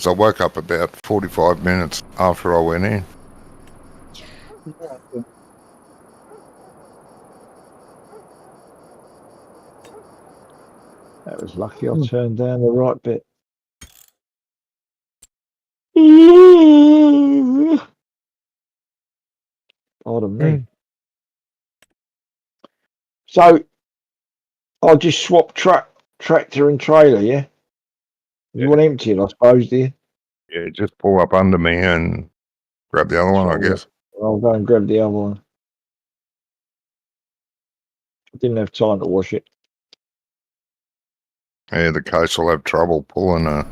So I woke up about 45 minutes after I went in. That was lucky I turned down the right bit. Pardon me. So I'll just swap tractor and trailer, yeah? You want to empty it, I suppose, do you? Yeah, just pull up under me and grab the other one, I guess. I'll go and grab the other one. I didn't have time to wash it. Yeah, the case will have trouble pulling a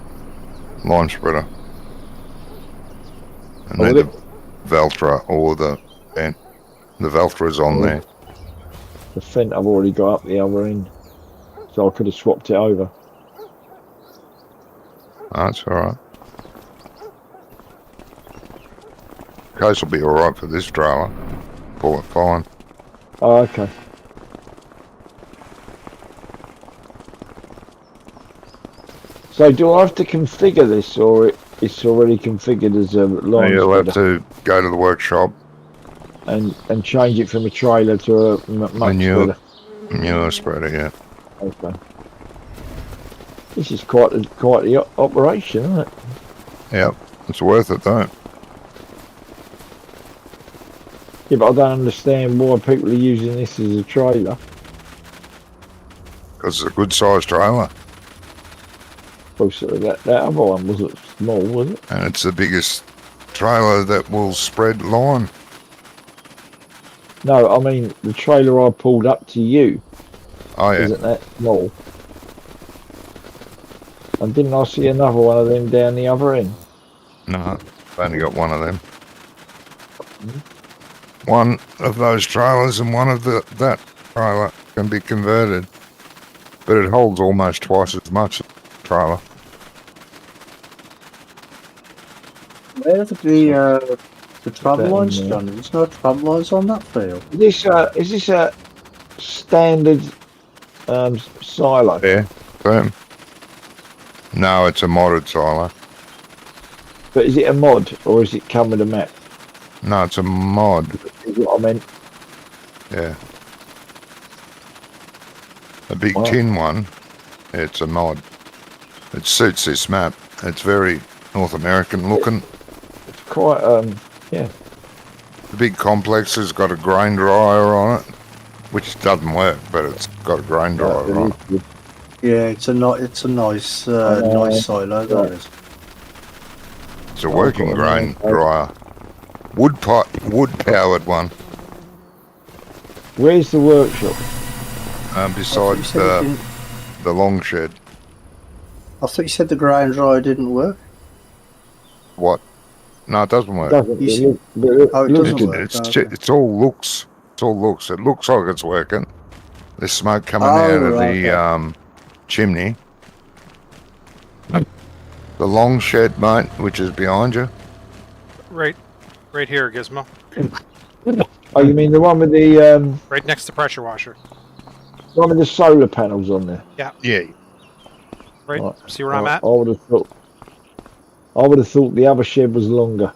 line spreader. And then the Valtra or the vent. The Valtra's on there. The fent I've already got up the other end, so I could have swapped it over. That's all right. Case will be all right for this trailer. Pull it fine. Oh, okay. So do I have to configure this, or it's already configured as a line You'll spreader? have to go to the workshop and change it from a trailer to a muck spreader. Manure spreader, yeah. Okay. This is quite the operation, isn't it? Yep, it's worth it though. Yeah, but I don't understand why people are using this as a trailer. Because it's a good sized trailer. Well, so that other one wasn't small, was it? And it's the biggest trailer that will spread line. No, I mean the trailer I pulled up to you. Oh yeah. Isn't that small? And didn't I see another one of them down the other end? No, I've only got one of them. One of those trailers and one of that trailer can be converted, but it holds almost twice as much trailer. Where's the travel lines, John? There's no travel lines on that field. Is this a standard silo? Yeah, boom. No, it's a modded silo. But is it a mod or is it come with a map? No, it's a mod. Is what I meant. Yeah. A big tin one, it's a mod. It suits this map. It's very North American looking. It's quite, yeah. The big complex has got a grain dryer on it, which doesn't work, but it's got a grain dryer on it. Yeah, it's a nice nice silo, that is. It's a working grain dryer. Wood powered one. Where's the workshop? Beside the long shed. I thought you said the grain dryer didn't work. What? No, it doesn't work. Oh, it doesn't work. It's all looks. It's all looks. It looks like it's working. There's smoke coming out of the chimney. The long shed, mate, which is behind you. Right here, Gizmo. Oh, you mean the one with the right next to pressure washer. One with the solar panels on there? Yeah. Yeah. Right. See where I'm at? I would have thought the other shed was longer.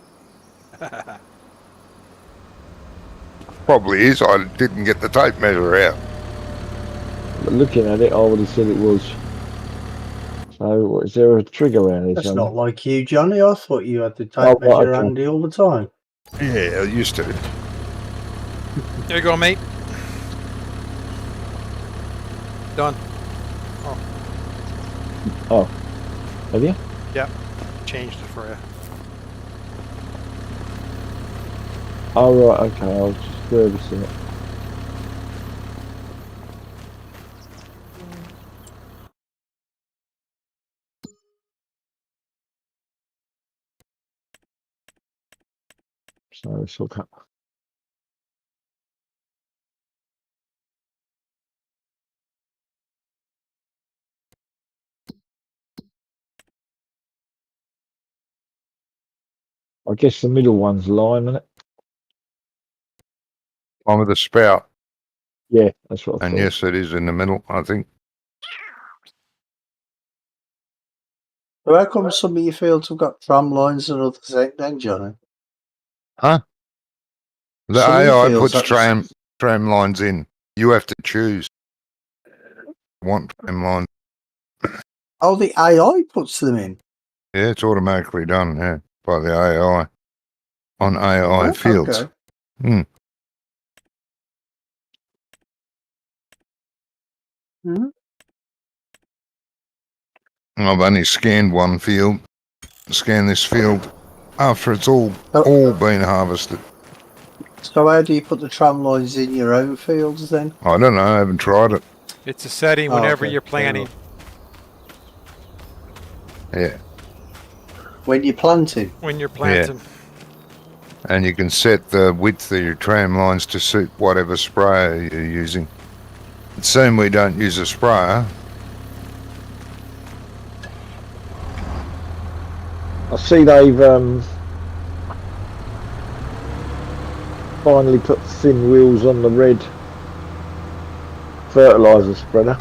Probably is. I didn't get the tape measure out. But looking at it, I would have said it was. So, is there a trigger around here? That's not like you, Johnny. I thought you had the tape measure handy all the time. Yeah, I used to. There you go, mate. Done. Oh. Have you? Yeah. Changed it for you. Oh, right, okay. I was just servicing it. So let's look up. I guess the middle one's lime, isn't it? One with the spout. Yeah, that's what I thought. And yes, it is in the middle, I think. So how come some of your fields have got tram lines and others ain't then, Johnny? Huh? The Some of your AI fields puts that- tram lines in. You have to choose. Want tram lines? Oh, the AI puts them in. Yeah, it's automatically done. Yeah, by the AI on AI fields. Okay. Hmm. Mhm. I've only scanned one field. Scan this field after it's all Oh. been harvested. So how do you put the tram lines in your own fields then? I don't know. I haven't tried it. It's a setting Oh, whenever okay. you're planning. Yeah, When you're planting. When you're planting. and you can set the width of your tram lines to suit whatever sprayer you're using. It's saying we don't use a sprayer. I see they've finally put thin wheels on the red fertiliser spreader.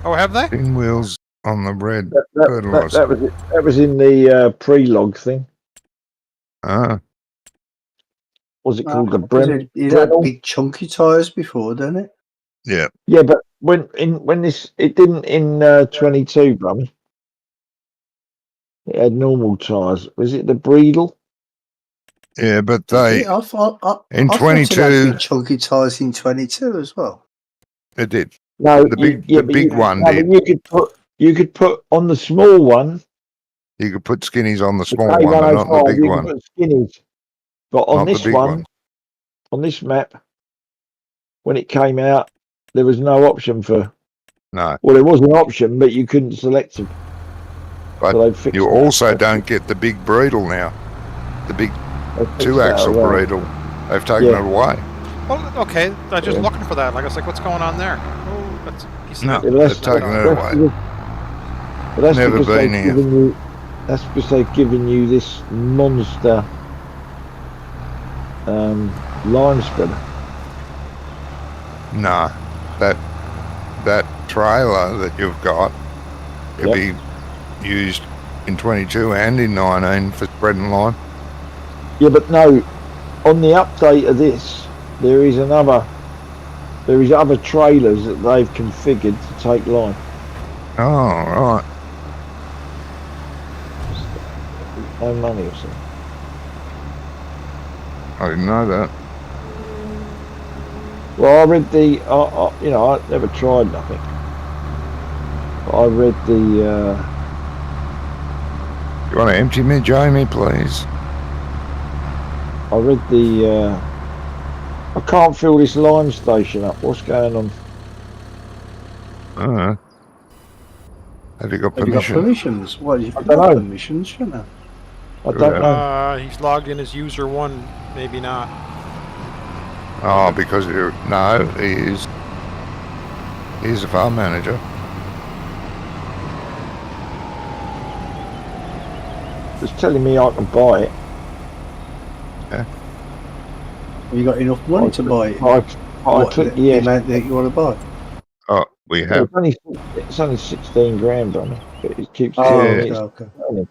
Oh, have they? Thin wheels on the red That fertilizer. was it. That was in the pre-log thing. Ah, Was it called the Because Bremel? it had big chunky tyres before, didn't it? yeah. Yeah, but when this it didn't in 22, Brummy. It had normal tyres. Was it the Breedle? Yeah, but I thought in it had 22 big chunky tyres in 22 as well. it did. No, The big one no, did. but you could put on the small one. You could put skinnies on the The small one, but not the K105, big you one. can put skinnies. But on Not the this big one, one. on this map, when it came out, there was no option for. No, Well, there was an option, but you couldn't select them. but So they fixed you that. also don't get the big Breedle now. The big They fixed two-axle that away. Breedle. They've taken Yeah. it away. Well, okay. I'm just Yeah. looking for that. Like, I was like, what's going on there? Oh, that's a piece of No. it. Yeah, but They've taken it away. But that's Never because been they've here. given you. That's because they've given you this monster line spreader. Nah, that trailer that you've got could Yep. be used in 22 and in 19 for spreading line. Yeah, but no. On the update of this, there is other trailers that they've configured to take line. Oh, right. No money or something. I didn't know that. Well, I read I never tried nothing. But I read the. You want to empty me, Jamie, please? I read the. I can't fill this line station up. What's going on? Have you got Have you got permission? permissions? Well, you've I got don't know. permissions, shouldn't you? I don't know. He's logged in as user 1. Maybe not. Oh, because no, he's a farm manager. It's telling me I can buy it. Have you got enough money to buy it? I click the yes. amount that you want to buy? Oh, we have. It's only 16 grand on it. But it keeps Oh, telling Yeah. me okay. it's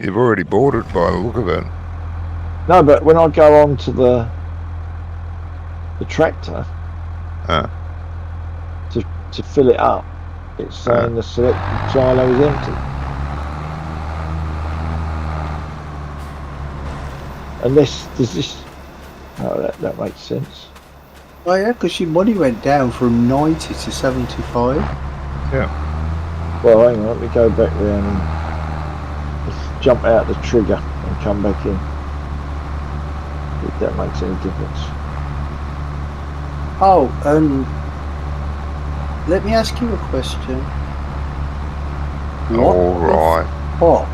You've already bought it by the look of it. no, but when I go on to the tractor to fill it up, it's saying the selected silo is empty. Unless there's this. Oh, that makes sense. Oh yeah, because your money went down from 90 to 75. Well, hang on, let me go back round and just jump out the trigger and come back in. If that makes any difference. Oh, let me ask you a question. What All right. What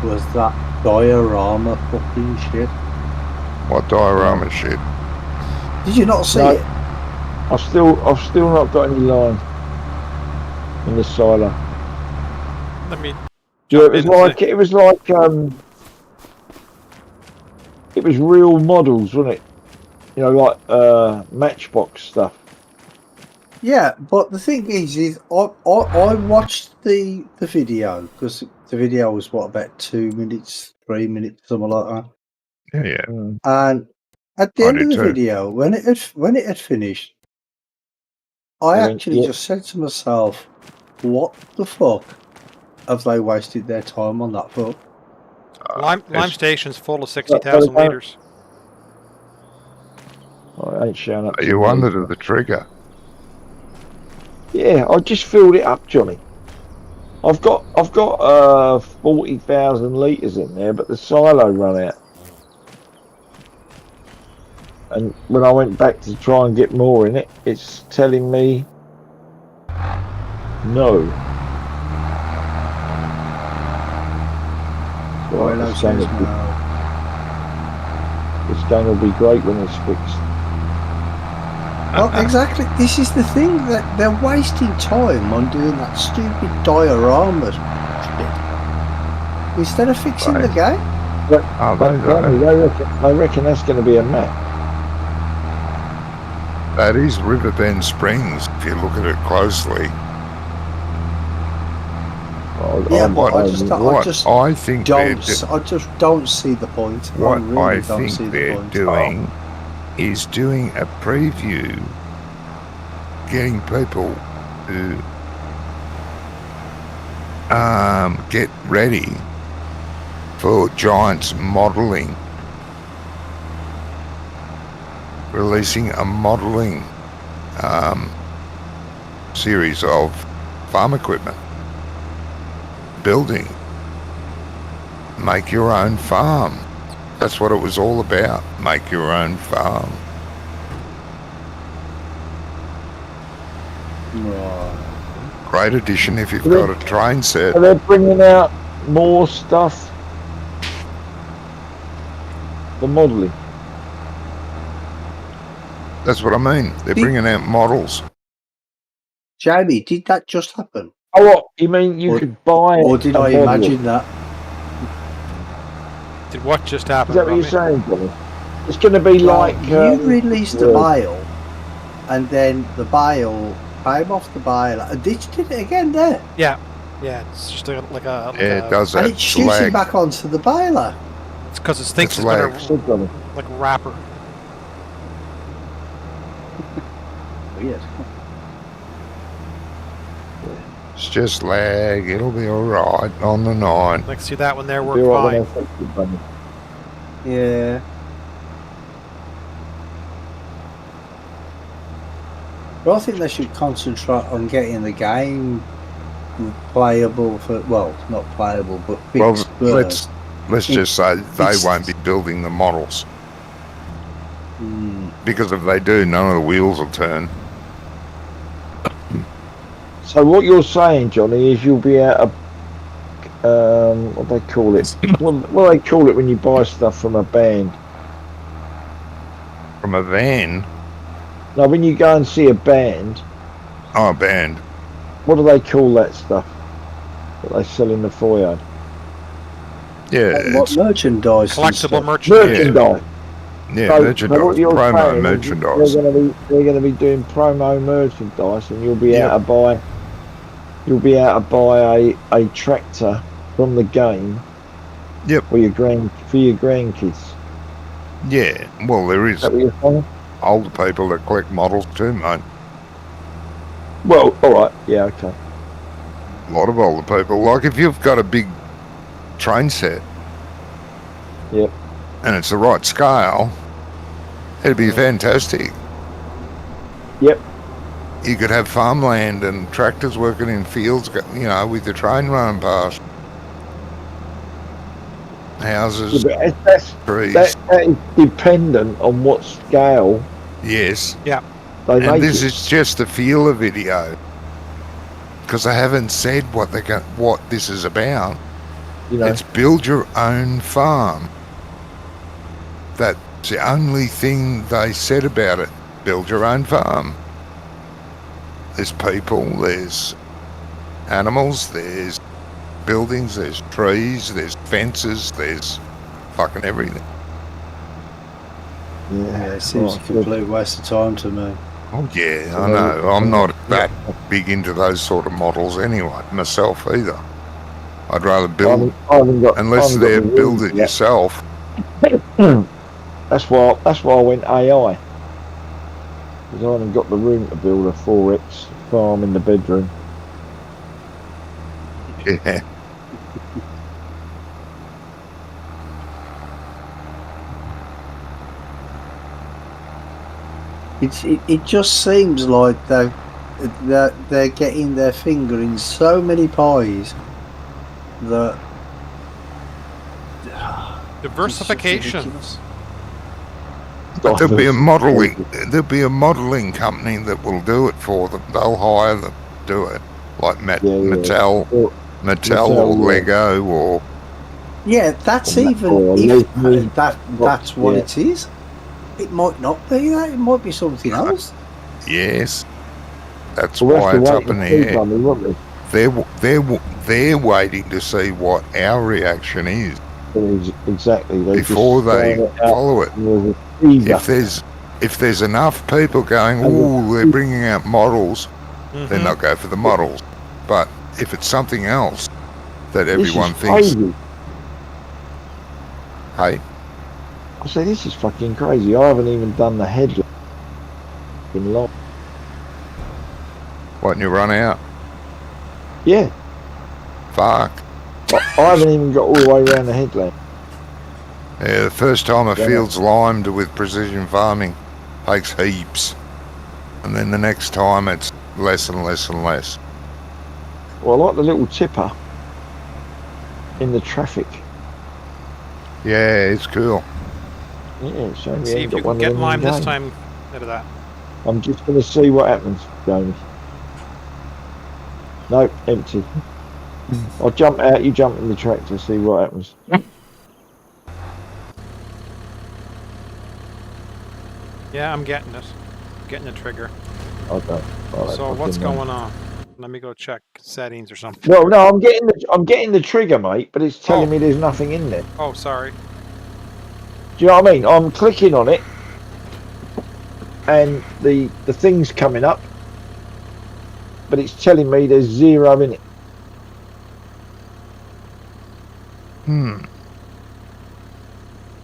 was that diorama fucking shit? What diorama shit? Did you not see No. it? I've still not got any line in the silo. Let me. Yeah, Jump in and see. it was real models, wasn't it? You know, like Matchbox stuff. Yeah, but the thing is I watched the video because the video was what, about 2 minutes, 3 minutes, something like that. Yeah, yeah. Mm. And at the I end did of the too. video, when it had finished, I I think, actually yeah. just said to myself, "What the fuck have they wasted their time on that for?" Lime It's- Station's full of But 60,000 they don't- liters. I ain't showing up to you me. under the trigger. Yeah, I just filled it up, Johnny. I've got 40,000 litres in there, but the silo run out. And when I went back to try and get more in it, it's telling me no. Well, Rhino it's going says to be, no. it's going to be great when it's fixed. Well, exactly. This is the thing, that they're wasting time on doing that stupid diorama shit instead of fixing the game. But, Oh, they reckon that's going to be a map. that is Riverbend Springs, if you look at it closely. Yeah, but I just I think I just don't see the point. what I really I don't think see the they're point. doing is doing a preview, getting people to get ready for Giants modelling, releasing a modelling series of farm equipment, building, make your own farm. That's what it was all about. Make your own farm. Right. Great addition if you've got a train set. So they're bringing out more stuff for modelling. That's what I mean. They're bringing out models. Jamie, did that just happen? Oh, what? You mean you could buy Or did a I model? imagine that? Did what just Is happen? that what you're Robbie? saying, Johnny? It's going to be like... you released the yeah. bale, and then the bale came off the bale, and did it again there. Yeah, it's just like a Yeah, it does that. And it shoots lag. it back onto the baler. It's because it thinks It's it's lag. gonna like wrapper. Weird. It's just lag. It'll be alright on the 9. Like, see that one there work Be all right fine. when I fix it, buddy. Yeah. But I think they should concentrate on getting the game playable for, well, not playable, but Well, fixed first. let's just say they it's- won't be building the models. Hmm. Because if they do, none of the wheels will turn. So what you're saying, Johnny, is you'll be able to, what do they call it? What do they call it when you buy stuff from a band? From a van, No, when you go and see a band, a band. what do they call that stuff that they sell in the foyer? Yeah, What it's, merchandise? and Collectible stuff? merchandise. Merchandise. yeah, So what merchandise, you're promo saying is merchandise. They're going to be doing promo merchandise, and you'll be Yep. able to buy. You'll be able to buy a tractor from the game. Yep. For your grandkids. Yeah, well, there is Is that what you're saying? older people that collect models too, mate. Well, all right. Yeah. Okay. A lot of older people. Like if you've got a big train set, Yep. and it's the right scale, it'd be fantastic. Yep. You could have farmland and tractors working in fields, you know, with the train running past. Houses, Yeah, but trees. that is dependent on what scale Yes. they And make this it. is just the feel of video. Because they haven't said what this is about. You know. It's build your own farm. That's the only thing they said about it. Build your own farm. There's people, there's animals, there's buildings, there's trees, there's fences, there's fucking everything. Yeah, it seems a complete waste of time to me. Oh yeah, So I know. I'm not that big into those sort of models anyway, myself either. I'd rather build, I haven't got, unless they're the build room it for that. yourself. That's why I went AI. Because I haven't got the room to build a 4X farm in the bedroom. Yeah. It just seems like they're getting their finger in so many pies that Diversification. it's just ridiculous. But there'll be a modelling company that will do it for them. They'll hire them to do it, like Mattel or yeah. Lego or Yeah, that's Or even or if Leslie- that's what yeah. it is. It might not be that. It might be something else. yes. That's We'll have why to it's wait up in and the see, air. Bunny, won't we? They're waiting to see what our reaction is Exactly. They before just they sign it out follow it. with a teaser. If there's enough people going, As a oh, they're bringing out models, then Mhm. they'll go for the models. But if it's something else that This everyone is thinks, crazy. hey, I say this is fucking crazy. I haven't even done the headline in long. why don't you run out? Yeah, Fuck. I haven't even got all the way around the headland. Yeah, the first time a Yeah. field's limed with precision farming takes heaps. And then the next time it's less and less and less. Well, I like the little tipper in the traffic. Yeah, it's cool. Yeah, shame you See ain't if got you one can of get them lime in this game. time out of that. I'm just going to see what happens, Jamie. No, empty. I'll jump out, you jump in the tractor, see what happens. Yeah, I'm getting it. Getting the trigger. I don't. So what's going on? Let me go check settings or something. Well, no, I'm getting the trigger, mate, but it's telling me there's nothing in there. Oh, sorry. Do you know what I mean? I'm clicking on it, and the thing's coming up, but it's telling me there's 0 in it.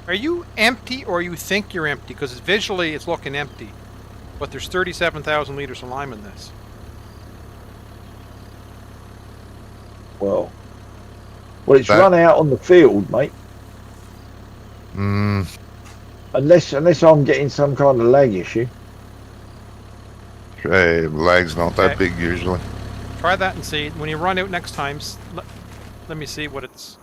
Are you empty or you think you're empty? Because visually it's looking empty. But there's 37,000 liters of lime in this. Well, it's run out on the field, mate. Unless I'm getting some kind of lag issue. Lag's not that big usually. Try that and see. When you run out next time, let me see what it's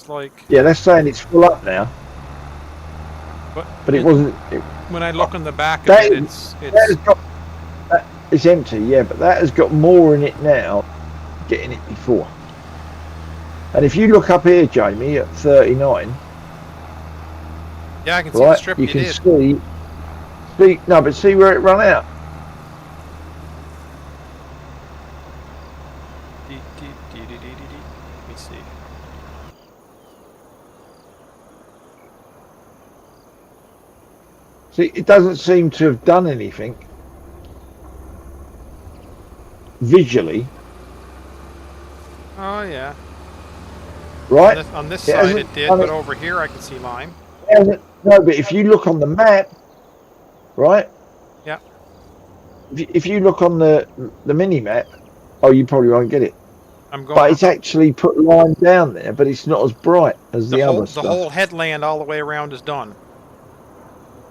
like. Yeah, that's saying it's full up now. But it wasn't. When I look on the back of it, it's empty. Yeah, but that has got more in it now. Getting it before. And if you look up here, Jamie, at 39. Yeah, I can see the strip you you can did. see. No, but see where it run out. Let me see. See, it doesn't seem to have done anything visually. Oh yeah. Right? On this side it did, but over here I can see lime. No, but if you look on the map, right? Yeah. If you look on the mini map, oh, you probably won't get it. But it's actually put lime down there, but it's not as bright as the other stuff. The whole headland all the way around is done.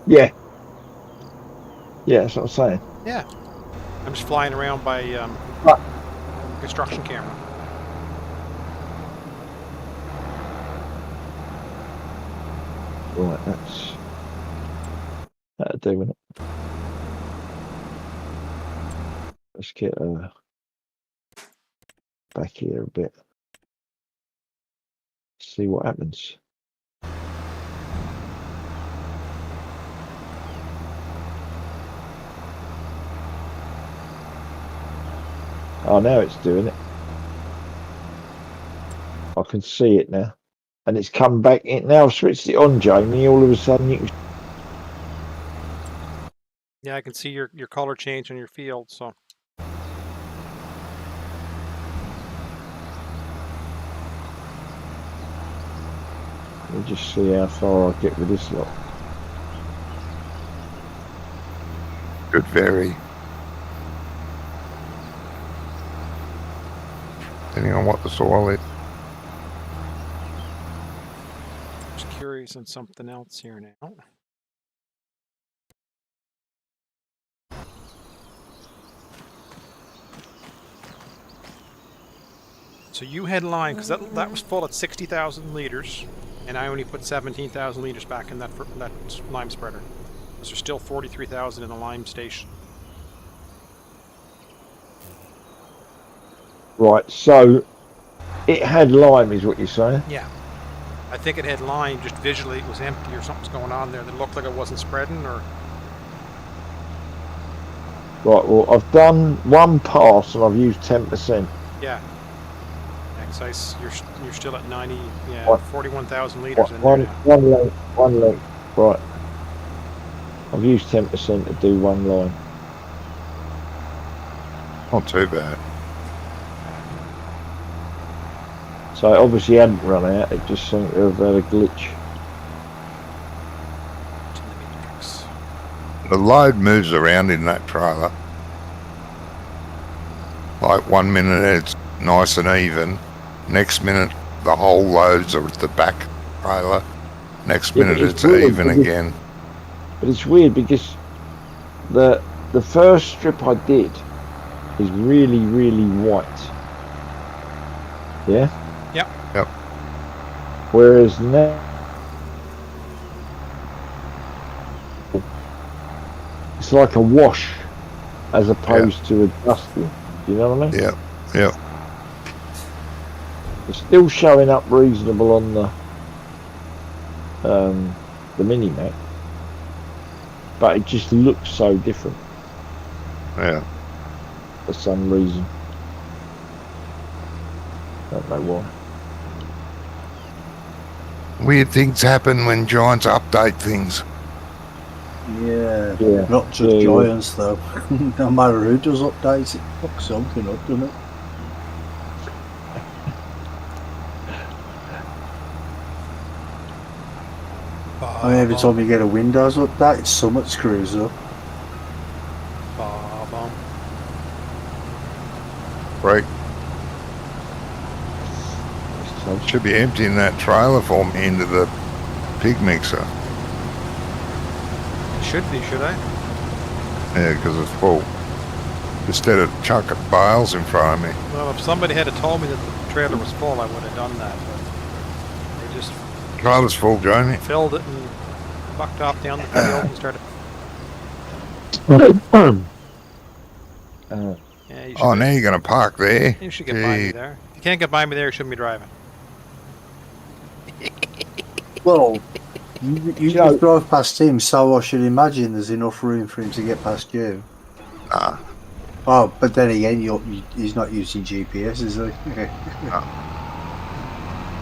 Yeah. Yeah, that's what I'm saying. Yeah. I'm just flying around by construction camera. Right, that'll do, won't it? Let's get back here a bit. See what happens. Oh, now it's doing it. I can see it now. And it's come back in. Now I've switched it on, Jamie. All of a sudden you can Yeah, I can see your color change on your field, so. We'll just see how far I get with this lot. Could vary. Depending on what the soil is. Just curious on something else here now. So you had lime, because that was full at 60,000 liters, and I only put 17,000 liters back in that lime spreader. Because there's still 43,000 in the lime station. Right, so it had lime, is what you're saying? Yeah. I think it had lime, just visually it was empty or something's going on there that looked like it wasn't spreading, or... Right, well, I've done one pass and I've used 10%. Yeah. Excise, you're still at 90, yeah, What? 41,000 liters in One there now. one length, right. I've used 10% to do one line. Not too bad. So it obviously hadn't run out, it just seemed to have had a glitch. The load moves around in that trailer. Like 1 minute it's nice and even. Next minute the whole loads are at the back trailer. Next Yeah, minute but it's weird even because- again. But it's weird because the first strip I did is really, really white. Yeah? Yep. Yep. Whereas now it's like a wash as opposed to a dusting. Do you know what I mean? Yeah, yeah. It's still showing up reasonable on the mini map, but it just looks so different Yeah. for some reason. Don't know why. Weird things happen when giants update things. Yeah, Yeah. not just Yeah, yeah. giants though. No matter who does updates, it fucks something up, doesn't it? I mean, every time you get a Windows update, something screws up. Right. So, Should be emptying that trailer for me into the pig mixer. Should be, should I? Yeah, because it's full. Instead of chucking bales in front of me. Well, if somebody had told me that the trailer was full, I would have done that, but they just Trailer's full, Jamie. filled it and bucked off down the field and started... Yeah, you should Oh, be- now you're going to park there. You should get by me Gee. there. If you can't get by me there, you shouldn't be driving. Well, you Joe. just drive past him, so I should imagine there's enough room for him to get past you. Nah. Oh, but then again, he's not using GPS, is he?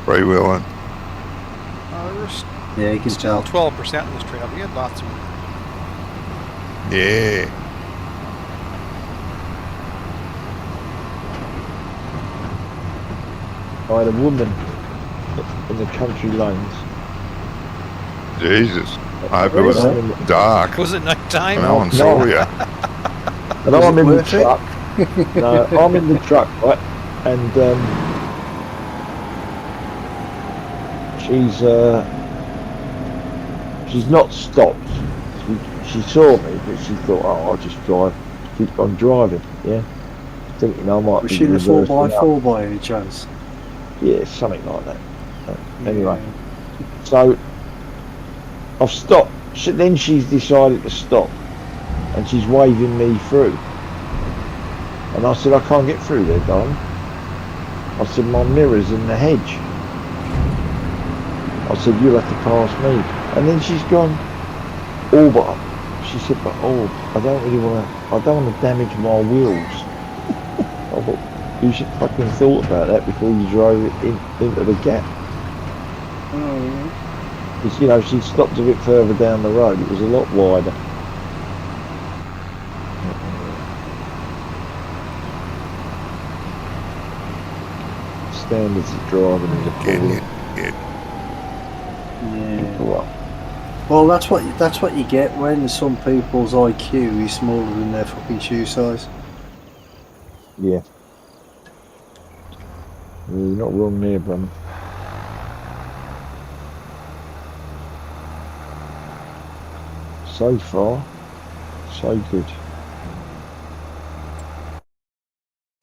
Freewheeling. There's Yeah, you can still tell. 12% in this trailer. We had lots of... Yeah. I had a woman in the country lanes. Jesus. I hope it was And dark. Was it nighttime? No one saw you. I'm Was it in the worth it? truck. No, I'm in the truck, right? And she's not stopped. She saw me, but she thought, oh, I'll just drive, keep on driving, yeah? Thinking I might Was be she in a reversing up. 4x4 by any chance? Yeah, something like that. Anyway, so I've stopped. Then she's decided to stop, and she's waving me through. And I said, I can't get through there, darling. I said, my mirror's in the hedge. I said, you'll have to pass me. And then she's gone, oh, but she said, but oh, I don't want to damage my wheels. I thought, you should fucking thought about that before you drove it into the gap. Because, you know, she stopped a bit further down the road. It was a lot wider. standards of driving is appalling. Yeah. Well, Well, that's what you get when some people's IQ is smaller than their fucking shoe size. yeah. You're not wrong there, Brum. So far, so good.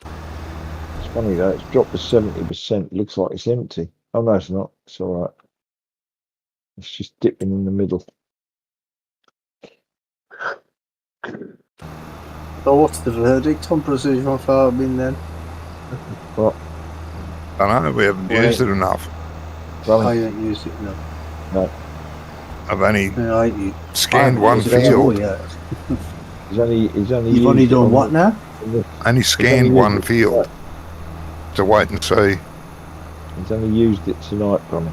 It's funny though, it's dropped to 70%. Looks like it's empty. Oh no, it's not. It's all right. It's just dipping in the middle. So what's the verdict on precision farming then? Right, I know we haven't Well, used it enough. Brum. I ain't used it enough. I've only No, I ain't used scanned I one haven't used it at all field. yet. He's only You've used only it done on what now? the- Only scanned used one it field to wait and see. He's only used it tonight, Brum.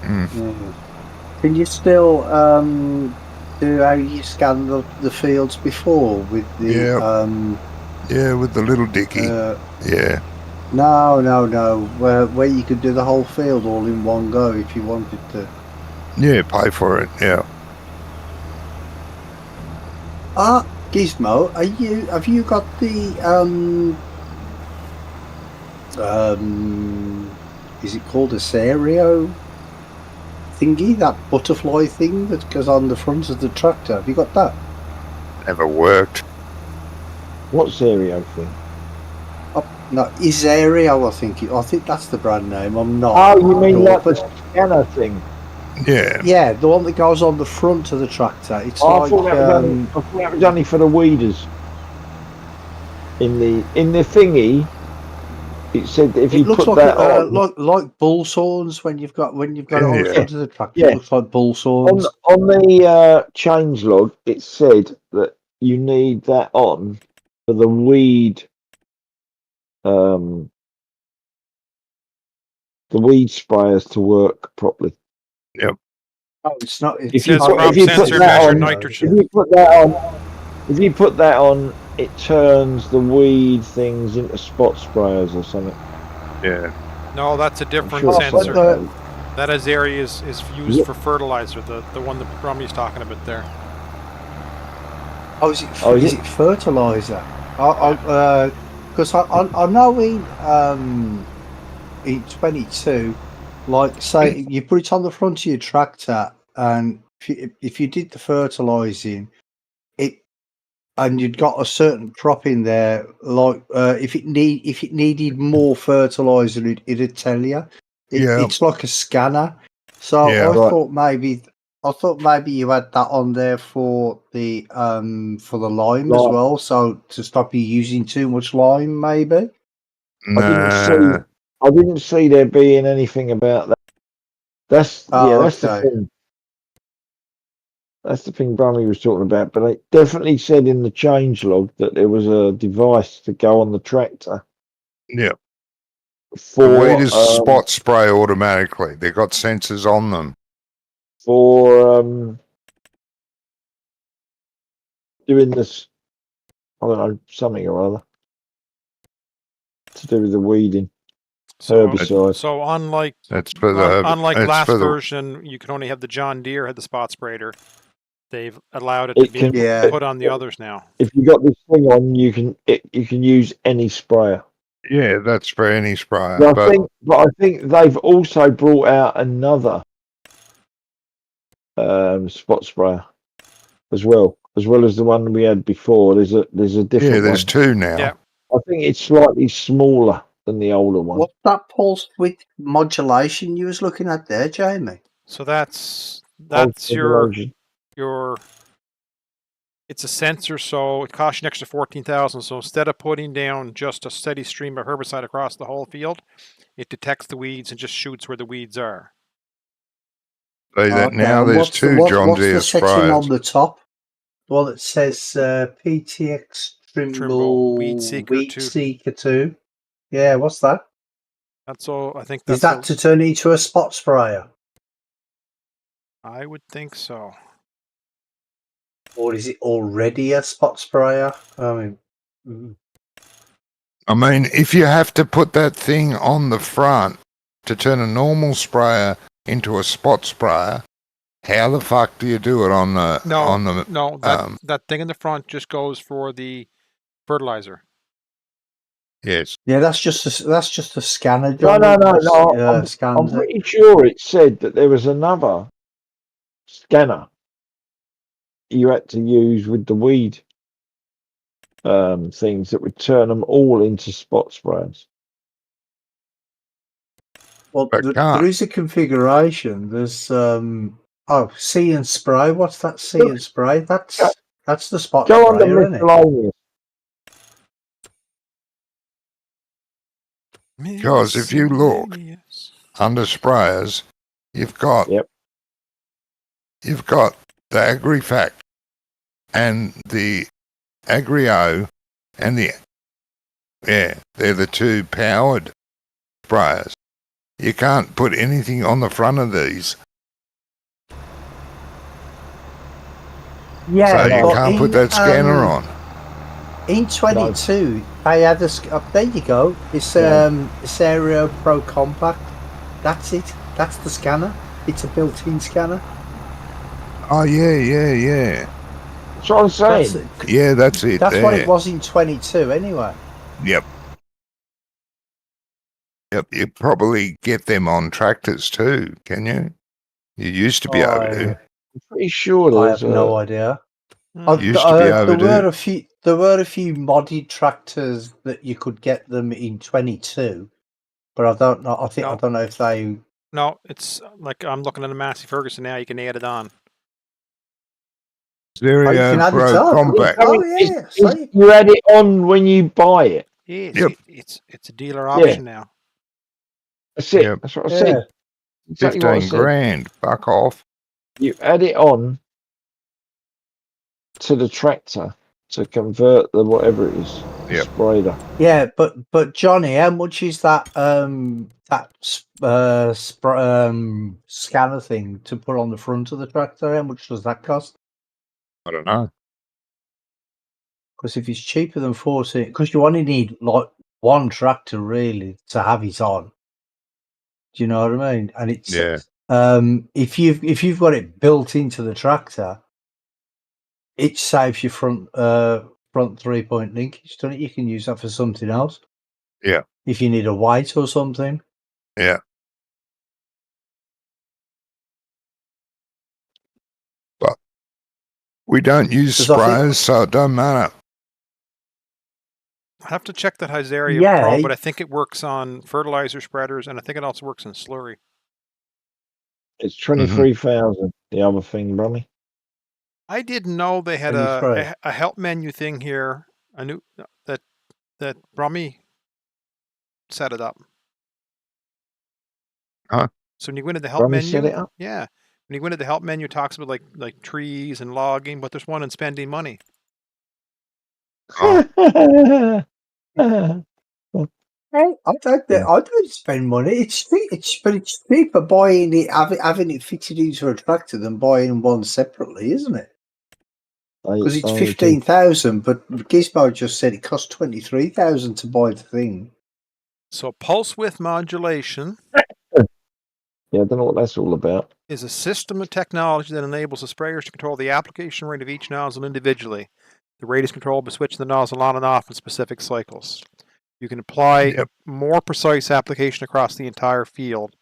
Mm. Yeah. Can you still do how you scan the fields before with the Yeah, with the little dicky. Yeah. No. Where you could do the whole field all in one go if you wanted to. Yeah, pay for it. Yeah. Gizmo, have you got the is it called a Serio thingy, that butterfly thing that goes on the front of the tractor? Have you got that? Never worked. What's area thing? No, Isario, I think that's the brand name. I'm not. Oh, you mean sure, like but the scanner thing? Yeah. yeah, the one that goes on the front of the tractor. It's I like thought that was only for the weeders. In the thingy, it said that if it you looks put like that on, like bull sawns when you've got it on the Yeah. front of the tractor. Yeah. It looks like bull sawns. on the change log, it said that you need that on for the weed, the weed sprayers to work properly. Yep. Oh, it's not. If It's you Says put, crop if you put sensor that measure on, nitrogen. if you put that on, it turns the weed things into spot sprayers or something. Yeah. No, that's a I'm different sure it's sensor. something. That as area is used Yep. for fertilizer, the one that Rummy's talking about there. Oh, is it fertilizer? Because I know in 22, like say you put it on the front of your tractor, and if you did the fertilizing, and you'd got a certain crop in there, like if it needed more fertilizer, it'd tell you. Yeah. It's like a scanner. So Yeah. I Right. thought maybe you had that on there for the lime as Right. well, so to stop you using too much lime, maybe. Nah. I didn't see there being anything about that. That's the Okay. thing. That's the thing Brummy was talking about, but it definitely said in the change log that there was a device to go on the tractor Yeah. for The weeders spot spray automatically. They've got sensors on them. for doing this, I don't know, something or other to do with the weeding. Herbicide. So unlike That's for the. unlike it's last for the, version, you can only have the John Deere had the spot sprayer. They've allowed it It to be can- Yeah. put on the others now. If you got this thing on, you can use any sprayer. Yeah, that's for any sprayer. But But I think they've also brought out another spot sprayer as well as the one we had before. There's a different yeah, there's one. two now. Yeah. I think it's slightly smaller than the older one. What's that pulse width modulation you was looking at there, Jamie? So that's Modulation. your it's a sensor, so it costs you an extra 14,000. So instead of putting down just a steady stream of herbicide across the whole field, it detects the weeds and just shoots where the weeds are. Now there's two John Deere what's the section sprayers. on the top? Well, it says PTX Trimble Weed Seeker 2. Yeah, what's that? That's all. I think Is that's that to turn into a spot sprayer? I would think so. Or is it already a spot sprayer? I mean, I mean, if you have to put that thing on the front to turn a normal sprayer into a spot sprayer, how the fuck do you do it on the No, that thing in the front just goes for the fertilizer. Yes. Yeah, that's just a scanner. No, John, no, no, that no. I'm scans it. pretty sure it said that there was another scanner you had to use with the weed things that would turn them all into spot sprayers. Well, But there can't. is a configuration. There's see and spray. What's that? See Look, and spray. That's the spot Go on the sprayer, isn't it? miscellaneous. Because if you look Miscellaneous. under sprayers, you've got Yep. you've got the AgriFact and the Agrio and they're the two powered sprayers. You can't put anything on the front of these, Yeah, so you but can't put that scanner on. In 22, they had there you go. It's Aero Pro Compact. That's it. That's the scanner. It's a built-in scanner. Oh yeah. That's what I'm saying. Yeah, that's it. That's there. what it was in 22, anyway. Yep. You probably get them on tractors too, can you? You used to be able to. I'm pretty sure I there's have no idea. Used to be able to. There were a few modded tractors that you could get them in 22, but I don't know. I don't know if they. No, it's like I'm looking at a Massey Ferguson now. You can add it on. Stereo can add it Pro on. Compact. Oh yeah, see? You add it on when you buy it. Yes, Yep. it's a dealer option now. That's it. Yep. That's what I said. Exactly what I 15 said. grand. Fuck off. You add it on to the tractor to convert the whatever it is. Yep. Sprayer. Yeah, but Johnny, how much is that scanner thing to put on the front of the tractor? How much does that cost? I don't know. Because if it's cheaper than 14, because you only need like one tractor really to have it on. Do you know what I mean? And it's if you've got it built into the tractor, it saves your front 3-point linkage, doesn't it? You can use that for something else. Yeah. If you need a weight or something. Yeah. But we don't use sprayers, so it don't matter. I have to check that Hyzeria Pro, but I think it works on fertilizer spreaders, and I think it also works in slurry. It's 23,000. The other thing, Brummy. I didn't know they had a help menu thing here. I knew that Brummy set it up. Huh? So when you go into the help Brummy menu, set it up? yeah, when you go into the help menu, it talks about like trees and logging, but there's one in spending money. I don't spend money. It's cheaper buying it, having it fitted into a tractor than buying one separately, isn't it? Because it's 15,000, but Gizmo just said it costs 23,000 to buy the thing. So pulse width modulation. Yeah, I don't know what that's all about. Is a system of technology that enables the sprayers to control the application rate of each nozzle individually. The rate is controlled by switching the nozzle on and off in specific cycles. You can apply more precise application across the entire field.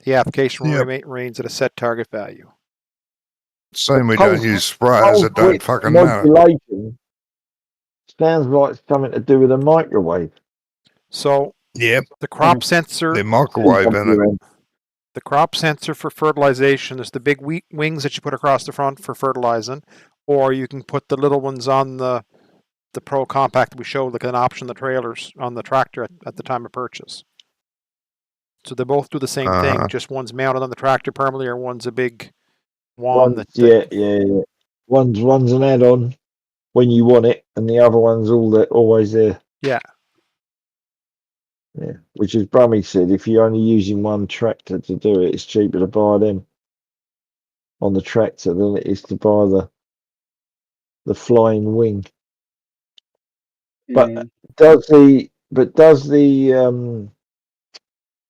The application remains at a set target value. Same, we don't use sprayers that don't fucking matter. Sounds like something to do with a microwave. So, the crop sensor. The microwave in it. The crop sensor for fertilization is the big wings that you put across the front for fertilizing, or you can put the little ones on the Pro Compact that we showed, like an option, the trailers on the tractor at the time of purchase. So they both do the same thing, just one's mounted on the tractor permanently, or one's a big one. One's an add-on when you want it, and the other one's always there. Yeah. Yeah, which is Brummy said, if you're only using one tractor to do it, it's cheaper to buy them on the tractor than it is to buy the flying wing. But does the But does the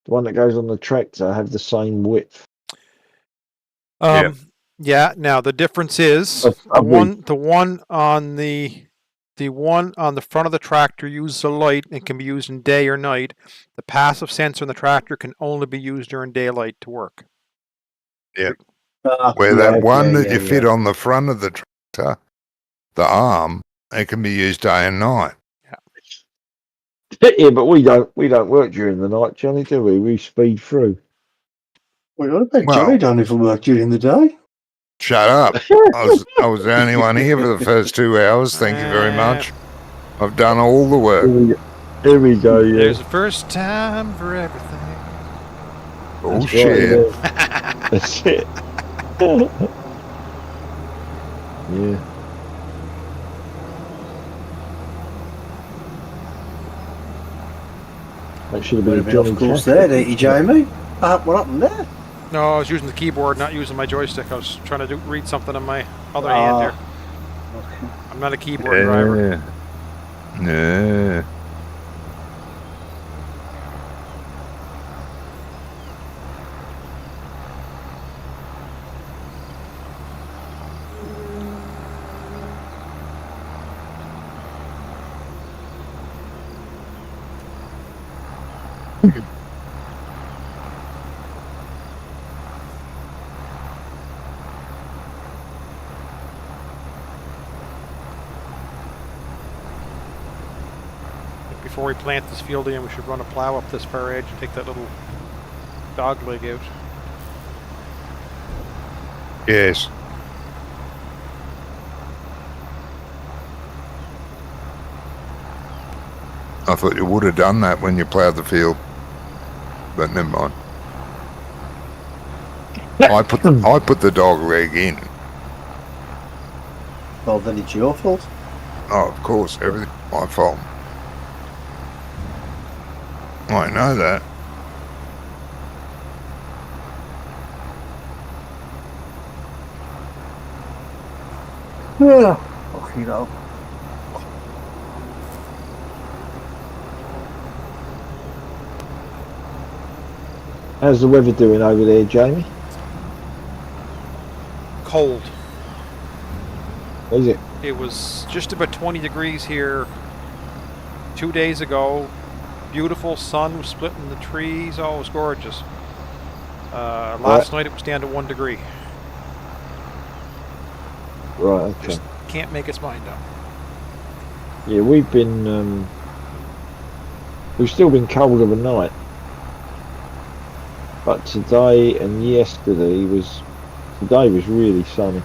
one that goes on the tractor have the same width? Yeah. Now the difference is the one on the front of the tractor uses a light and can be used in day or night. The passive sensor in the tractor can only be used during daylight to work. Yeah. Where that one that you fit on the front of the tractor, the arm, it can be used day and night. Yeah, but we don't work during the night, Johnny, do we? We speed through. Well, I bet Johnny don't even work during the day. Shut up. I was the only one here for the first 2 hours. Thank you very much. I've done all the work. Here we go, yeah. There's a first time for everything. Bullshit. That's it. Yeah. That should have been a Johnny Of course, there, didn't you, Jamie? What happened there? No, I was using the keyboard, not using my joystick. I was trying to read something on my other hand there. Okay. I'm not a keyboard driver. Yeah. Before we plant this field in, we should run a plow up this far edge and take that little dog leg out. Yes. I thought you would have done that when you ploughed the field, but never mind. I put the dog leg in. Well, then it's your fault. Oh, of course, everything's my fault. I know that. Yeah. Fuck you know. How's the weather doing over there, Jamie? Cold. Is it? It was just about 20 degrees here 2 days ago. Beautiful sun was splitting the trees. Oh, it was gorgeous. Last night it was down to 1 degree. Right, okay. Just can't make its mind up. Yeah, we've still been cold overnight. But today and yesterday today was really sunny.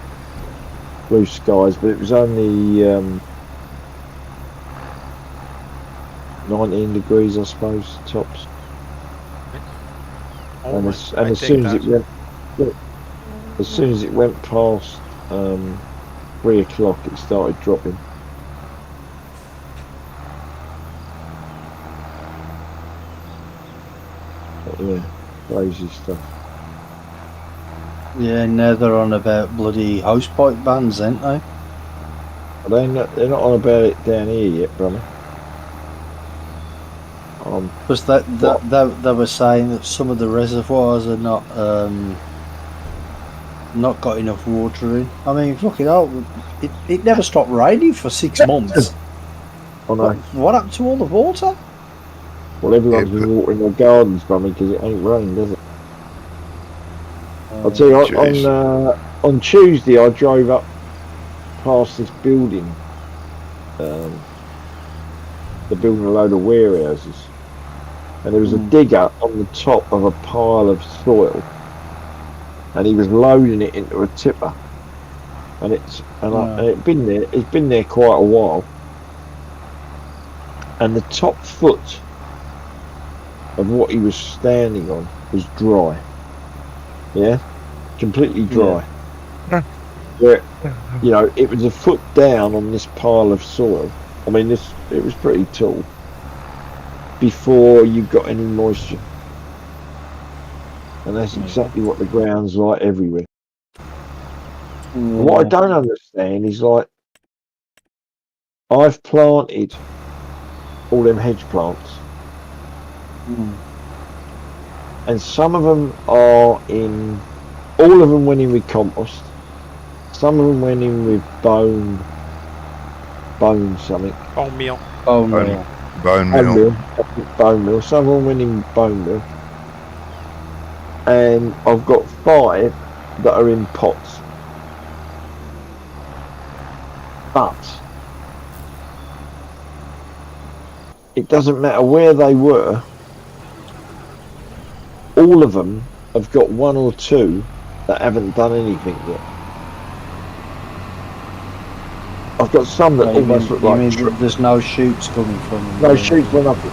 Blue skies, but it was only 19 degrees, I suppose, tops. And as soon as it went past 3 o'clock, it started dropping. But yeah, crazy stuff. Yeah, now they're on about bloody hosepipe bans, ain't they? They're not on about it down here yet, brother. Because they were saying that some of the reservoirs are not got enough water in. I mean, fucking hell, it never stopped raining for 6 months. I know. What happened to all the water? Well, everyone's been watering their gardens, brother, because it ain't rained, does it? I'll tell you, on Tuesday I drove up past this building. They're building a load of warehouses, and there was a digger on the top of a pile of soil, and he was loading it into a tipper, and it's been there quite a while, and the top foot of what he was standing on was dry. Yeah, completely dry. Yeah. Where, you know, it was a foot down on this pile of soil. I mean, it was pretty tall before you got any moisture, and that's exactly what the ground's like everywhere. What I don't understand is, like, I've planted all them hedge plants. Mm. And some of them are in, all of them went in with compost. Some of them went in with bone something. Bone meal. Oh Bone- no. Bone Bone meal. meal. Bone meal. Some of them went in bone meal. And I've got 5 that are in pots. But it doesn't matter where they were, all of them have got 1 or 2 that haven't done anything yet. I've got some that almost look like that there's no shoots coming from them? no shoots or nothing.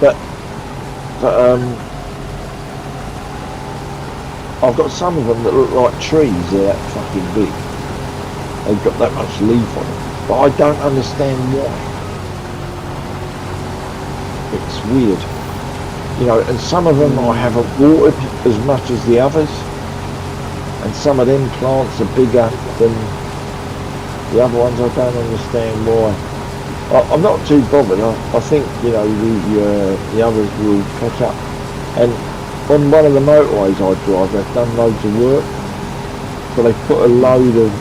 But I've got some of them that look like trees. They're that fucking big. They've got that much leaf on them. But I don't understand why. It's weird. You know, and some of them I haven't watered as much as the others. And some of them plants are bigger than the other ones. I don't understand why. I'm not too bothered. I think, you know, the others will catch up. And on one of the motorways I drive, they've done loads of work. So they put a load of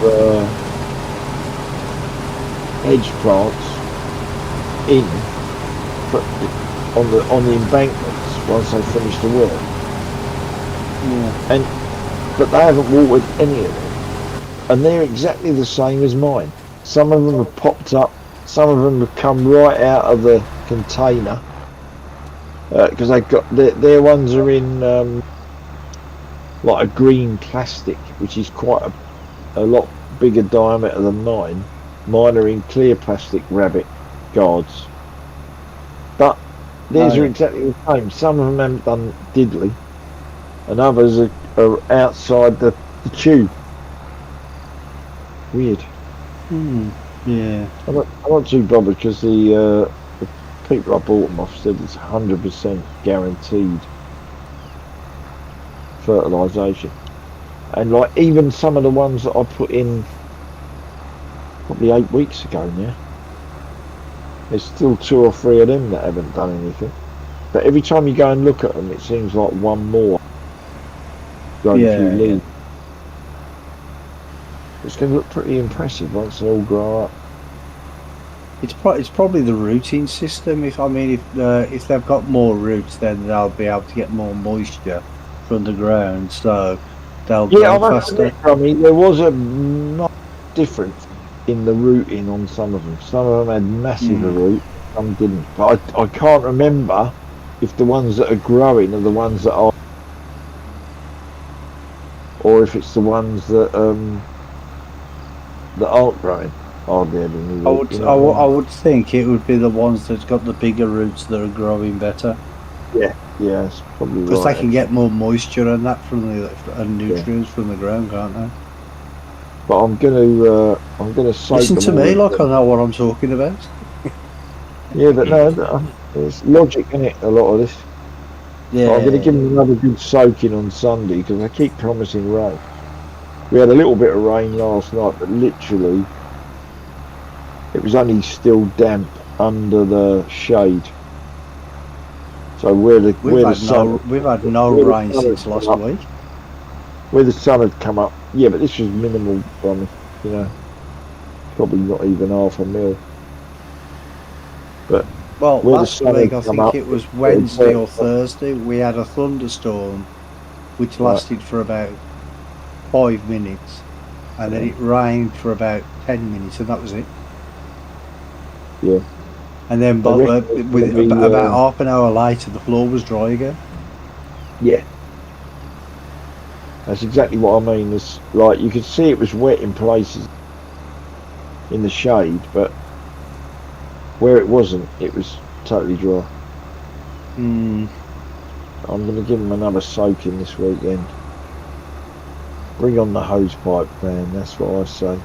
hedge plants in on the embankments once they finish the work. Yeah. But they haven't watered any of them. And they're exactly the same as mine. Some of them have popped up, some of them have come right out of the container. Because they've got their ones are in like a green plastic, which is quite a lot bigger diameter than mine. Mine are in clear plastic rabbit guards. But these are exactly the same. Some of them haven't done diddly, and others are outside the tube. Weird. Yeah. I'm not too bothered because the people I bought them off said it's 100% guaranteed fertilisation. And like even some of the ones that I put in probably 8 weeks ago now, there's still 2 or 3 of them that haven't done anything. But every time you go and look at them, it seems like one more grown a few leaves. It's going to look pretty impressive once they all grow up. It's probably the rooting system. If they've got more roots, then they'll be able to get more moisture from the ground, so they'll grow faster. I mean, there was a difference in the rooting on some of them. Some of them had massive root, some didn't. But I can't remember if the ones that are growing are the ones that are, or if it's the ones that aren't growing. Hardly any root, I would think it would be the ones that's got the bigger roots that are growing better. Yeah, that's probably right. Because they can get more moisture and that from and nutrients from the ground, can't they? But I'm gonna soak listen to them me, all like I know what I'm talking about. Yeah, but no, it's logic in it. A lot of this. Yeah. But I'm going to give them another good soaking on Sunday because I keep promising rain. We had a little bit of rain last night, but literally it was only still damp under the shade. So we've had no rain since last week. Where the sun had come up, yeah, but this was minimal from, you know, probably not even half a mil. But last week I think it was Wednesday or Thursday. We had a thunderstorm, which lasted for about 5 minutes, and then it rained for about 10 minutes, and that was it. Yeah. And then, about half an hour later, the floor was dry again. Yeah. That's exactly what I mean. It's like you could see it was wet in places in the shade, but where it wasn't, it was totally dry. I'm going to give them another soaking this weekend. Bring on the hose pipe, man. That's what I say.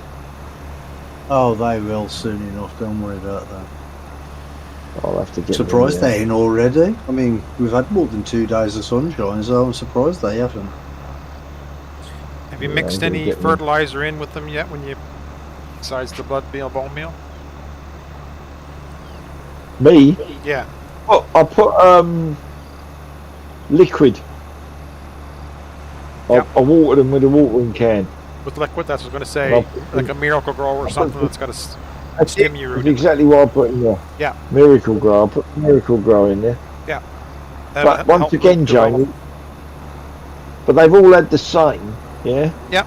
Oh, they will soon enough. Don't worry about that. I'll have to get. Surprised they ain't already. I mean, we've had more than 2 days of sunshine, so I'm surprised they haven't. Have you mixed any fertilizer in with them yet? Besides the blood meal, bone meal? Me? Yeah. I put liquid. Yep. I watered them with a watering can. With liquid, that's what I was going to And I say. put- Like a Miracle Grow or I something put- that's got a That's it. stimmy root That's in it. exactly what I put in there. Yeah. Miracle Grow. I put Miracle Grow in there. That'll But once help again, root develop. Jamie, but they've all had the same, yeah? Yep.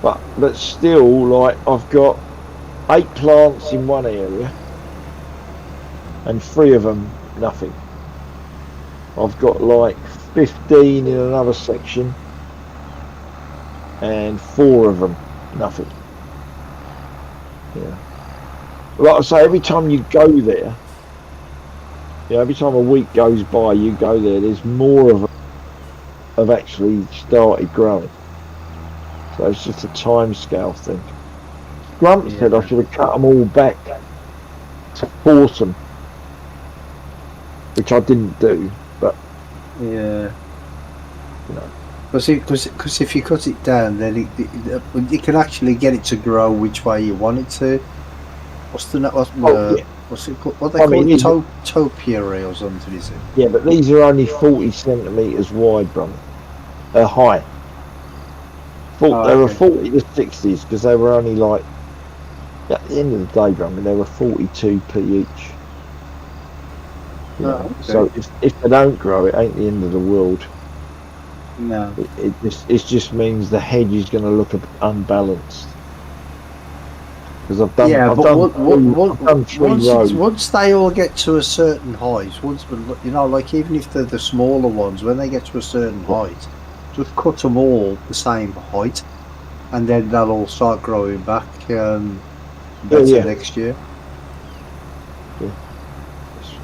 But still, like, I've got 8 plants in one area and 3 of them, nothing. I've got like 15 in another section and 4 of them, nothing. Yeah. Like I say, every time you go there, every time a week goes by, you go there, there's more of them have actually started growing. So it's just a time scale thing. Grump said I should have cut them all back to force them, which I didn't do, but Yeah. you know. Because if you cut it down, then you can actually get it to grow which way you want it to. What's it called? What they I call mean, it? Topiary or something, is it? Yeah, but these are only 40 centimetres wide, brother. High. They were Okay. 40 to 60s because they were only like, at the end of the day, brother, they were 42p each. You know? Okay. So if they don't grow, it ain't the end of the world. No. It just means the hedge is going to look a bit unbalanced. Because I've done, Yeah, I've but done 3 rows. once they all get to a certain height, like even if they're the smaller ones, when they get to a certain height, just cut them all the same height, and then they'll all start growing back better Yeah. next year.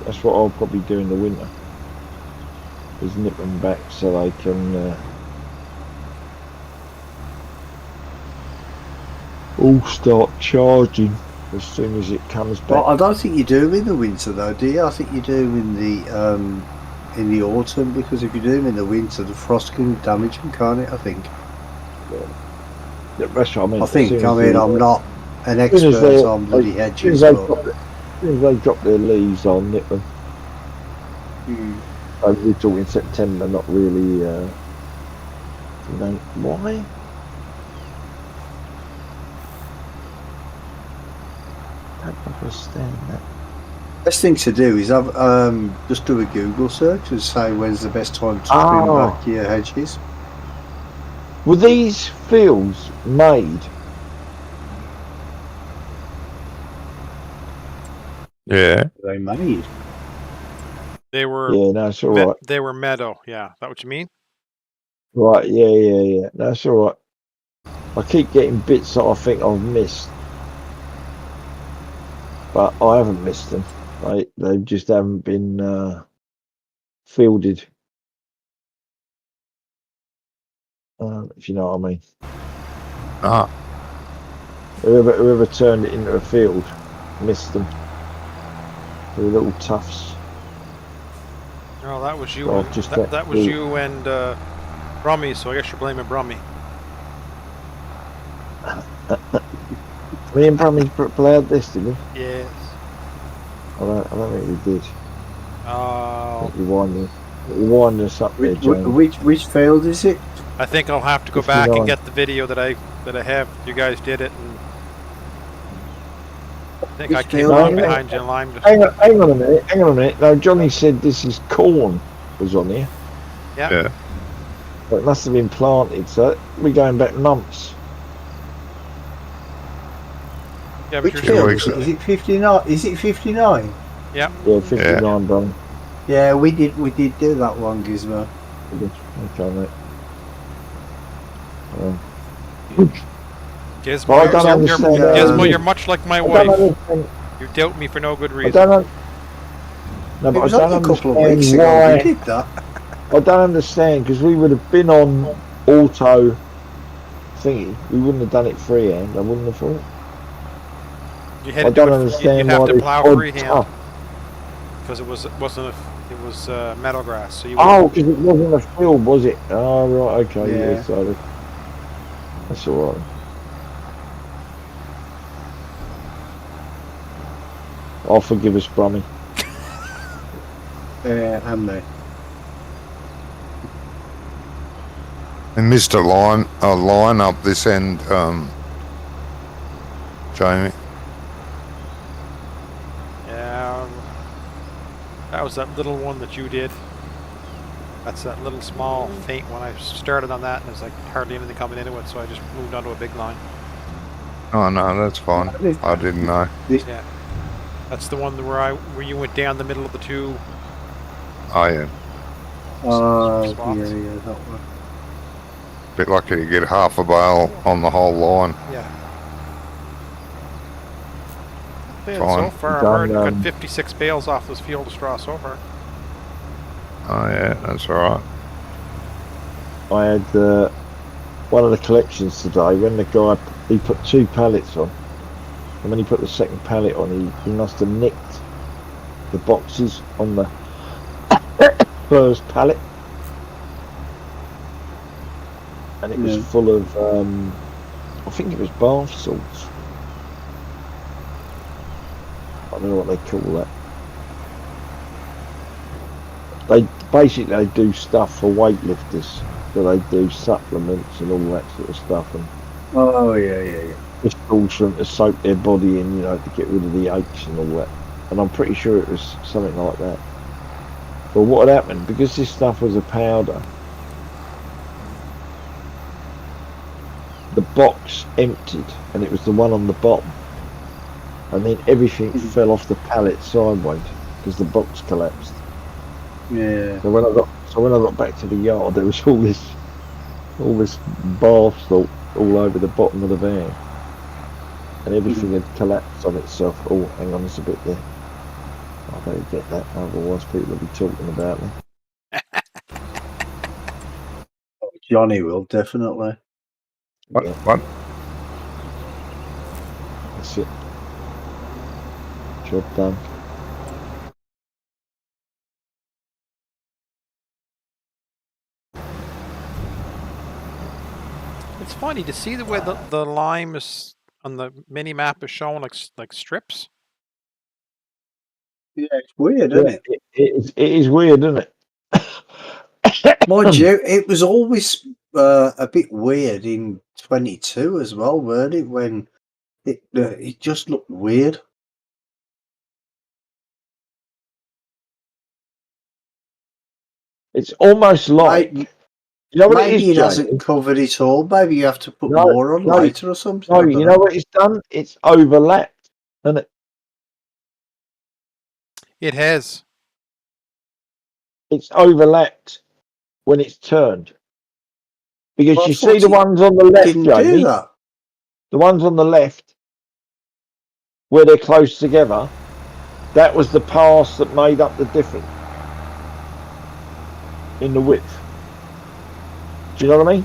That's what I'll probably do in the winter. Is nip them back so they can all start charging as soon as it comes back. Well, I don't think you do in the winter, though, do you? I think you do in the autumn, because if you do them in the winter, the frost can damage them, can't it? I think. Yeah, that's what I mean. I'm not an as soon as expert they- on bloody as hedges, soon but as they drop their leaves, I'll nip them. We're talking September, not really. Why? I don't understand that. best thing to do is have just do a Google search and say when's the best time to trim back your hedges. Were these fields made? Yeah. They made. They were Yeah, no, it's all right. they were meadow. Yeah, that what you mean? Right, yeah. That's all right. I keep getting bits that I think I've missed, but I haven't missed them. They just haven't been fielded. If you know what I mean. Ah. Whoever turned it into a field missed them. They were little tufts. No, that was you. So And, I've just that was you and Brummy. So I guess you're blaming Brummy. Me and Brummy played this, did we? Yes. I don't think we did. Oh. You're winding us up there, James. Which field is it? I think I'll have to go back 59. and get the video that I have. You guys did it, and I think I Which came field? along behind you and limed it. Hang on a minute. No, Johnny said this is corn was on here. Yeah. Yeah. But it must have been planted, so we're going back months. Yeah, but Which you're field weeks is it? Is it 59? Is it 59? Yeah, 59, Brum. Yeah, we did do that one, Gizmo. Okay, mate. Gizmo, Well, I don't understand, Gizmo, you're much like my I don't wife. understand. You doubt me for no good I reason. don't. No, It but was I don't only a couple of understand weeks ago we why. did that. I don't understand because we would have been on auto thingy. We wouldn't have done it freehand. I wouldn't have thought. You had I to do don't it. understand You'd have why to they plow called freehand tough. because it was meadow grass. So you Oh, because it wasn't a field, was it? Oh, right. Okay. Yeah. Yeah. So that's all right. I'll forgive us, Brummy. And me. And Mr. Line up this end, Jamie. Yeah, that was that little one that you did. That's that little small faint one. I started on that and there's like hardly anything coming into it, so I just moved on to a big line. Oh no, that's fine. I didn't know. Yeah, that's the one where you went down the middle of the two. Oh yeah. Spots. Yeah, that one. Bit lucky to get half a bale on the whole line. Yeah. Yeah, Fine. so far, I've already got 56 bales off this field of straw so far. Oh yeah, that's alright. I had one of the collections today when the guy he put 2 pallets on, and when he put the second pallet on, he must have nicked the boxes on the first pallet, and it was full of I think it was bath salts. I don't know what they call that. They do stuff for weightlifters, so they do supplements and all that sort of stuff, and Oh yeah. just calls for them to soak their body in, to get rid of the aches and all that. And I'm pretty sure it was something like that. But what had happened, because this stuff was a powder, the box emptied, and it was the one on the bottom, and then everything fell off the pallet sideways because the box collapsed. Yeah. So when I got back to the yard, there was all this bath salt all over the bottom of the van, and everything had collapsed on itself. Oh, hang on, there's a bit there. I better get that, otherwise people will be talking about me. Johnny will definitely. What? Yeah, What? that's it. Job done. It's funny to see the way the lime is on the mini map is showing like strips. Yeah, it's weird, isn't it? It is weird, isn't it? Mind you, it was always a bit weird in 22 as well, weren't it? When it just looked weird. It's almost like, Maybe, you know what it maybe is, it hasn't Jamie? covered it all. Maybe you have to put No, more on no, later or something. No, I don't you know what it's done? It's overlapped, isn't it? It has. It's overlapped when it's turned. Because Well, I you thought see the it ones on the left, didn't do Jamie, that. the ones on the left, where they're close together, that was the pass that made up the difference in the width. Do you know what I mean?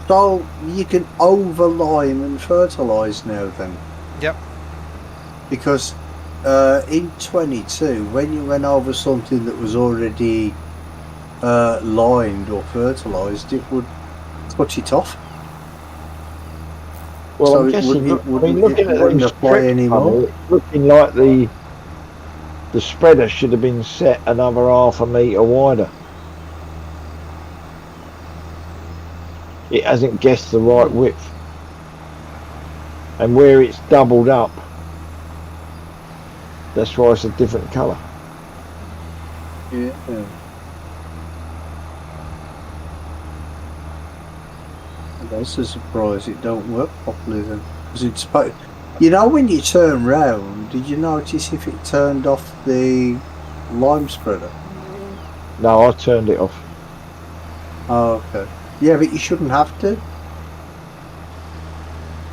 So you can over lime and fertilise now then. Yep. Because in 22, when you went over something that was already limed or fertilised, it would cut it off. Well, So I'm it guessing, wouldn't looking at wouldn't those apply strips, anymore. it's looking like the spreader should have been set another half a metre wider. It hasn't guessed the right width. And where it's doubled up, that's why it's a different colour. Yeah. That's a surprise it don't work properly then. Because it's when you turn round, did you notice if it turned off the lime spreader? No, I turned it off. Oh, okay. Yeah, but you shouldn't have to.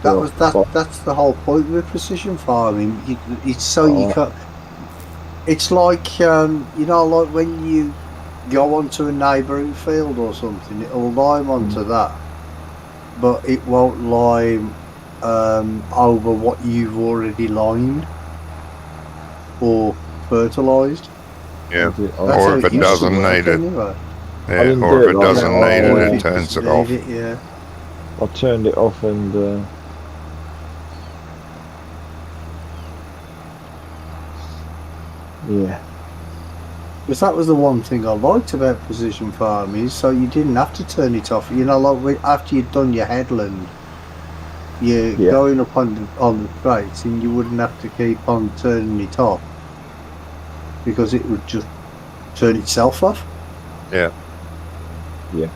That's the whole point with precision farming. It's so you can't. It's like like when you go onto a neighbouring field or something, it'll lime onto that, but it won't lime over what you've already limed or fertilised. Yeah. That's Or how if it used to doesn't work need it. anyway. Yeah, didn't or do if it it like doesn't that. need Or it, if it turns it Need off. it, yeah. I turned it off and Yeah. Because that was the one thing I liked about precision farming, so you didn't have to turn it off. You know, like after you'd done your headland, you're going up on the traits, and you wouldn't have to keep on turning it off because it would just turn itself off. Yeah. Yeah.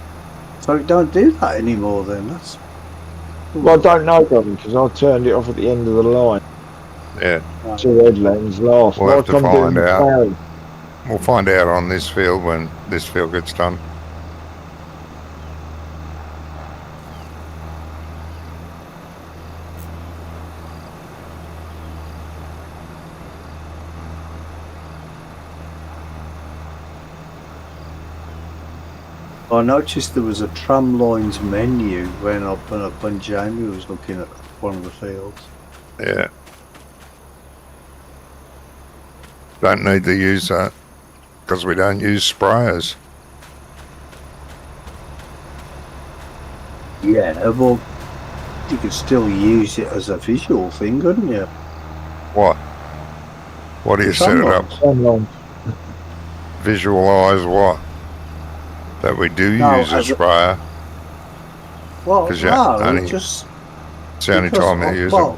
So it don't do that anymore. Then that's. Well, I don't know, because I turned it off at the end of the line. Yeah. Two headlands last. We'll have to I'm find doing out. cloud. We'll find out on this field when this field gets done. I noticed there was a tram lines menu when Jamie was looking at one of the fields. Yeah. Don't need to use that because we don't use sprayers. Yeah, well, you could still use it as a visual thing, couldn't you? What? What do you set it up? Sunline. Visualise what? That we do No, use a as a- sprayer. Well, 'Cause no, just It's the only because time they use it.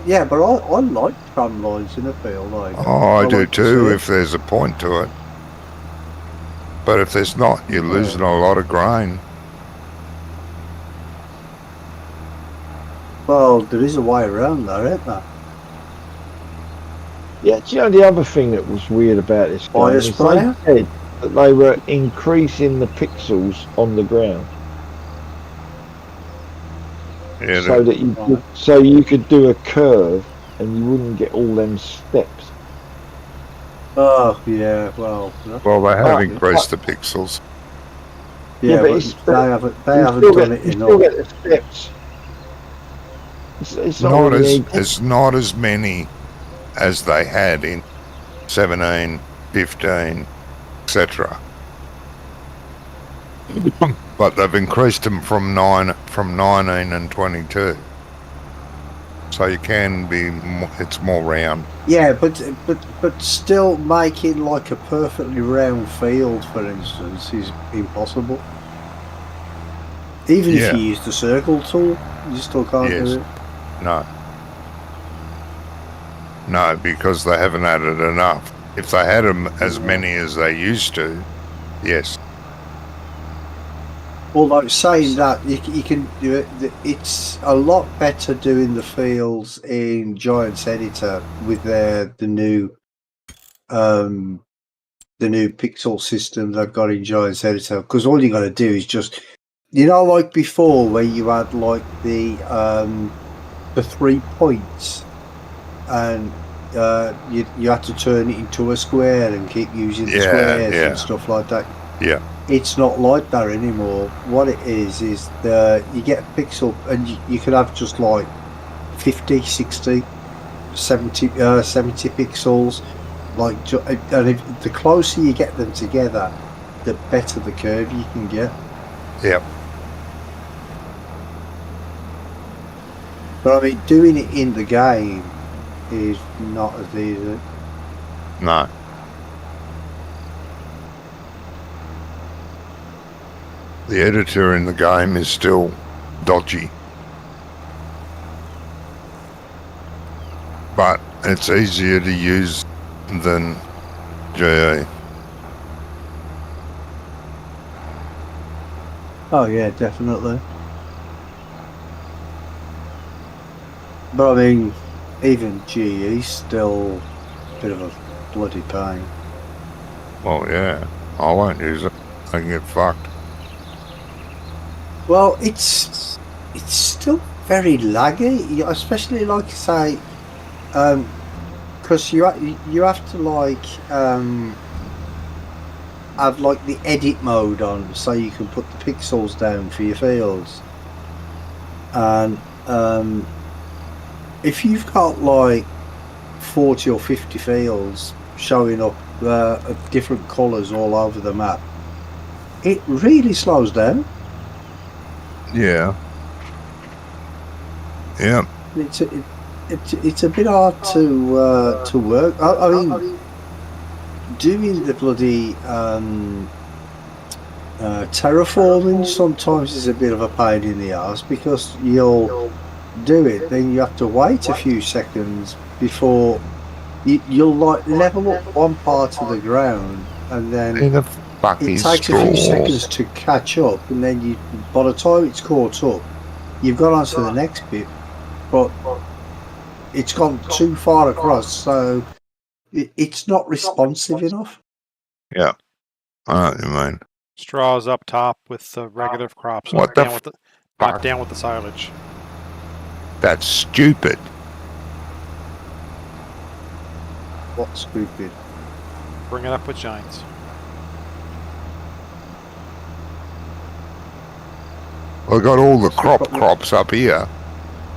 yeah, but I like tram lines in a field. Oh, I do like to too see it. if there's a point to it. But if there's not, you're losing a lot of grain. Well, there is a way around that, isn't there? Yeah, do you know the other thing that was weird about this game? Fire is sprayer? they said that they were increasing the pixels on the ground. Yeah, So that you could do a curve and you wouldn't get all them steps. Oh, yeah. Well, well, they have But- increased the pixels. yeah, but but it's- they haven't You still done get- it you still enough. get the steps. It's not Not really it's not as many as they had in 17, 15, etc. But they've increased them from 19 and 22. So you can be, it's more round. Yeah, but still making like a perfectly round field, for instance, is impossible. Even if Yeah. you use the circle tool, you still can't Yes. do it. No, because they haven't added enough. If they had them as many as they used to, yes. Although saying that, you can do it. It's a lot better doing the fields in Giants Editor with the new pixel system they've got in Giants Editor, because all you got to do is just, like before where you had like the 3 points and you had to turn it into a square and keep using the squares and stuff like that. Yeah. It's not like that anymore. What it is you get a pixel and you could have just like 50, 60, 70 pixels. And if the closer you get them together, the better the curve you can get. Yep. But I mean, doing it in the game is not as easy. No. The editor in the game is still dodgy. But it's easier to use than GE. Oh yeah, definitely. But I mean, even GE's still a bit of a bloody pain. Well, yeah. I won't use it. I can get fucked. Well, it's still very laggy, especially like say, because you have to like have like the edit mode on, so you can put the pixels down for your fields, and if you've got like 40 or 50 fields showing up of different colours all over the map, it really slows down. Yeah. Yeah. It's a bit hard to work. I mean, doing the bloody terraforming sometimes is a bit of a pain in the ass because you'll do it, then you have to wait a few seconds before you'll like level up one part of the ground, and then Who the fuck it is takes a few straws? seconds to catch up, and then you, by the time it's caught up, you've gone on to the next bit, but it's gone too far across, so it's not responsive enough. Yeah, I know what you mean. Straws up top with the regular crops, What not the down with the fuck? down with the silage. That's stupid. What's stupid? Bring it up with giants. We've got all the What's the problem? crops up here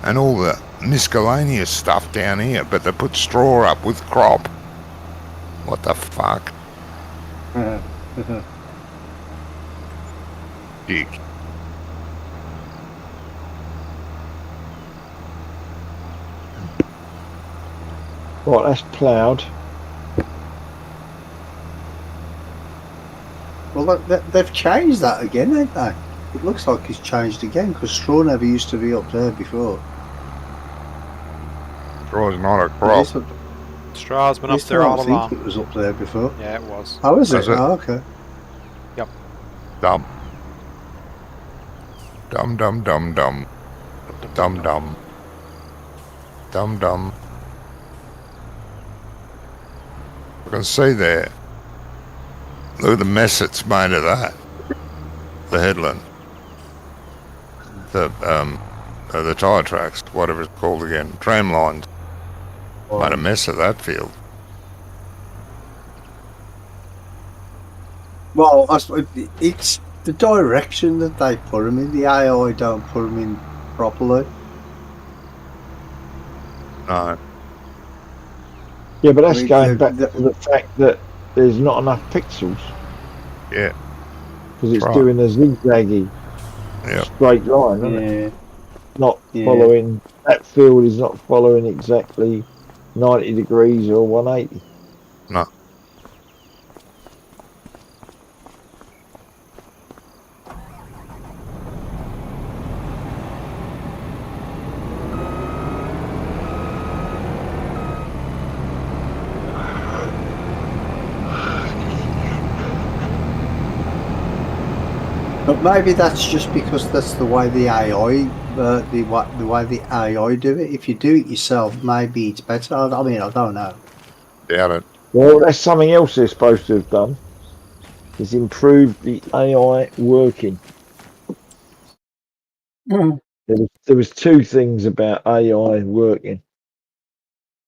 and all the miscellaneous stuff down here, but they put straw up with crop. What the fuck? Dick. Right, that's ploughed. Well, they've changed that again, ain't they? It looks like it's changed again because straw never used to be up there before. Straw's not a crop. Straw's been up Used to there not all think along. it was up there before. Yeah, it was. Oh, is it? Is it? Oh, okay. Dumb. Dum dum dum dum. Dum dum. Dum dum. I can see there. Look at the mess it's made of that. The headland. The tyre tracks, whatever it's called again. Tram lines. Made a mess of that field. Well, I suppose it's the direction that they put them in. The AI don't put them in properly. No. Yeah, but that's I mean, going back to the fact that there's not enough pixels Yeah. because it's right. doing a zigzaggy Yeah. straight line, isn't it? Yeah. Not Yeah. following, that field is not following exactly 90 degrees or 180. No. But maybe that's just because that's the way the AI, the way the AI do it. If you do it yourself, maybe it's better. I mean, I don't know. Doubt it. Well, that's something else they're supposed to have done, is improve the AI working. There was two things about AI working.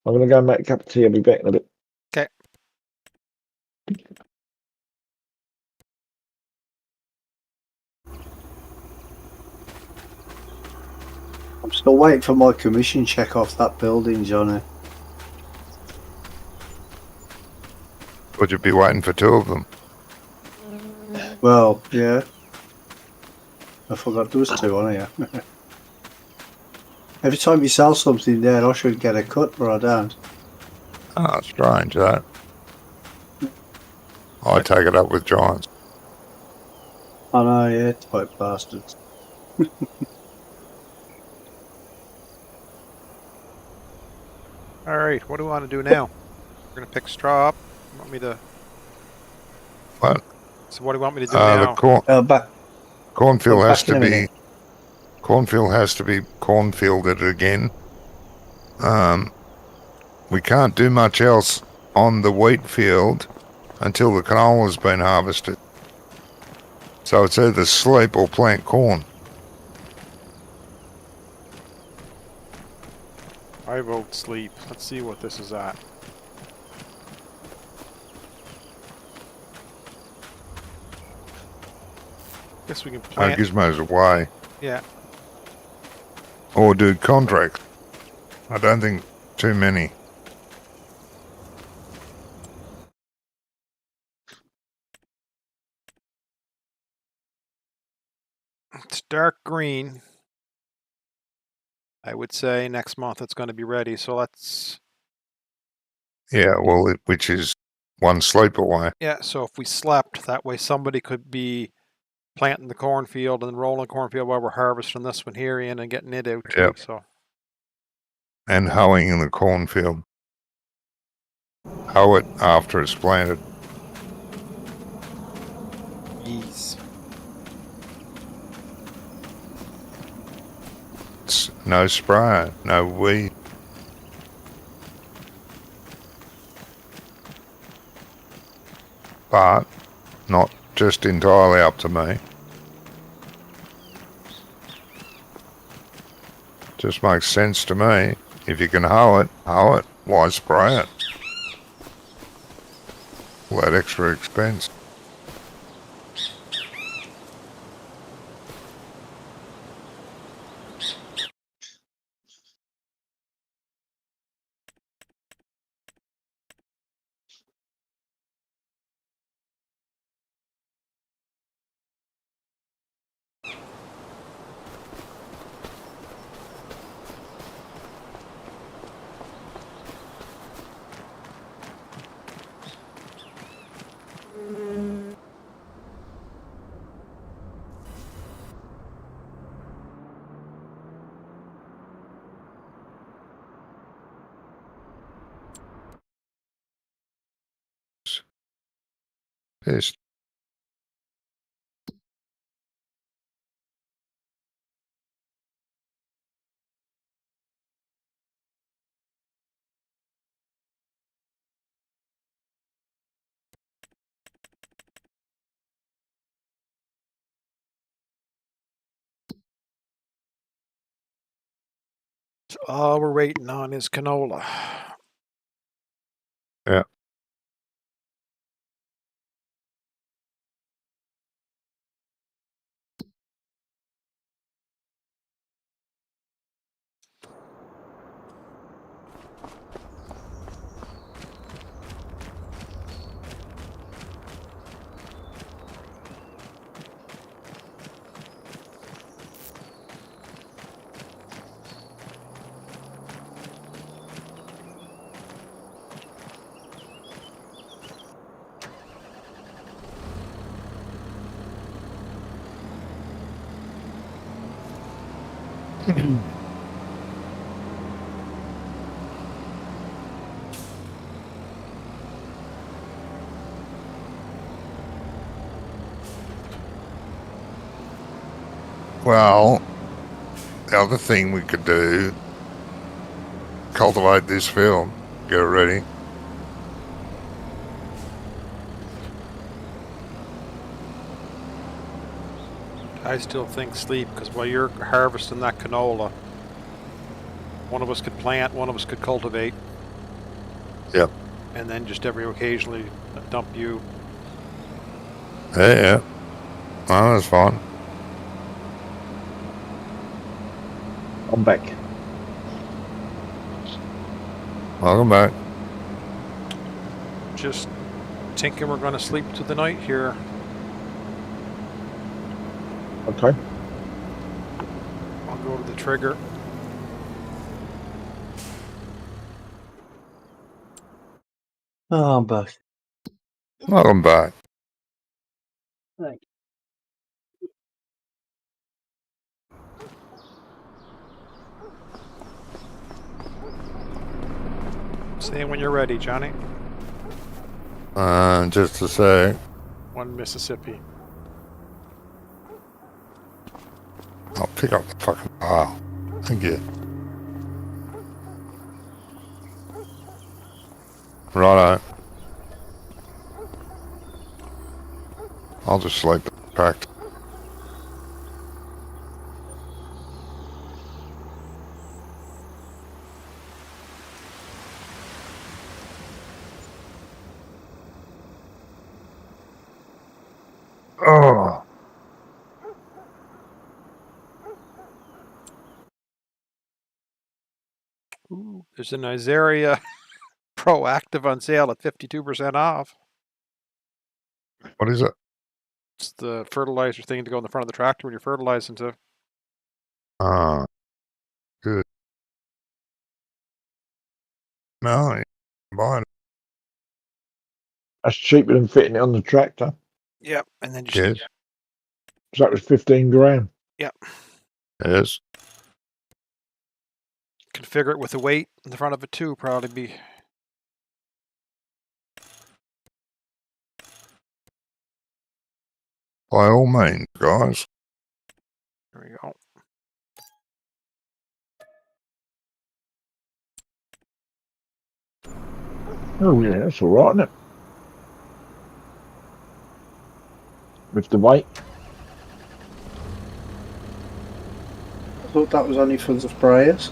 I'm going to go and make a cup of tea. I'll be back in a bit. Okay. I'm still waiting for my commission check off that building, Johnny. Would you be waiting for two of them? Well, yeah. I forgot there was two on here. Every time you sell something there, I should get a cut, but I don't. Oh, strange that. I take it up with giants. I know, yeah, type bastards. All right, what do we want to do now? We're gonna pick straw up. You want me to? What? So what do you want me to do now? The cornfield has back in to a be. minute. Cornfield has to be cornfielded again. We can't do much else on the wheat field until the canola's been harvested. So it's either sleep or plant corn. I vote sleep. Let's see what this is at. Guess we can plant. Gizmo's away. Yeah. Or do contracts. I don't think too many. It's dark green. I would say next month it's going to be ready. So let's. Yeah, well, which is one sleep away. Yeah, so if we slept, that way somebody could be planting the cornfield and rolling the cornfield while we're harvesting this one here in and getting it out too. Yep. So And hoeing in the cornfield. Hoe it after it's planted. yes. It's no spray, no weed. But not just entirely up to me. Just makes sense to me. If you can hoe it, why spray it? All that extra expense. Pissed. So all we're waiting on is canola. Yeah. Well, the other thing we could do, cultivate this field, get it ready. I still think sleep, because while you're harvesting that canola, one of us could plant, one of us could cultivate. Yep. And then just every occasionally dump you. Yeah. Oh, that's fine. I'm back. Welcome back. Just thinking we're going to sleep through the night here. Okay. I'll go to the trigger. Oh, I'm back. Welcome back. Thank Say when you're ready, Johnny. Just to say, One Mississippi. I'll pick up the fucking pile. Thank you. Righto. I'll just sleep packed. Oh. Ooh, there's an Isaria Proactive on sale at 52% off. What is it? It's the fertilizer thing to go in the front of the tractor when you're fertilizing to. Ah, good. No, buy it. That's cheaper than fitting it on the tractor. Yep, and then just Yes. So that was 15 grand. Yes. configure it with the weight in the front of it too. Probably be. By all means, guys. There we go. Oh yeah, that's all right, isn't it? With the weight. I thought that was only for the sprayers.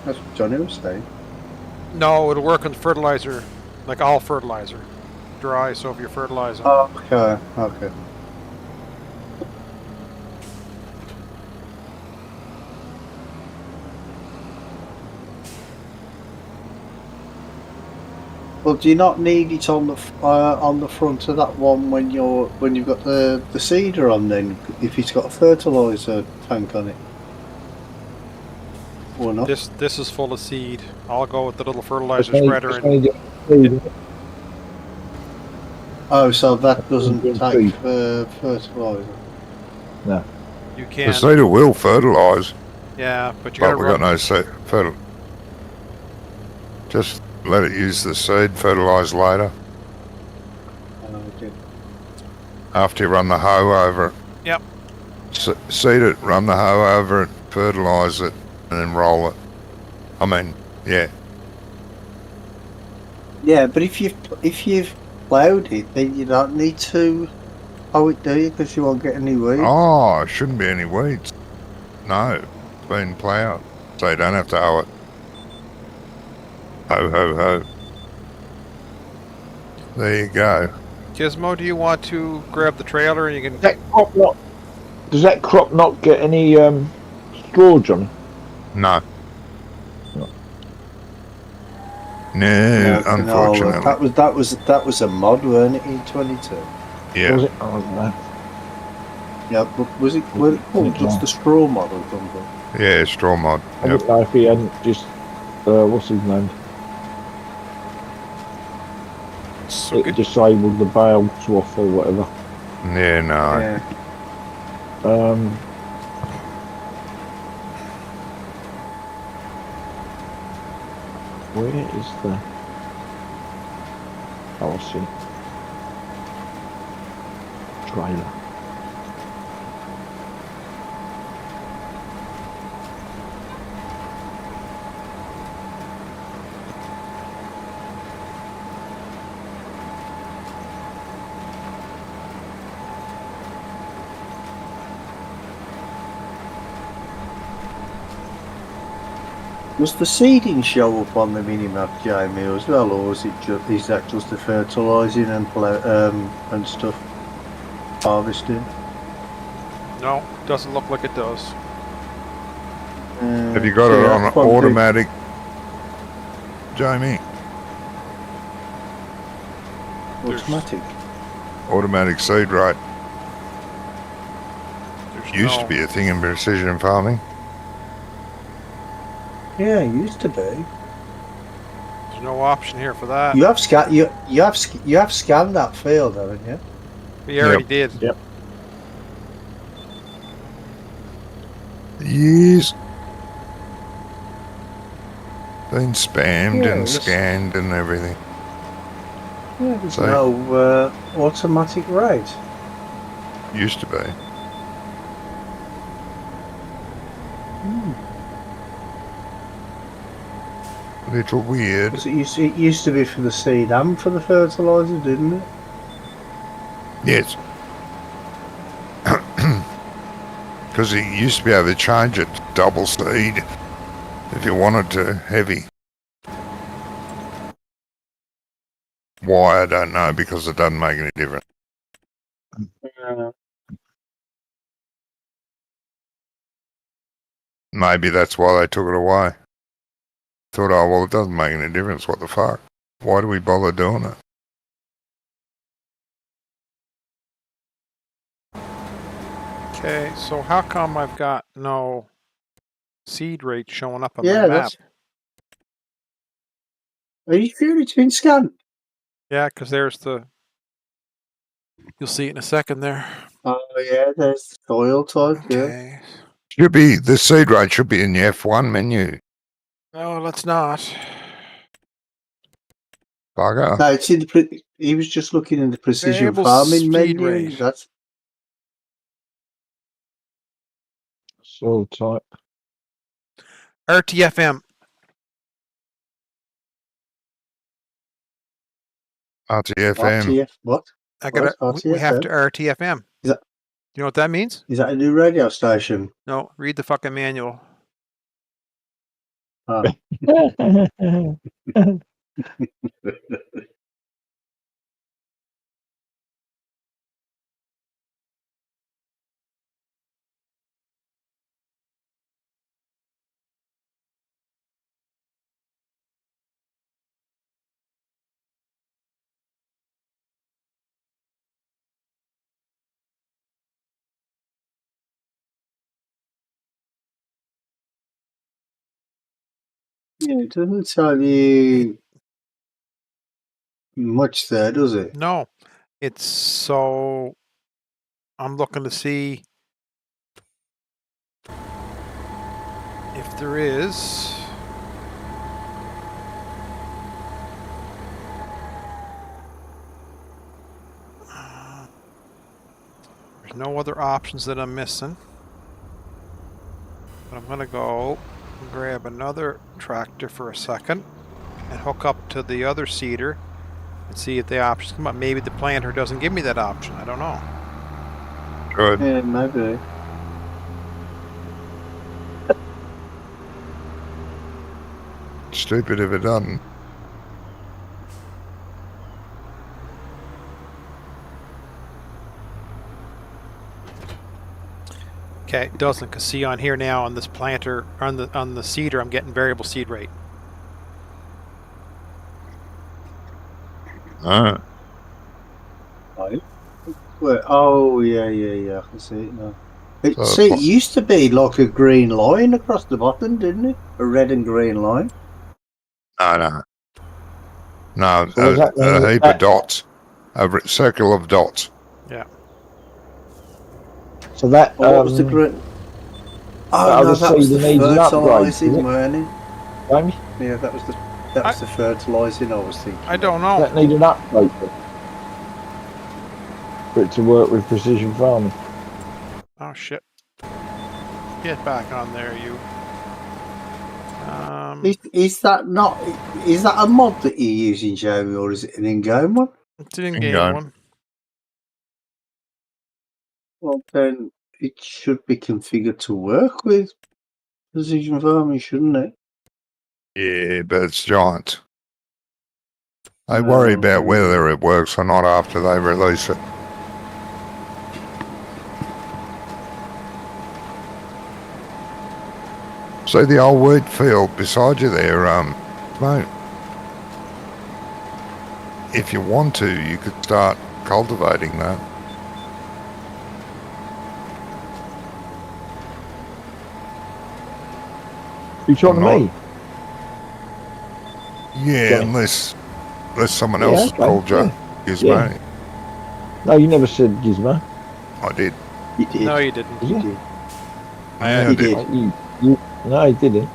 That's what Johnny was saying. No, it'll work on the fertilizer, like all fertilizer. Dry, so if you're fertilizing. Oh, okay, okay. Well, do you not need it on the front of that one when you've got the seeder on? Then, if it's got a fertilizer tank on it, or not? This is full of seed. I'll go with the little fertilizer It's only- spreader. it's And only the seed, isn't it? Oh, so that doesn't Good take seed. fertilizer. you The can, seeder will fertilise, yeah, but you but gotta we've run. got no seed. Just let it use the seed, fertilise later. Okay. After you run the hoe over it. Yep. Seed it, run the hoe over it, fertilise it, and then roll it. I mean, yeah. Yeah, but if you've ploughed it, then you don't need to hoe it, do you? Because you won't get any weeds. Oh, shouldn't be any weeds. No, it's been ploughed, so you don't have to hoe it. Ho, ho, ho. There you go. Gizmo, do you want to grab the trailer and you can? Does that crop not get any straw, Johnny? No. No. No, unfortunately. that was a mod, weren't it, in 22? Yeah. Was it? Oh, no. Yeah, but was it called just the straw mod or something? Yeah, straw mod. I Yep. didn't know if he hadn't just what's his name? So It good. disabled the bale swath or whatever. Yeah, no. Yeah. Where is the? Oh, I see. Trailer. Was the seeding show up on the minimap, Jamie, as well, or is that just the fertilising and stuff, harvesting? No, doesn't look like it does. Have you got it on automatic, Jamie? Automatic. Automatic seed rate. There's Used no, to be a thing in precision farming. Yeah, it used to be. There's no option here for that. You have scanned that field, haven't you? We already did. Yep. Yes. Been spammed Yeah, and it's- scanned and everything. Yeah, there's So- no automatic rate. Used to be. Little weird. 'Cause it used to be for the seed and for the fertiliser, didn't it? Yes. Because you used to be able to change it to double seed if you wanted to, heavy. Why, I don't know, because it doesn't make any difference. Maybe that's why they took it away. Thought, oh, well, it doesn't make any difference. What the fuck? Why do we bother doing it? Okay, so how come I've got no seed rate showing up on Yeah, my map? Are you sure it's been scanned? Yeah, because there's the You'll see it in a second there. Oh yeah, there's the soil type. Yeah. Okay. Should be the seed rate should be in the F1 menu. No, let's not. Bugger. No, it's in the. He was just looking in the precision Variable farming speed menu. rate. That's Soil type. RTFM. RTFM. RTF. What? I got What? we have to RTFM? RTFM. Is that- You know what that means? Is that a new radio station? No, read the fucking manual. Ah. Yeah, it doesn't tell you much there, does it? No, it's so. I'm looking to see if there is. There's no other options that I'm missing. But I'm gonna go and grab another tractor for a second and hook up to the other seeder and see if the options come up. Maybe the planter doesn't give me that option. I don't know. Good. Yeah, maybe. Stupid if it doesn't. Okay, it doesn't, because see on here now on this planter, on the seeder, I'm getting variable seed rate. No. Where, oh, yeah, I can see it now. So It used to be like a green line across the bottom, didn't it? A red and green line. No. No, So does that mean a heap that- of dots. A circle of dots. So that What was the green? Oh, that no, other that was the seeder needs an upgrade, fertilising, does it? weren't it? Jamie, Yeah, that was the fertilising I was thinking. I don't does know. that need an upgrade for it to work with precision farming? Oh shit. Get back on there, you. Is that not? Is that a mod that you're using, Jamie, or is it an in-game one? It's an in-game In-game. one. Well, then it should be configured to work with precision farming, shouldn't it? Yeah, but it's giant. They worry about whether it works or not after they release it. See the old wheat field beside you there, mate. If you want to, you could start cultivating that. You talking to Not- me? Yeah, Okay. unless someone Yeah, else okay, called you, yeah. Gizmo. Yeah. No, you never said Gizmo. I did. You did. No, you didn't. Did you? did. Yeah, I You did. did. No, he didn't.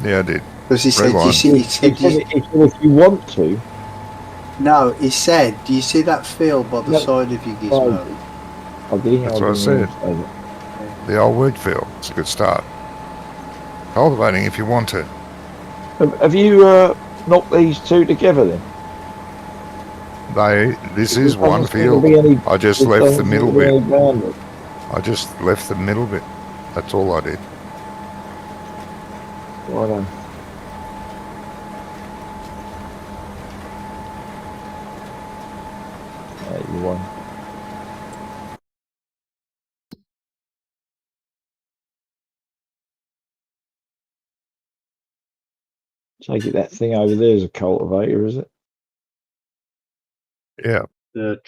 Yeah, I did. Because he said, Rewind. he said, He said if you want to. no, he said, do you see that field by the No. side of your gizmo? Oh, did he? That's I what I didn't said. say that. The old wheat field. It's a good start. Cultivating if you want to. Have you knocked these two together then? This is There one doesn't seem to be field. any- I just there left the doesn't seem middle to be bit. any boundary. I just left the middle bit. That's all I did. Right. You won. Take it that thing over there is a cultivator, is it? Yeah. The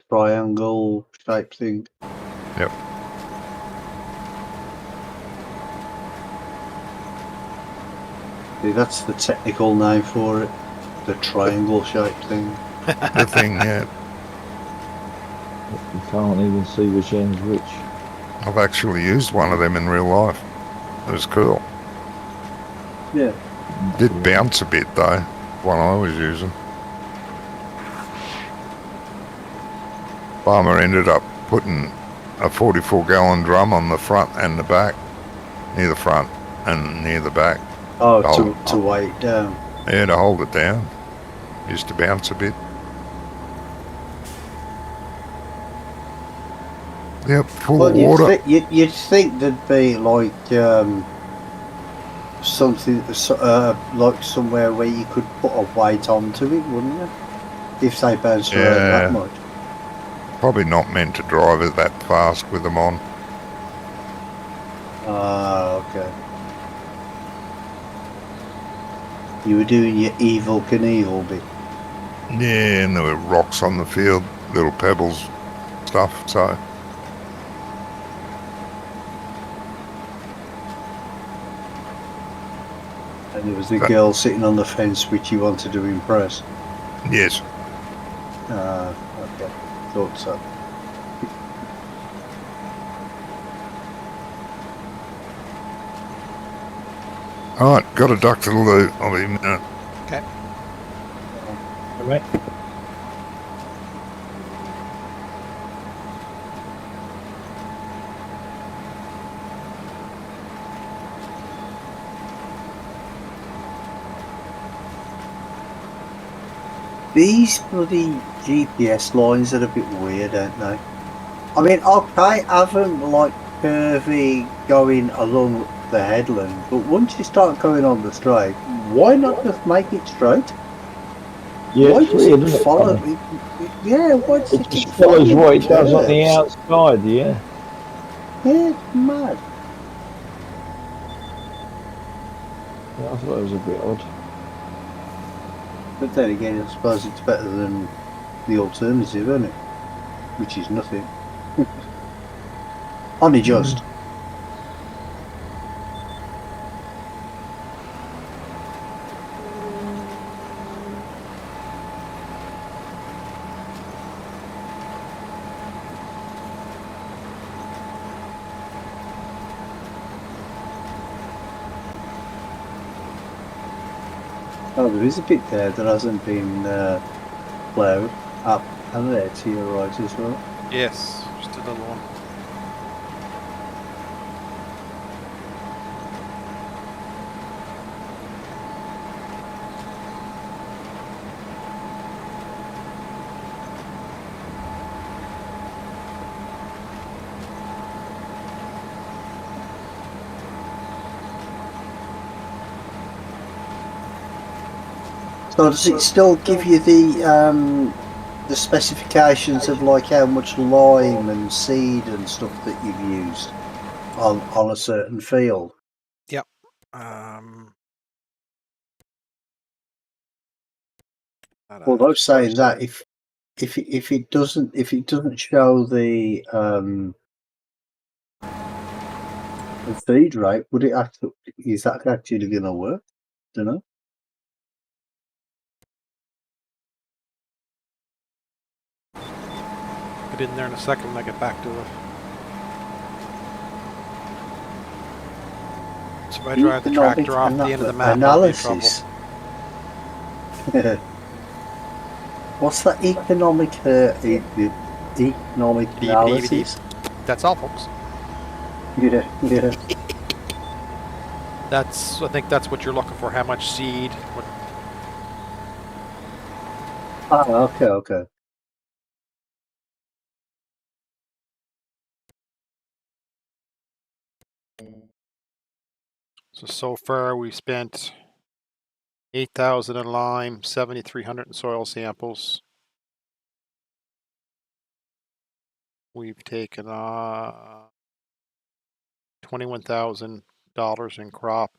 triangle shape thing. Yep. See, that's the technical name for it. The triangle shape thing. The thing, yeah. You can't even see which end's which. I've actually used one of them in real life. It was cool. Yeah. Did bounce a bit though, one I was using. Farmer ended up putting a 44-gallon drum on the front and the back, near the front and near the back. Oh, Oh, to weigh it down. Yeah, to hold it down. Used to bounce a bit. Yep, full Well, of water. you'd think there'd be like something like somewhere where you could put a weight onto it, wouldn't you? If they bounce around that much. Probably not meant to drive it that fast with them on. Ah, okay. You were doing your Evil Knievel bit. Yeah, and there were rocks on the field, little pebbles, stuff, so. And there was the girl sitting on the fence which you wanted to impress. Yes. Okay. Thought so. Alright, got a duck to the loo. I'll be a minute. Okay. All right. These bloody GPS lines are a bit weird, aren't they? I mean, okay, have them like curvy going along the headland, but once you start going on the straight, why not just make it straight? Yeah, Why it's does weird, it isn't it? follow? Yeah, why does It it keep just follows following what the it does on the curves? outside, yeah. Yeah, it's mad. Yeah, I thought it was a bit odd. But then again, I suppose it's better than the alternative, isn't it? Which is nothing. Only just. Oh, there is a bit there that hasn't been plowed up and there to your right as well. Yes, just a little one. So does it still give you the specifications of like how much lime and seed and stuff that you've used on a certain field? Yep. Although saying that, if it doesn't show the feed rate, would it actually, is that actually going to work? Don't know. Put it in there in a second when I get back to it. So if I drive the tractor off the end of the map, I'll be in trouble. What's that economic analysis? That's all, folks. Yeah. I think that's what you're looking for. How much seed? Okay. So far we've spent 8,000 in lime, 7,300 in soil samples. We've taken $21,000 in crop.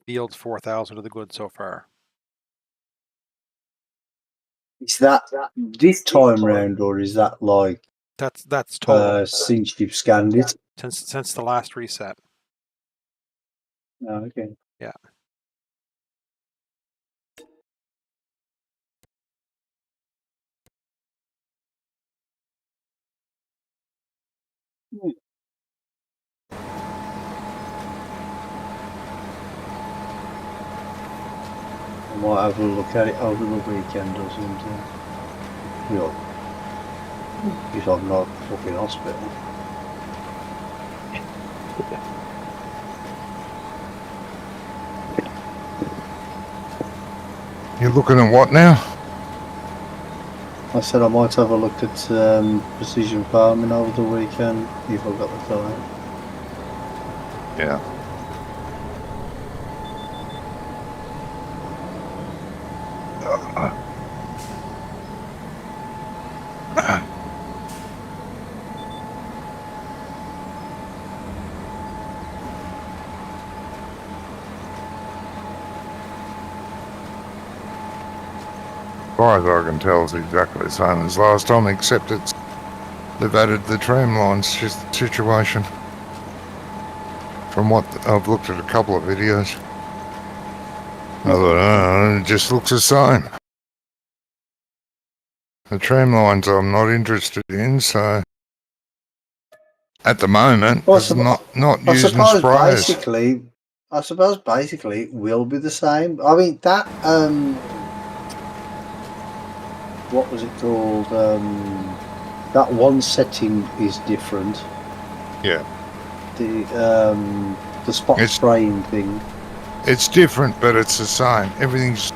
Fields 4,000 of the good so far. Is that this time round, or is that like That's total since you've scanned it? since the last reset. Oh, okay. Yeah. Might have a look at it over the weekend or something. You know, if I'm not fucking hospital. You're looking at what now? I said I might have a look at precision farming over the weekend if I've got the time. Yeah. As far as I can tell, it's exactly the same as last time, except they've added the tram lines situation. From what I've looked at a couple of videos, I thought, it just looks the same. The tram lines I'm not interested in, so at the moment, it's not using sprayers. I suppose basically it will be the same. I mean that what was it called? That one setting is different. Yeah. The spot spraying thing. It's different, but it's the same. Everything's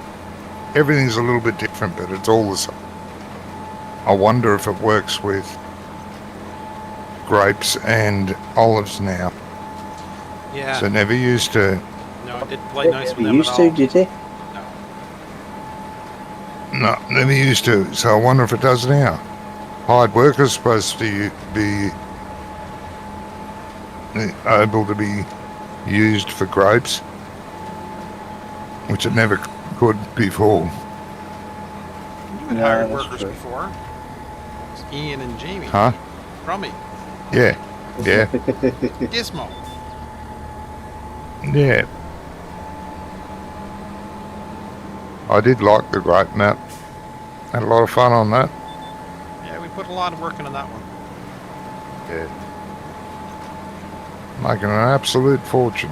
a little bit different, but it's all the same. I wonder if it works with grapes and olives now. Yeah. So it never used to. No, it didn't play nice with them used at to, all. did it? No, never used to. So I wonder if it does now. Hired workers supposed to be able to be used for grapes, which it never could before. You had hired workers before. It was Ian and Jamie. Huh? Rummy. Yeah. Yeah. Gizmo. Yeah. I did like the grape map. Had a lot of fun on that. Yeah, we put a lot of work into that one. Yeah. Making an absolute fortune.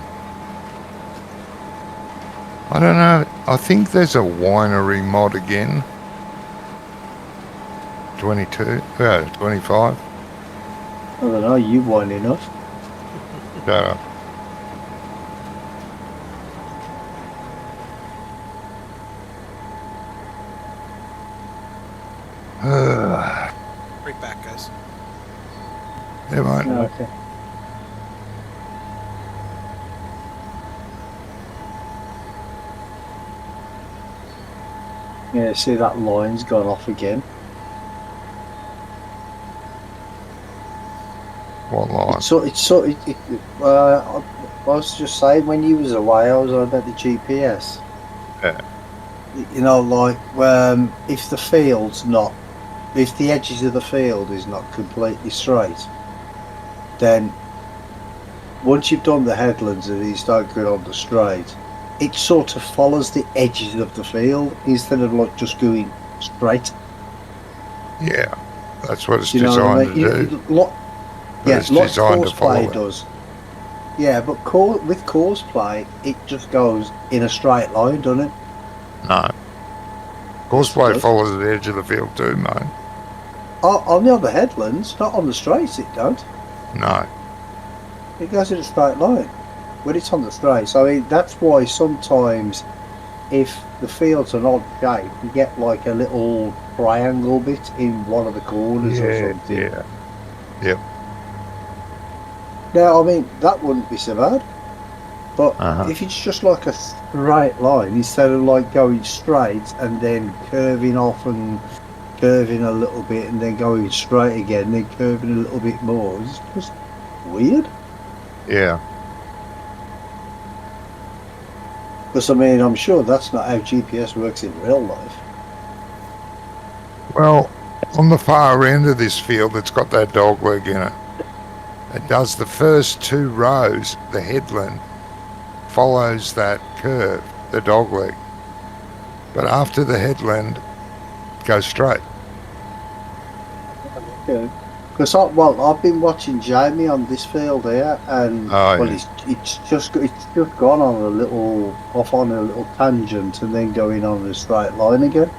I don't know. I think there's a winery mod again. 22. 25. I don't know, you wine enough. Yeah. Right back, guys. Yeah, mate. Okay. Yeah, see that line's gone off again. What line? I was just saying when you was away, I was on about the GPS. Yeah. You know, like if the edges of the field is not completely straight, then once you've done the headlands and you start going on the straight, it sort of follows the edges of the field instead of like just going straight. Yeah, that's what it's designed to do. It's designed to course follow play it. does. Yeah, but with course play, it just goes in a straight line, doesn't it? No. Courseplay follows the edge of the field too, mate. On the other headlands, not on the straights, it don't. No. It goes in a straight line when it's on the straights. I mean, that's why sometimes if the field's an odd shape, you get like a little triangle bit in one of the corners or something. Yeah. Yep. Now, I mean, that wouldn't be so bad. But Uh-huh. if it's just like a straight line, instead of like going straight and then curving off and curving a little bit and then going straight again, then curving a little bit more, it's just weird. Yeah. Because, I mean, I'm sure that's not how GPS works in real life. Well, on the far end of this field, it's got that dog leg in it. It does the first two rows, the headland follows that curve, the dog leg. But after the headland, it goes straight. Okay. Because I've been watching Jamie on this field here, and Oh, well, yeah. it's just gone on a little tangent, and then going on a straight line again.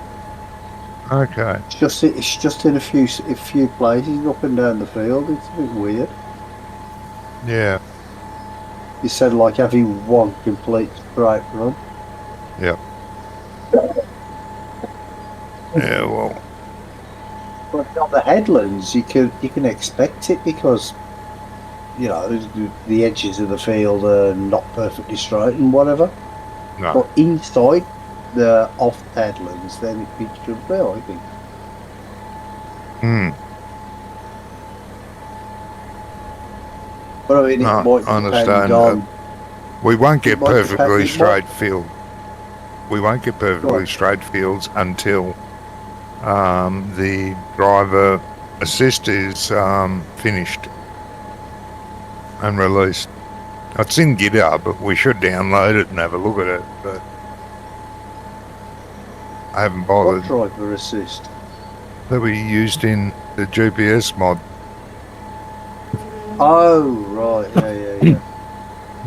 Okay. It's just in a few places up and down the field. It's a bit weird. Yeah. You said like having one complete straight run. Yep. Yeah, well, But on the headlands, you can expect it because you know the edges of the field are not perfectly straight and whatever. no. But inside the off headlands, then it should be, I think. Hmm. But I mean, it No, might I depend understand. on. We won't get might depend- perfectly it straight field. We won't get perfectly Right. straight fields until the driver assist is finished and released. It's in GitHub, but we should download it and have a look at it. But I haven't What bothered. driver assist? That we used in the GPS mod, Oh right, yeah.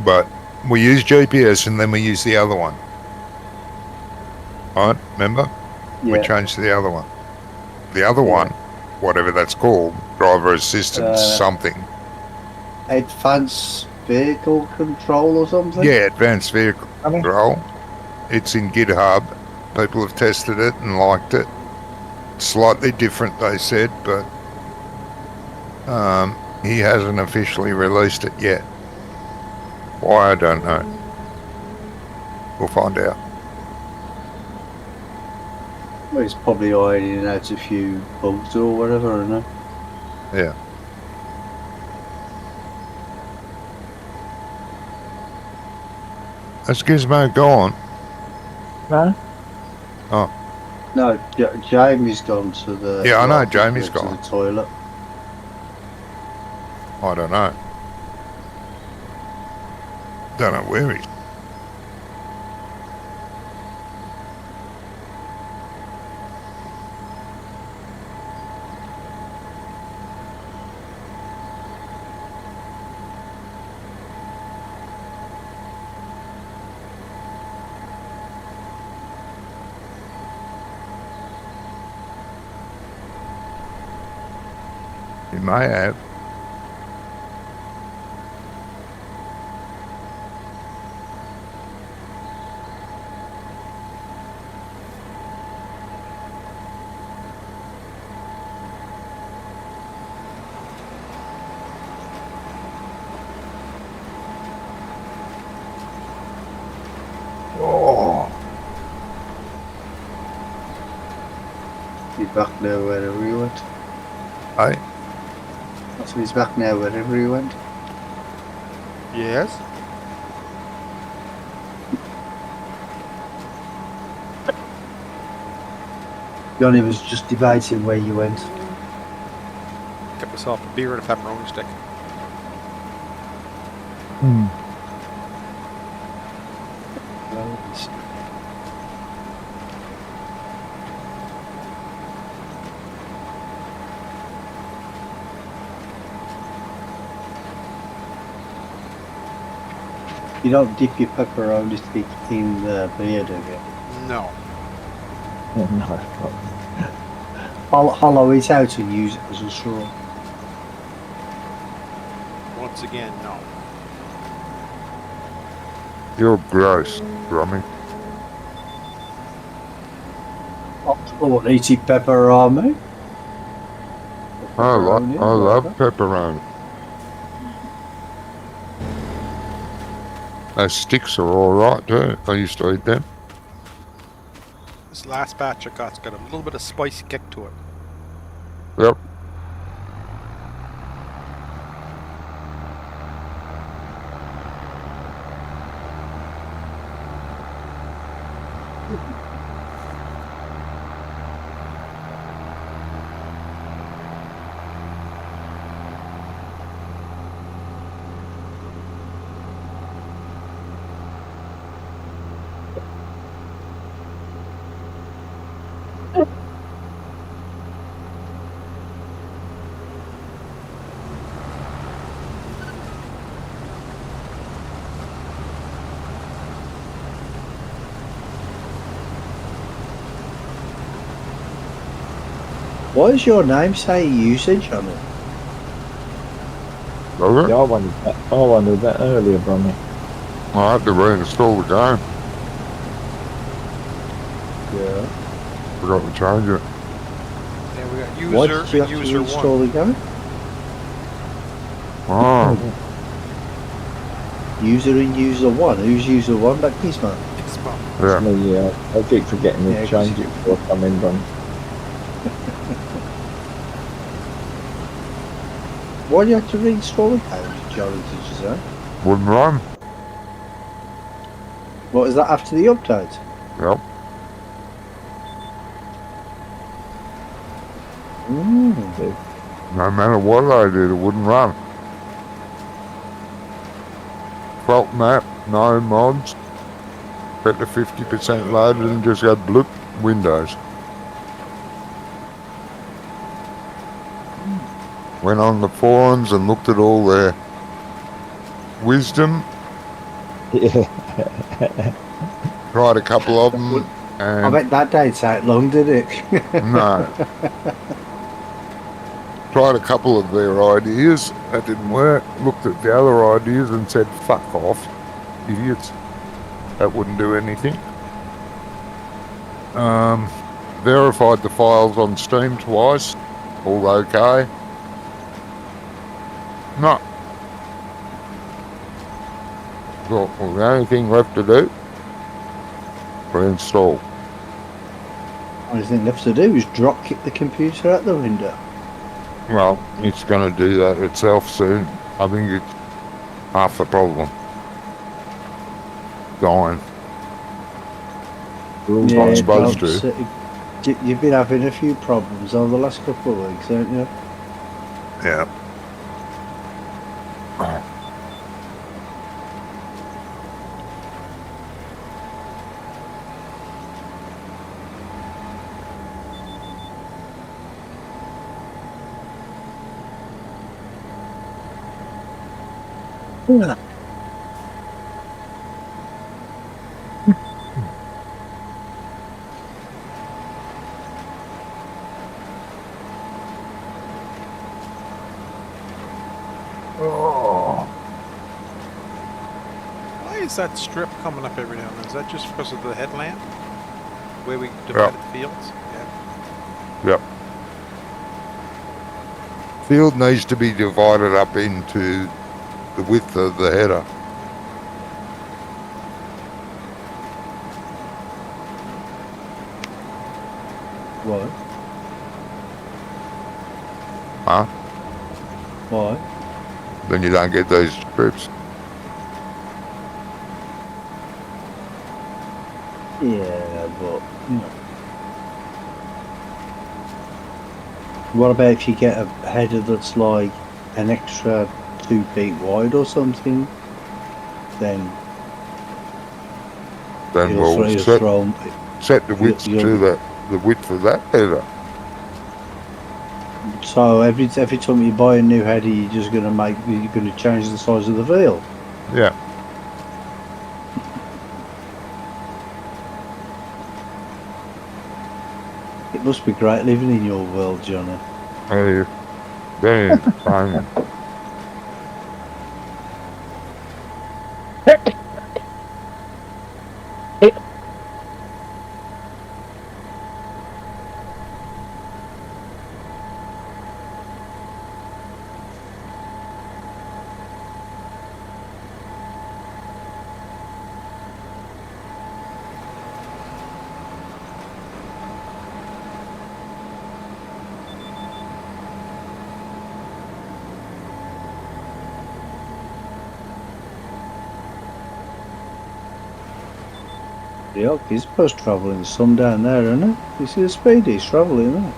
but we use GPS and then we use the other one. Right? Remember? We Yeah. changed to the other one. The other Yeah. one, whatever that's called, driver assistance something. Advanced vehicle control or something. Yeah, advanced vehicle I mean, control. It's in GitHub. People have tested it and liked it. Slightly different, they said, but he hasn't officially released it yet. Why, I don't know. We'll find out. Well, it's probably ironing out a few bugs or whatever, I don't know. Yeah. Has Gizmo gone? no. No, Jamie's gone to the. Yeah, I know, well, he's Jamie's gone gone. to the toilet. I don't know. Don't know where he. He may have. Oh, He's back now wherever he went. hey, So he's back now wherever he went. Yes. Johnny was just debating where you went. Get myself a beer and a pepperoni stick. You don't dip your pepperoni stick in the beer, do you? No. No. Hollow it out and use it as a straw. Once again, no. you're gross, Rummy. Oh, eating pepperoni. I Pepperoni, love whatever. pepperoni. Those sticks are all right too. I used to eat them. This last batch I got's got a little bit of spicy kick to it. Yep. Why does your name say usage on it? Does it? Yeah, I wondered that earlier, Brummy. I had to reinstall the game. Yeah. Forgot to change it. Yeah, we got Why user did you and have to user install one. the game? Oh, User and user one. Who's user one? That is man. It's fun. yeah. Me, yeah. I keep forgetting to Yeah, 'cause change it before I come in, Brummy. Why do you have to reinstall the game, Johnny, did you say? Wouldn't run. What is that after the update? Yep. No matter what I did, it wouldn't run. Fault map, no mods. Get the 50% loaded and just go bloop, Windows. Went on the forums and looked at all their wisdom. Yeah. Tried a couple of them. I And bet that didn't take long, did it? no. Tried a couple of their ideas. That didn't work. Looked at the other ideas and said, fuck off, idiots. That wouldn't do anything. Verified the files on Steam twice. All okay. No. Well, the only thing left to do, reinstall. Only thing left to do is drop kick the computer out the window. Well, it's going to do that itself soon. I think it's half the problem. Dying. We're all not dying. supposed Bob's, to. You've been having a few problems over the last couple of weeks, haven't you? Yeah. Oh. Why is that strip coming up every now and then? Is that just because of the headland? Where we divided the fields? Yeah. Yep. Field needs to be divided up into the width of the header. Why? Huh? Why? Then you don't get those strips. Yeah, but you know. What about if you get a header that's like an extra 2 feet wide or something? Then Then you'll we'll throw set the width to the width of that header. So every time you buy a new header, you're going to change the size of the wheel. Yeah. It must be great living in your world, Johnny. Hey, very fine. Yeah, he's supposed to travelling some down there, isn't it? You see the speed he's travelling, isn't it?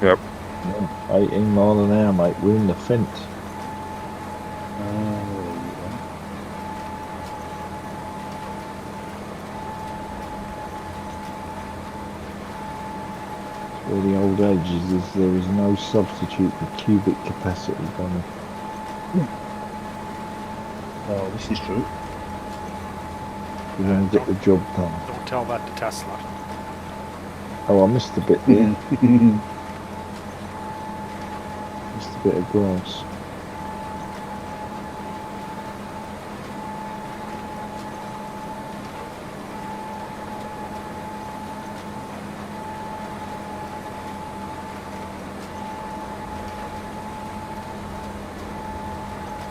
Yep. Yeah, 18 mile an hour, mate. We're in the fence. Where the old age is there is no substitute for cubic capacity, Donny. Oh, this is true. You don't get the job done. Don't tell that to Tesla. Oh, I missed a bit there. bit of grass.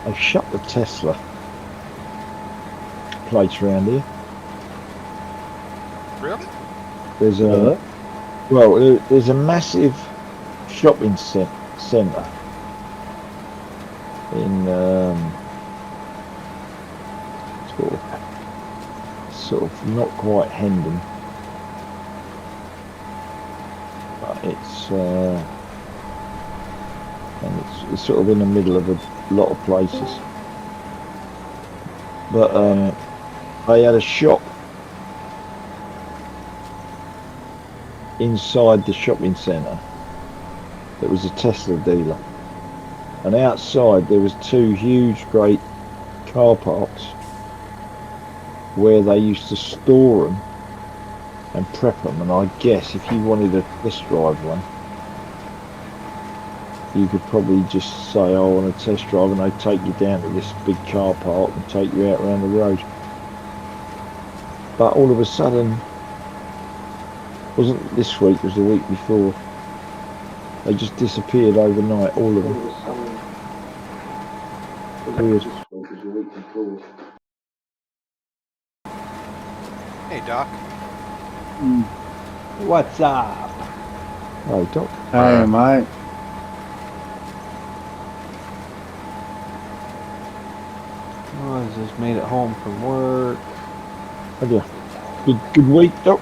I've shut the Tesla place around here. Really? There's a there's a massive shopping centre in sort of not quite Hendon, but it's sort of in the middle of a lot of places. But they had a shop inside the shopping centre that was a Tesla dealer, and outside there was two huge great car parks where they used to store them and prep them. And I guess if you wanted a test drive one, you could probably just say, oh, I want a test drive, and they'd take you down to this big car park and take you out around the road. But all of a sudden, wasn't this week, it was the week before, they just disappeared overnight, all of them. Weird. Hey, Doc. What's up? Oh, Doc. Hey, mate. Oh, I just made it home from work. Have you? Good week, Doc?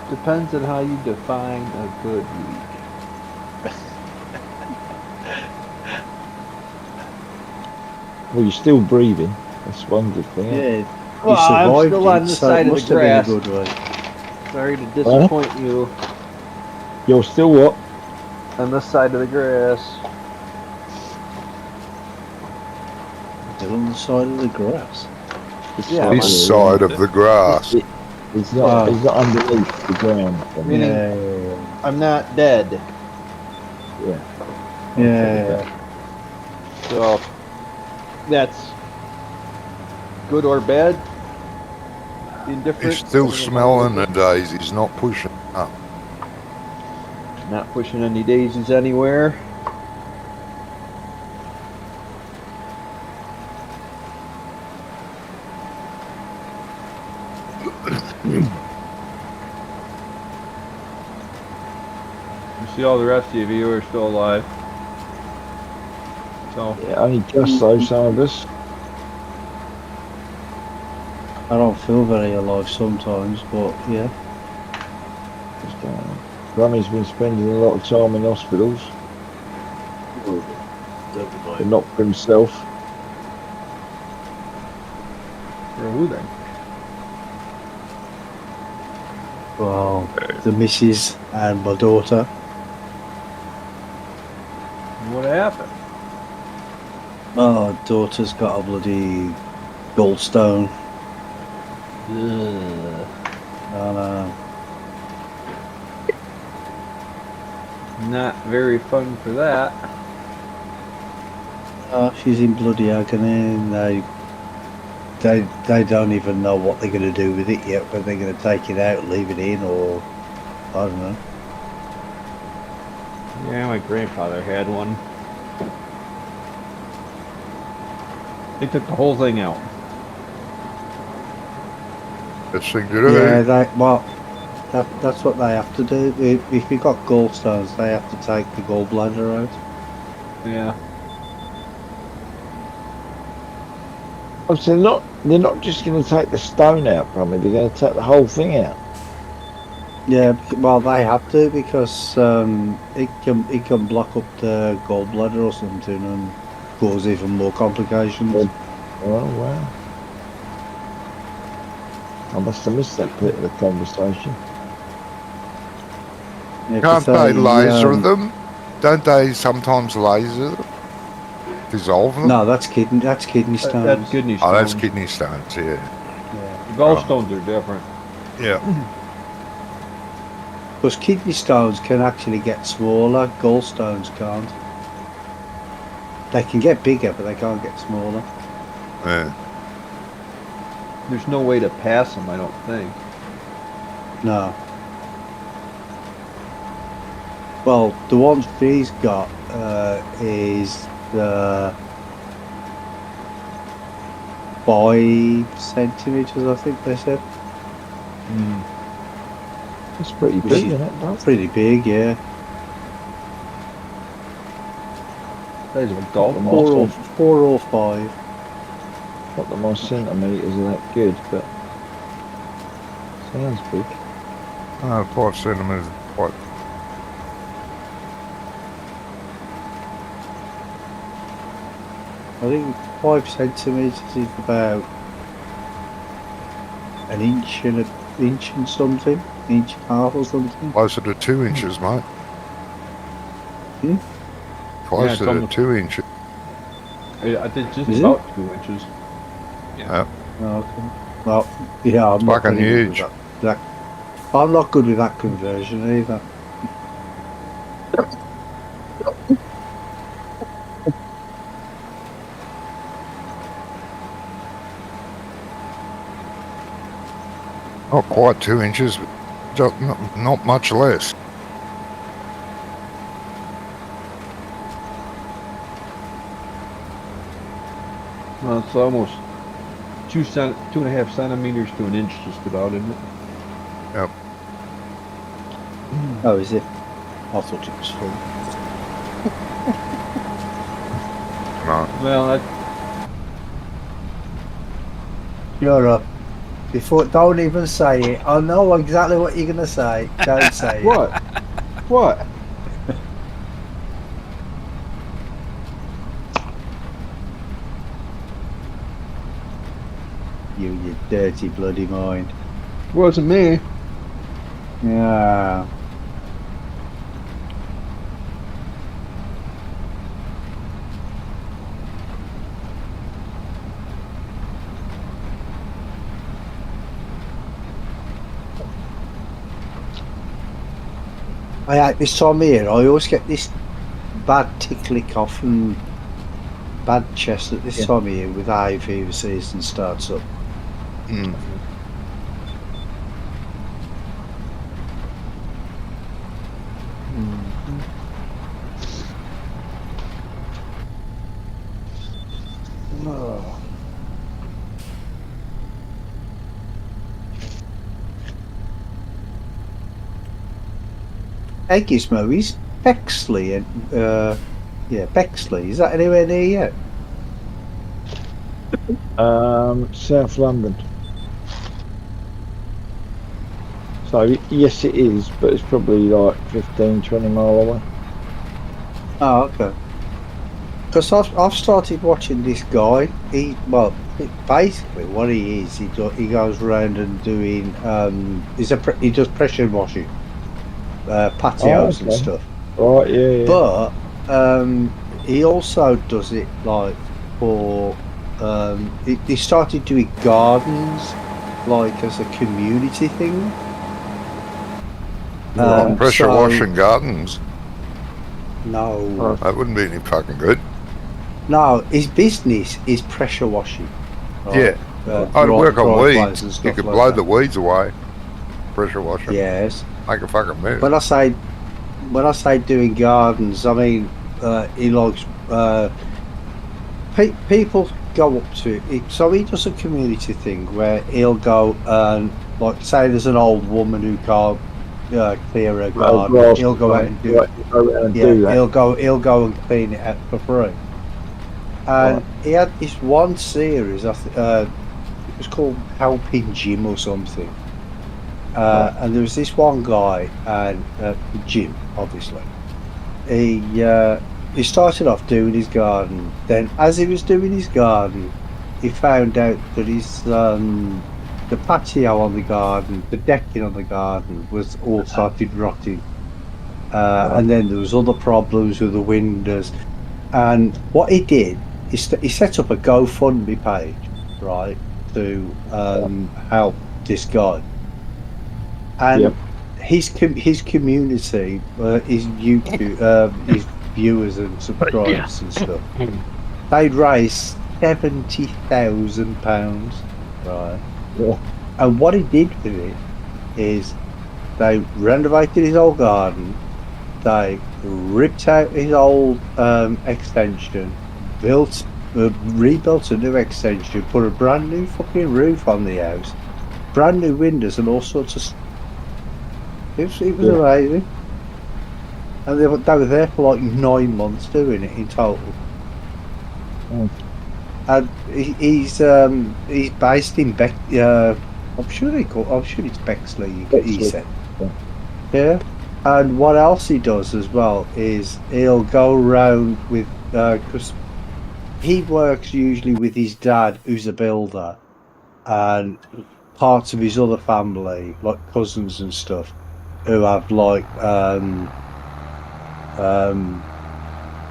Depends on how you define a good week. Well, you're still breathing. That's one good thing. Yeah. Well, I'm survived still on it, the so side it of must the have been a grass. good week. Sorry to disappoint you. You're still what? On this side of the grass. Still on the side of the grass. Yeah, This side of the grass. It's not underneath the ground. Meaning- Yeah. I'm not dead. Yeah. So that's good or bad? Indifferent? He's still smelling the daisies, not pushing up. Not pushing any daisies anywhere. You see, all the rest of you are still alive. So Yeah, only just though, some of us. I don't feel very alive sometimes, but yeah. Grammy's been spending a lot of time in hospitals, but not for himself. for who then? Well, the missus and my daughter. What happened? My daughter's got a bloody gallstone. Ugh. And Not very fun for that. she's in bloody agony, and they don't even know what they're going to do with it yet. Whether they're going to take it out, leave it in, or I don't know. Yeah, my grandfather had one. They took the whole thing out. Best thing to do. Yeah, that's what they have to do. If you've got gallstones, they have to take the gallbladder out. Yeah. Oh, so they're not just going to take the stone out from it, they're going to take the whole thing out. Yeah, well, they have to because it can block up the gallbladder or something and cause even more complications. Oh, wow. I must have missed that bit of the conversation. Yeah, Can't 'cause they laser them? Don't they sometimes laser them? Dissolve them? No, that's kidney stones. That's kidney Oh, that's stones. kidney stones, yeah. Yeah. Gallstones are different. Yeah. Because kidney stones can actually get smaller, gallstones can't. They can get bigger, but they can't get smaller. Yeah. There's no way to pass them, I don't think. No. Well, the ones she's got is the 5 centimeters, I think they said. That's pretty Which big, is isn't it? That? Pretty big, yeah. Those are golf Four balls. 4 or 5. Not that my centimetres are that good, but sounds big. 5 centimetres. What? I think 5 centimeters is about an inch and something, inch and a half or something. Closer to 2 inches, mate. Hmm? Closer it's on to the- 2 inches. I did just Is it? about 2 inches. Yeah. Oh, okay. Well, yeah, I'm not Fucking very good with huge. that. I'm not good with that conversion either. Not quite 2 inches, but not much less. Well, it's almost 2.5 centimeters to an inch, just about, isn't it? Yep. Oh, is it? I thought it was full. No. Well, You're up. Before, don't even say it. I know exactly what you're gonna say. Don't say it. what? What? You dirty bloody mind. Wasn't me. Yeah. This time of year, I always get this bad tickly cough and bad chest at this time of year with the hay fever season starts up. Mm. Oh. Hey Gizmo, is Bexley and Bexley, is that anywhere near you? South London. So yes, it is, but it's probably like 15, 20 mile away. Oh, okay. Because I've started watching this guy. Basically what he is, he goes around and doing he does pressure washing, patios and okay. stuff. Right, yeah. But he also does it like for he started doing gardens like as a community thing. Pressure so- washing gardens. No, That wouldn't be any fucking good. no, his business is pressure washing. Yeah. I'd dry- work on driveways weeds. and You stuff could like blow that. the weeds away. Pressure washing. Yes. Make a fucking mess. When I say doing gardens, I mean he likes people go up to it. So he does a community thing where he'll go and like say there's an old woman who can't clear her garden. grass He'll go out and do right, go around and yeah. do that. He'll go and clean it out for free. And he had this one series. It was called Helping Jim or something. And there was this one guy, and Jim, obviously. He started off doing his garden. Then, as he was doing his garden, he found out that his the patio on the garden, the decking on the garden, was all started rotting. And then there was other problems with the windows. And what he did is he set up a GoFundMe page, right, to help this guy. And his community, his YouTube, his viewers and subscribers and stuff, they'd raised £70,000, right? Yeah. And what he did with it is they renovated his old garden, they ripped out his old extension, rebuilt a new extension, put a brand new fucking roof on the house, brand new windows and all sorts of stuff. It was amazing. And they were there for like 9 months doing it in total. Mm. And he's based in I'm sure it's Bexley. He Bexley. said, Yeah. yeah. And what else he does as well is he'll go around with because he works usually with his dad, who's a builder, and parts of his other family, like cousins and stuff, who have like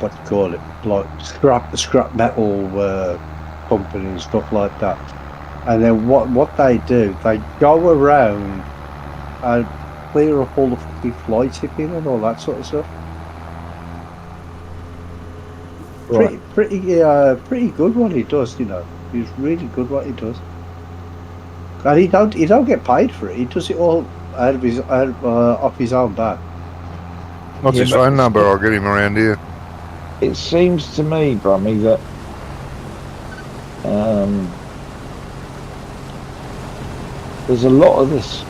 what do you call it, like scrap metal company and stuff like that. And then what they do, they go around and clear up all the fucking fly tipping and all that sort of stuff. Right. Pretty good what he does, you know. He's really good what he does. And he don't get paid for it. He does it all off his own back. What's Yeah, his but- phone number? I'll get him around here. It seems to me, Brummy, that there's a lot of this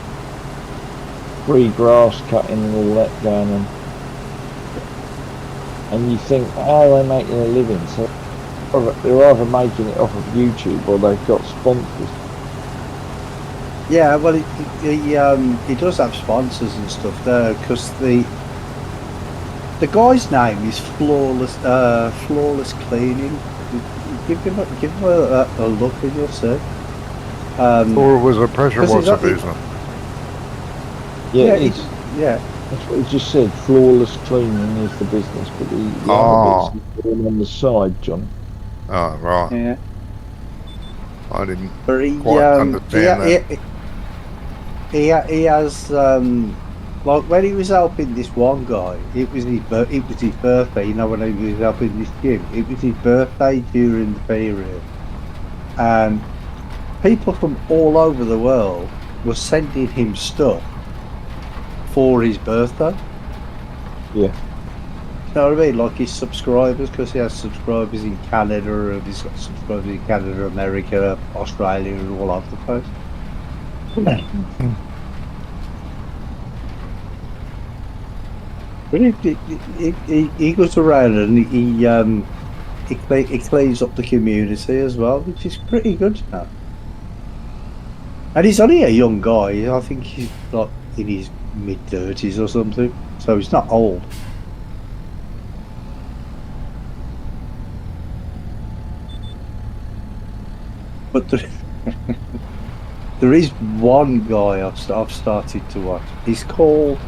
free grass cutting and all that going on. And you think, how are they making a living? So they're either making it off of YouTube or they've got sponsors. Yeah, well, he does have sponsors and stuff there because the guy's name is Flawless Cleaning. Give him a look and you'll see. Or it was a pressure 'cause he's washer not- business. Yeah, he- it's, yeah. that's what he just said. Flawless cleaning is the business, but the other bits are all on the side, John. Oh, right. Yeah. I didn't But he quite understand that. He has like when he was helping this one guy, it was his birthday. You know, when he was helping this gym, it was his birthday during the period, and people from all over the world were sending him stuff for his birthday. Yeah. You know what I mean? Like his subscribers, because he has subscribers in Canada, and he's got subscribers in Canada, America, Australia, and all over the place. But he goes around and he cleans up the community as well, which is pretty good, you know. And he's only a young guy. I think he's like in his mid-30s or something, so he's not old. But there is one guy I've started to watch. He's called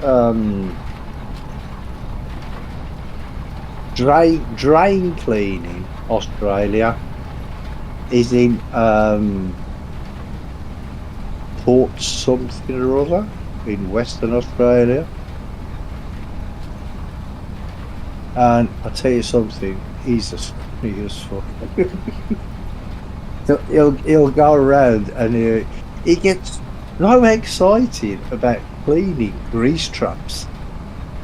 Drain Cleaning Australia. Is in Port something or other in Western Australia. And I'll tell you something, he's as funny as fuck. He'll go around and he gets so excited about cleaning grease traps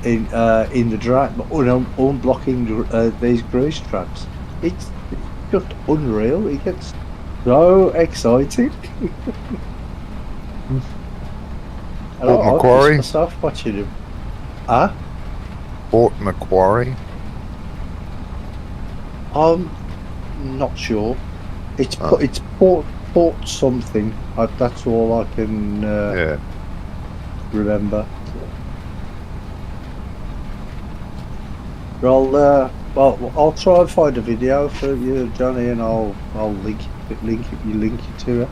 in the drain, unblocking these grease traps. It's just unreal. He gets so excited. And Port I Macquarie? pissed myself watching him. Huh? Port Macquarie. I'm not sure. It's Oh. it's Port something. That's all I can Yeah. remember. I'll try and find a video for you, Johnny, and I'll link you to it.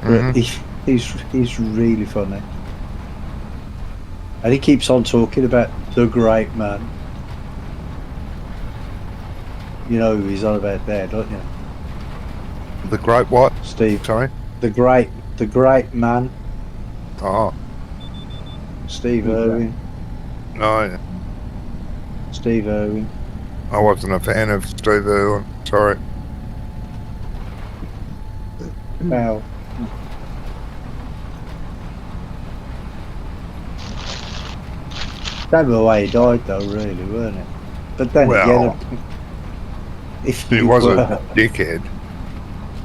Mhm. He's really funny, and he keeps on talking about the great man. You know who he's on about there, don't you, The Great what? Steve? Sorry? The great man. Oh. Steve Who's that? Irwin. No, Steve Irwin. I wasn't a fan of Steve Irwin. Sorry. Wow. That was the way he died, though, really, weren't it? But then Well, again, if he you was were, a dickhead.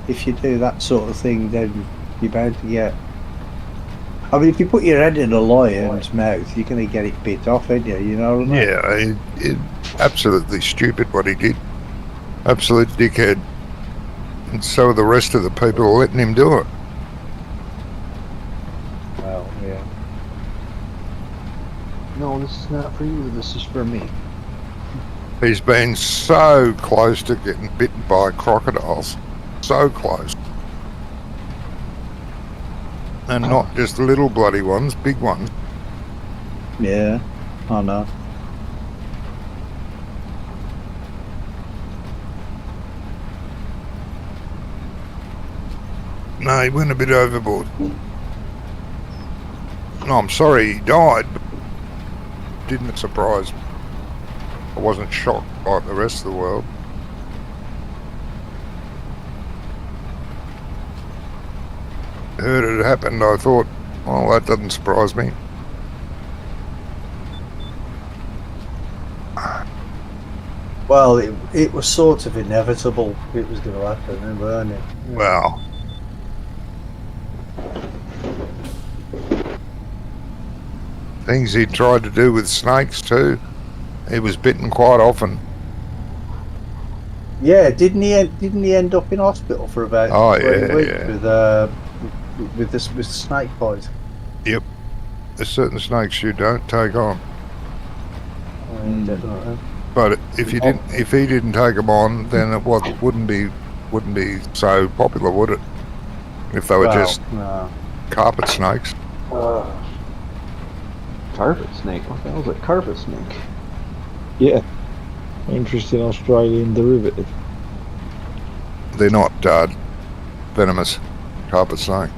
if you do that sort of thing, then you're bound to get. I mean, if you put your head in a lion's mouth, you're going to get it bit off, ain't you? You know what I mean? Yeah, absolutely stupid what he did. Absolute dickhead. And so are the rest of the people letting him do it. Well, yeah. No, this is not for you. This is for me. He's been so close to getting bitten by crocodiles. So close. And not just little bloody ones, big ones. Yeah, I know. No, he went a bit overboard. No, I'm sorry he died, but didn't surprise me. I wasn't shocked like the rest of the world. Heard it happened, I thought, well, that doesn't surprise me. Well, it was sort of inevitable it was going to happen, weren't it? Well, things he tried to do with snakes too. He was bitten quite often. Yeah, didn't he end up in hospital for about Oh, 3 yeah, weeks yeah. with snake bite? There's certain snakes you don't take on. Definitely. But if he didn't take them on, then it wouldn't be so popular, would it? If they were just no. carpet snakes. Carpet snake? What the hell is a carpet snake? Yeah. Interesting Australian derivative. They're not venomous carpet snake.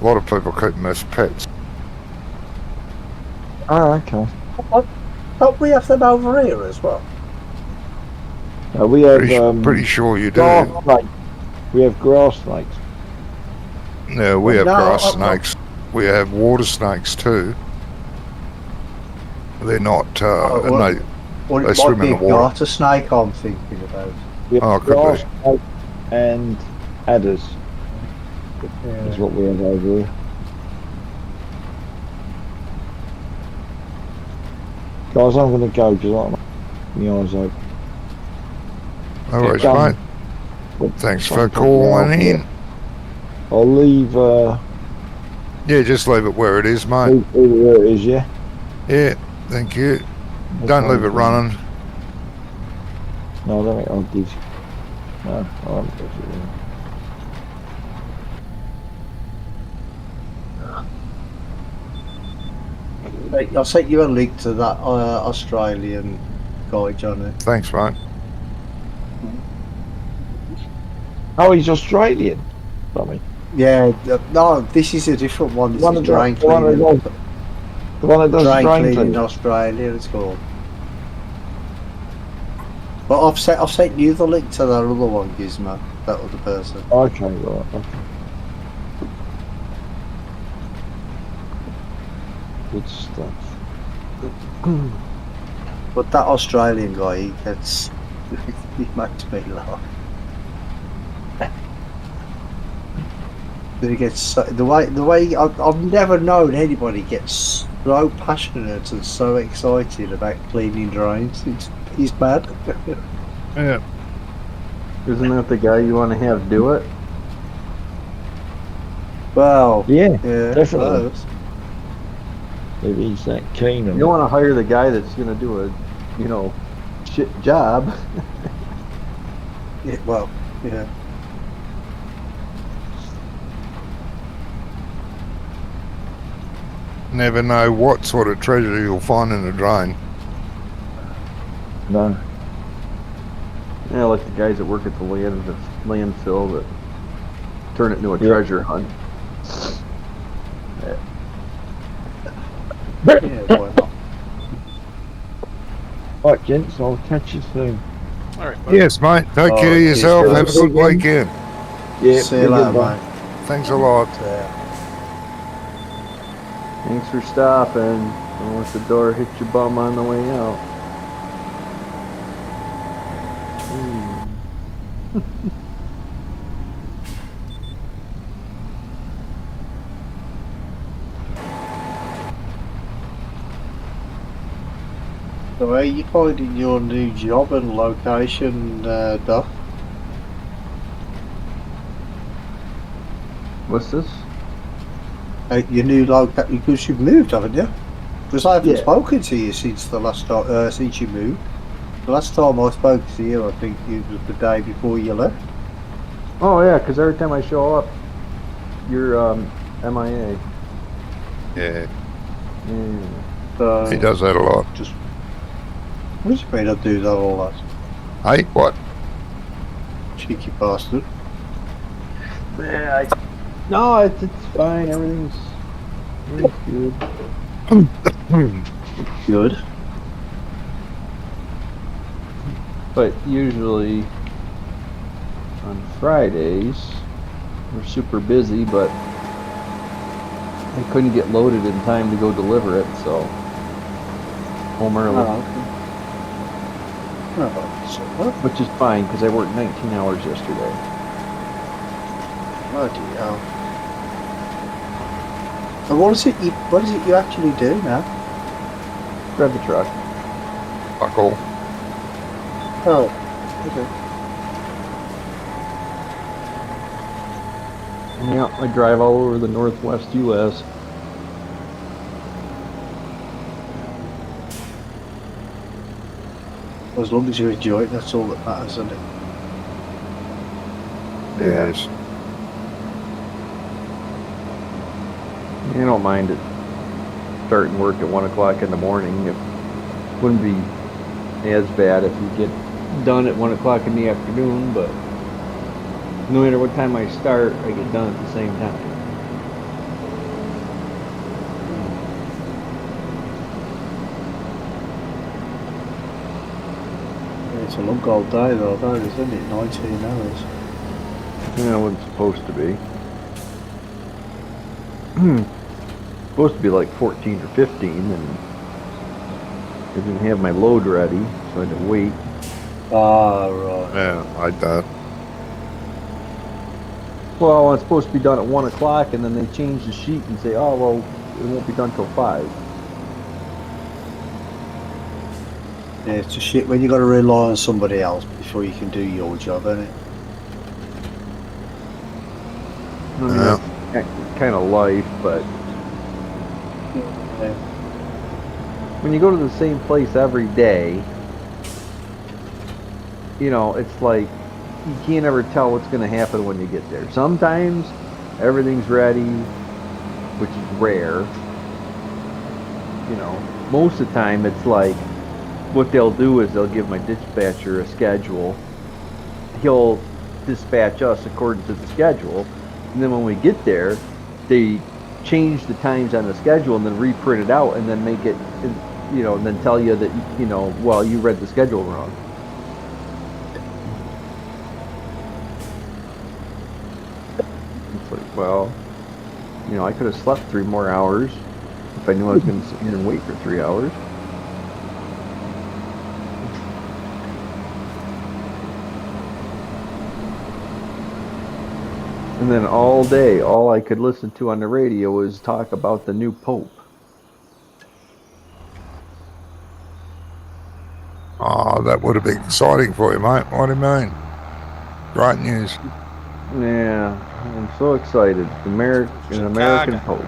A lot of people keep them as pets. Oh, okay. Don't we have them over here as well? We have Pretty sure you do. grass snakes. We have grass snakes. No, we have No, grass I'm not- snakes. We have water snakes too. They're not. well, and Or They it swim might in be the a water. garter snake I'm thinking about. We have Oh, could grass be. snakes and adders is Yeah. what we have over here. Guys, I'm going to go because I'm my eyes open. no worries, done. mate. Thanks for Something calling else, in. I'll leave Yeah, just leave it where it is, mate. leave it where it is, yeah? Yeah, thank you. Don't leave it running. No, I don't think I did. No, I haven't left it running. I'll send you a link to that Australian guy, Johnny. Thanks, mate. Oh, he's Australian. Tommy. Yeah, no, this is a different one. This One is of the- drain the one that cleaning. does- The one that does Drain drain cleaning in cleaning. Australia, it's called. But I've sent you the link to that other one, Gizmo. That other person. Okay, right. Okay. Good stuff. But that Australian guy, he gets, he makes me laugh. He gets the way I've never known anybody get so passionate and so excited about cleaning drains. He's mad. Yeah. Isn't that the guy you want to have do it? Well, Yeah, yeah, definitely. close. if he's that keen You on don't want to hire the guy that's going to do a, shit job. Yeah, well, yeah. Never know what sort of treasure you'll find in a drain. No. Yeah, like the guys that work at the landfill that turn it into a Yeah. treasure hunt. Yeah, why not? Right, gents, I'll catch you soon. All right, buddy. Yes, mate. Take All care right, of cheers, yourself. guys. Have a good weekend. Yeah, See you later, goodbye. mate. Thanks a lot. Thanks for stopping. Don't let the door hit your bum on the way out. So how are you finding your new job and location, Doc? What's this? Your new location, because you've moved, haven't you? Because I haven't Yeah. spoken to you since the last time, since you moved. The last time I spoke to you, I think it was the day before you left. Oh yeah, because every time I show up, you're MIA. Yeah, Yeah. So, he does that a lot. what do you mean I do that all that? Hey, what? Cheeky bastard. Yeah. No, it's fine. Everything's good. Good. But usually on Fridays we're super busy, but I couldn't get loaded in time to go deliver it, so home early. Oh, so what? Which is fine because I worked 19 hours yesterday. Bloody hell. And what is it you actually do now? Grab the truck. Fuck all. Oh, okay. Yeah, I drive all over the Northwest U.S. As long as you enjoy it, that's all that matters, isn't it? Yes. I don't mind it starting work at 1 o'clock in the morning. It wouldn't be as bad if you get done at 1 o'clock in the afternoon, but no matter what time I start, I get done at the same time. Yeah, it's a long old day though, isn't it? 19 hours. Yeah, what it's supposed to be. Supposed to be like 14 or 15, and I didn't have my load ready, so I had to wait. Ah, right. Yeah, like that. Well, it's supposed to be done at 1 o'clock, and then they change the sheet and say, oh, well, it won't be done till 5. Yeah, it's a shit when you got to rely on somebody else before you can do your job, isn't it? I mean, Yeah. that's kind of life, but Yeah. when you go to the same place every day, you know, it's like you can't ever tell what's going to happen when you get there. Sometimes everything's ready, which is rare. You know, most of the time it's like what they'll do is they'll give my dispatcher a schedule. He'll dispatch us according to the schedule, and then when we get there, they change the times on the schedule and then reprint it out and then make it, you know, and then tell you that, you know, well, you read the schedule wrong. It's like, well, you know, I could have slept 3 more hours if I knew I was going to sit here and wait for 3 hours. And then all day, all I could listen to on the radio was talk about the new Pope. Oh, that would have been exciting for you, mate. What do you mean? Great news. Yeah, I'm so excited. An American Pope.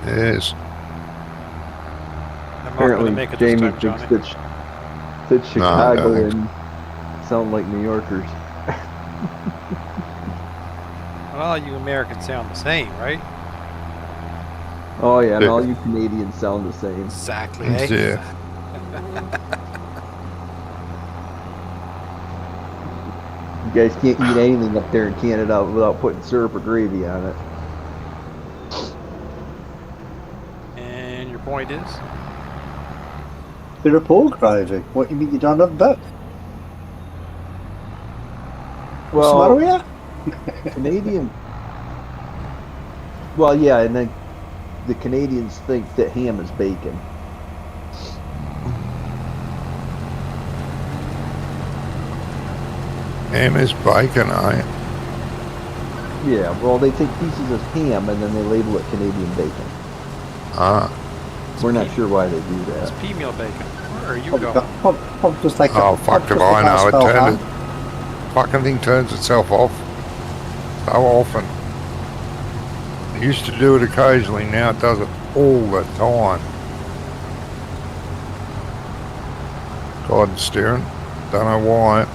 Yes. I'm not going to Apparently, make it this Jamie time, thinks Johnny. that Chicago thanks. and sound like New Yorkers. Well, you Americans sound the same, right? Oh yeah, and all you Canadians sound the same. Exactly, eh? Yeah. You guys can't eat anything up there in Canada without putting syrup or gravy on it. Your point is? Bit of pork gravy. What you mean you don't have both? What's the matter Well, with you? Canadian. Well, yeah, and then the Canadians think that ham is bacon. Ham is bacon, eh? Yeah, well, they take pieces of ham and then they label it Canadian bacon. Ah. We're not sure why they do It's that. pea meal bacon. Where are you Probably going? probably just like Oh, fuck if I know. It turned it. Fucking thing turns itself off so often. It used to do it occasionally, now it does it all the time. God steering. Don't know why.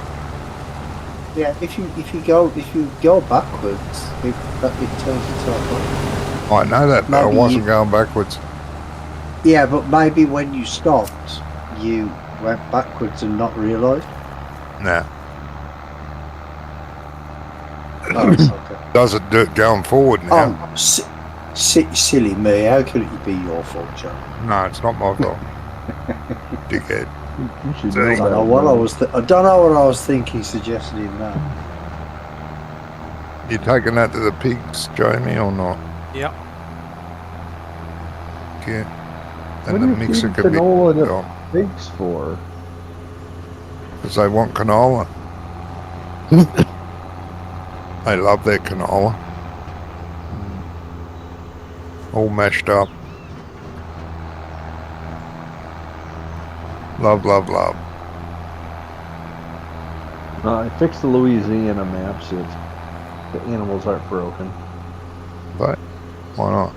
Yeah, if you go backwards, it turns itself off. I know that, but I Maybe wasn't going backwards. Yeah, but maybe when you stopped, you went backwards and not realised. Nah. Oh, okay. Does it do it going forward now? Oh, silly me! How could it be your fault, Joe? No, it's not my fault. Dickhead. You should See? know I don't know better, what I man. was. I don't know what I was thinking, suggesting that. You taking that to the pigs, Jamie, or not? Yep. Yeah. What And do the you mixer feed could be canola to gone. pigs for? Because they want canola. They love their canola. All mashed up. Love, love, love. I fixed the Louisiana map so the animals aren't broken. But why not?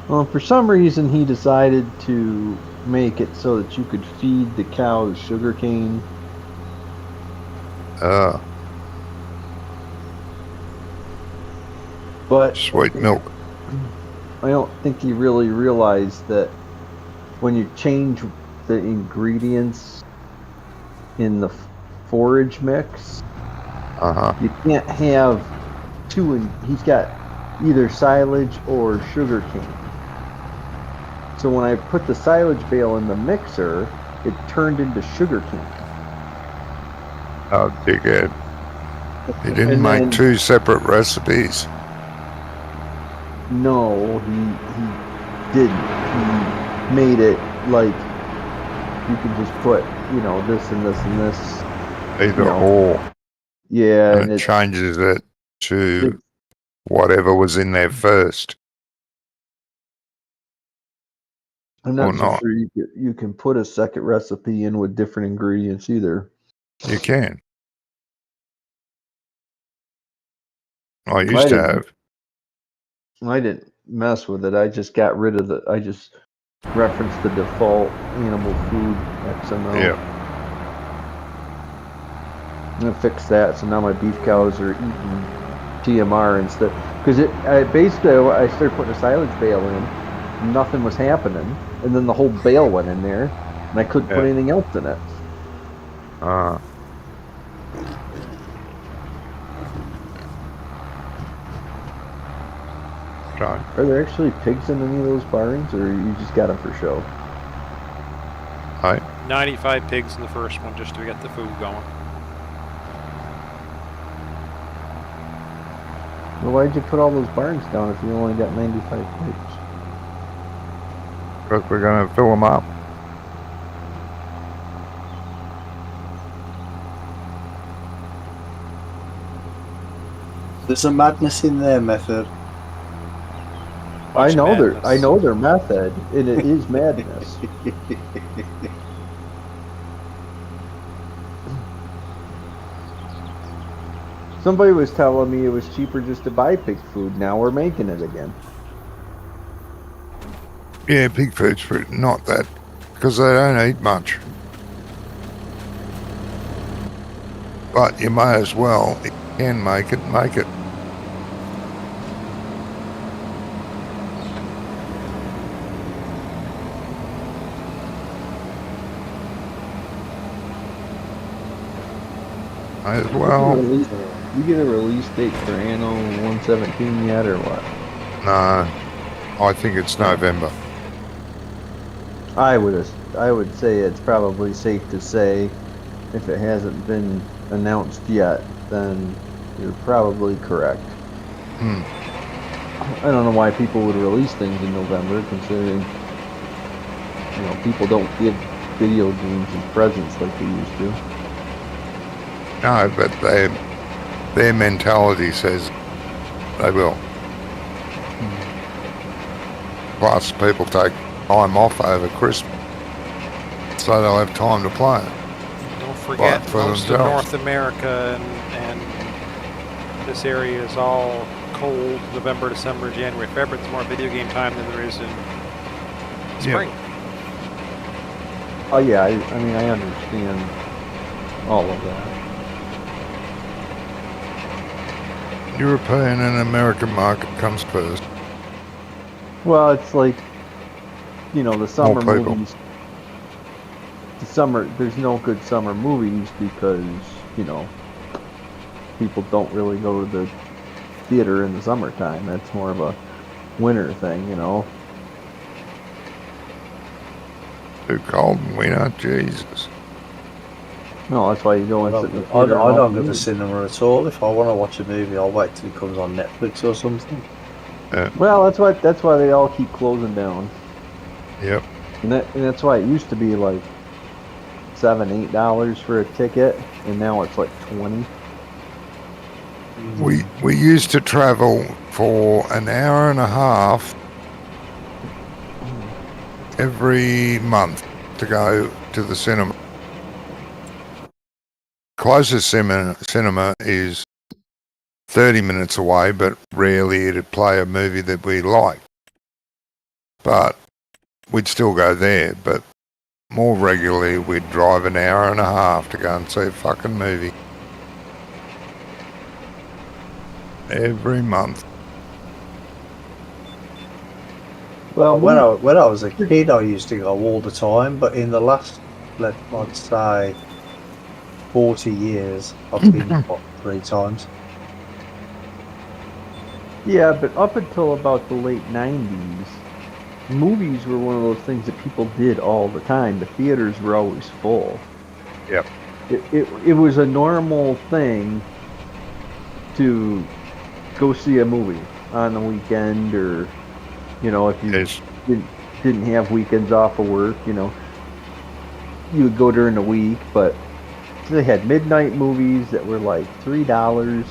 Well, for some reason he decided to make it so that you could feed the cows sugarcane. But Sweet milk. I don't think he really realized that when you change the ingredients in the forage mix, Uh-huh. you can't have two. He's got either silage or sugarcane. So when I put the silage bale in the mixer, it turned into sugarcane. Oh, dickhead. He didn't And make then- two separate recipes. No, he didn't. He made it like you could just put, this and this and this. Either No. or. Yeah, And and it it's changes it to whatever was in there first. I'm not or so not. sure you can put a second recipe in with different ingredients either. You can. I used to have. I didn't mess with it. I just got rid of I just referenced the default animal food XML. Yeah. I'm gonna fix that, so now my beef cows are eating TMR instead. Because basically I started putting a silage bale in, nothing was happening, and then the whole bale went in there, and I couldn't put Yeah. anything else in it. Ah. Right. Are there actually pigs in any of those barns, or you just got them for show? 95 pigs in the first one just to get the food going. Well, why'd you put all those barns down if you only got 95 pigs? Because we're going to fill them up. There's a madness in their method. Much I know madness. their method, and it is madness. Somebody was telling me it was cheaper just to buy pig food. Now we're making it again. Yeah, pig food's not that. Because they don't eat much. But you may as well, if you can make it, make it. May as well. You get a release date for Anno 117 yet, or what? No, I think it's November. I would say it's probably safe to say, if it hasn't been announced yet, then you're probably correct. Hmm. I don't know why people would release things in November, considering people don't give video games as presents like they used to. No, but their mentality says they will. Plus, people take time off over Christmas, so they'll have time to play it. Don't forget, for most themselves. of North America and this area is all cold. November, December, January, February. It's more video game time than there is in spring. Oh yeah, I mean I understand all of that. European and American market comes first. Well, it's like, the summer people. movies. There's no good summer movies because, people don't really go to the theater in the summertime. That's more of a winter thing, Too cold in winter, Jesus. No, that's why you go I and sit in the don't, theater. I and don't watch go to movies. cinema at all. If I want to watch a movie, I'll wait till it comes on Netflix or something. Well, that's why they all keep closing down. Yep. And that's why it used to be like $7-8 for a ticket, and now it's like 20. We used to travel for an hour and a half every month to go to the cinema. Closest cinema is 30 minutes away, but rarely it'd play a movie that we liked. But we'd still go there, but more regularly we'd drive an hour and a half to go and see a fucking movie. Every month. Well, when I was a kid, I used to go all the time, but in the last, let's say, 40 years, I've been 3 times. yeah, but up until about the late 90s, movies were one of those things that people did all the time. The theaters were always full. Yep. It was a normal thing to go see a movie on the weekend, or if you Yes. didn't have weekends off of work, you would go during the week. But they had midnight movies that were like $3.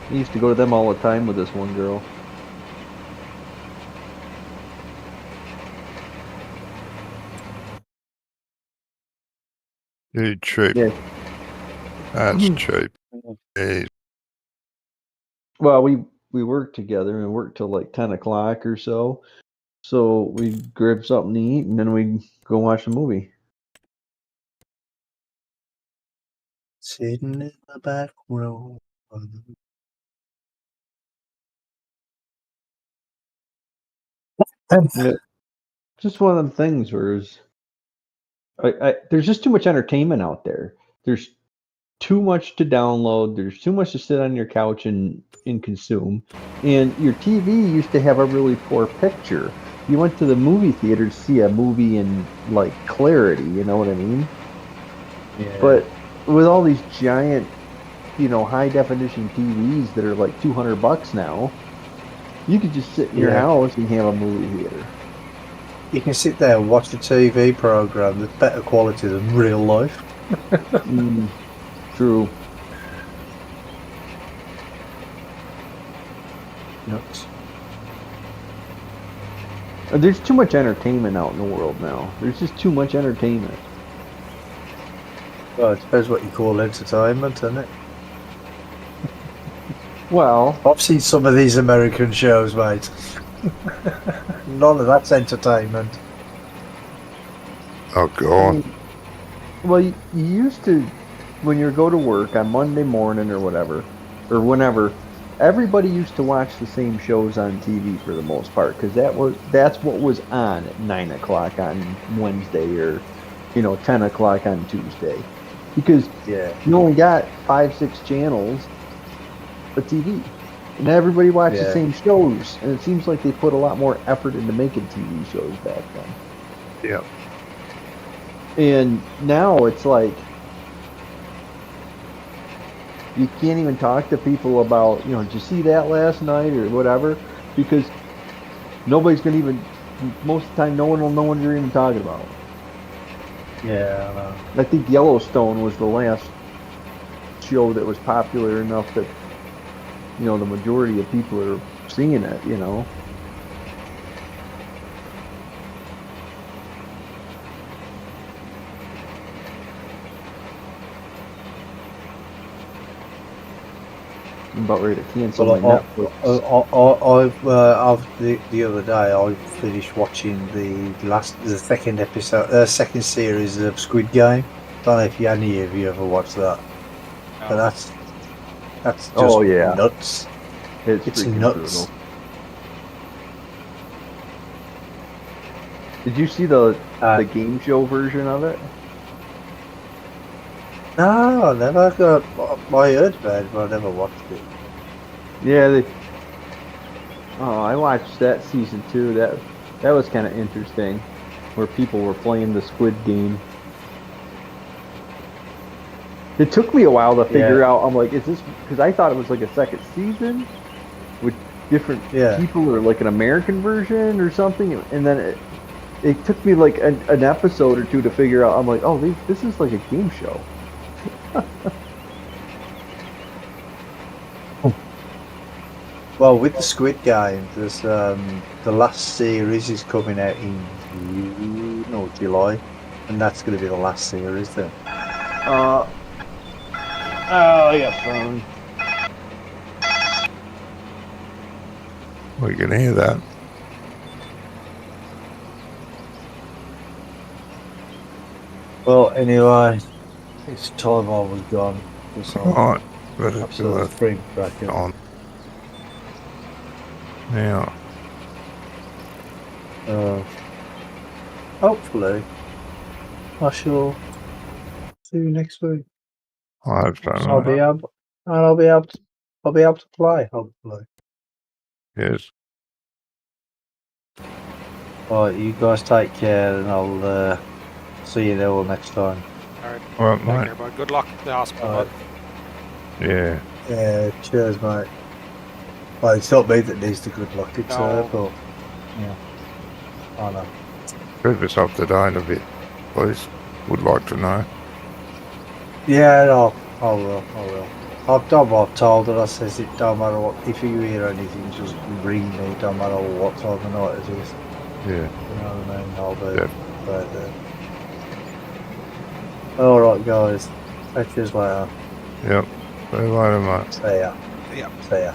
I used to go to them all the time with this one girl. Dude, cheap. Yeah. That's cheap. Yeah. Well, we worked together and worked till like 10 o'clock or so. So we'd grab something to eat and then we'd go watch a movie. Sitting in the back row. Yeah. Just one of them things where there's just too much entertainment out there. There's too much to download. There's too much to sit on your couch and consume. And your TV used to have a really poor picture. You went to the movie theater to see a movie in like clarity, you know what I mean? Yeah. But with all these giant, high definition TVs that are like $200 now, you could just sit in your house and have a movie theater. You can sit there and watch the TV program that's better quality than real life. True. Nuts. There's too much entertainment out in the world now. There's just too much entertainment. Well, it depends what you call entertainment, isn't it? Well, I've seen some of these American shows, mate. None of that's entertainment. Oh, God. well, you used to, when you go to work on Monday morning or whatever, or whenever, everybody used to watch the same shows on TV for the most part, because that's what was on at 9 o'clock on Wednesday, or 10 o'clock on Tuesday, because you only got 5-6 channels of TV, And everybody watched the Yeah. same shows, and it seems like they put a lot more effort into making TV shows back then. Yep. And now it's like you can't even talk to people about, did you see that last night or whatever, because nobody's gonna even. Most of the time, no one will know what you're even talking about. Yeah, I know. I think Yellowstone was the last show that was popular enough that the majority of people are seeing it. I'm about ready to cancel my Netflix. I've the other day I finished watching the second series of Squid Game. Don't know if any of you ever watched that, but that's just Oh, yeah. nuts. It's freaking nuts. brutal. Did you see the game show version of it? No, I never got. I heard about it, but I never watched it. Yeah, I watched that season too. That was kind of interesting, where people were playing the Squid Game. It took me a while to figure out. I'm like, is this because I thought it was like a second season with different people, or like an American version or something, and then it took me like an episode or two to figure out. I'm like, oh, this is like a game show. Well, with the Squid Game, there's the last series is coming out in June or July, and that's going to be the last series then. Oh, I got phone. We can hear that. Well, anyway, it's time I was gone. All right. Better do So a spring bracket. on. Now, Hopefully, I shall see you next week. I hope so. I'll be able, and I'll be able to play. Hopefully. Yes. All right, you guys take care, and I'll see you all next time. All right. All right, Take mate. care, bud. Good luck at the hospital, All bud. right. Yeah. Yeah, cheers, mate. Well, it's not me that needs the good luck, it's her, No. but yeah. I know. Keep us up to date a bit, please. Would like to know. Yeah, no, I will. I've done what I've told her. I says it don't matter what, if you hear anything, just ring me, don't matter what time of night it is. Yeah. You know what I mean? I'll be Yeah. right there. Alright, guys. Catch you later. Yep. See you later, mate. See ya. Yeah. See ya.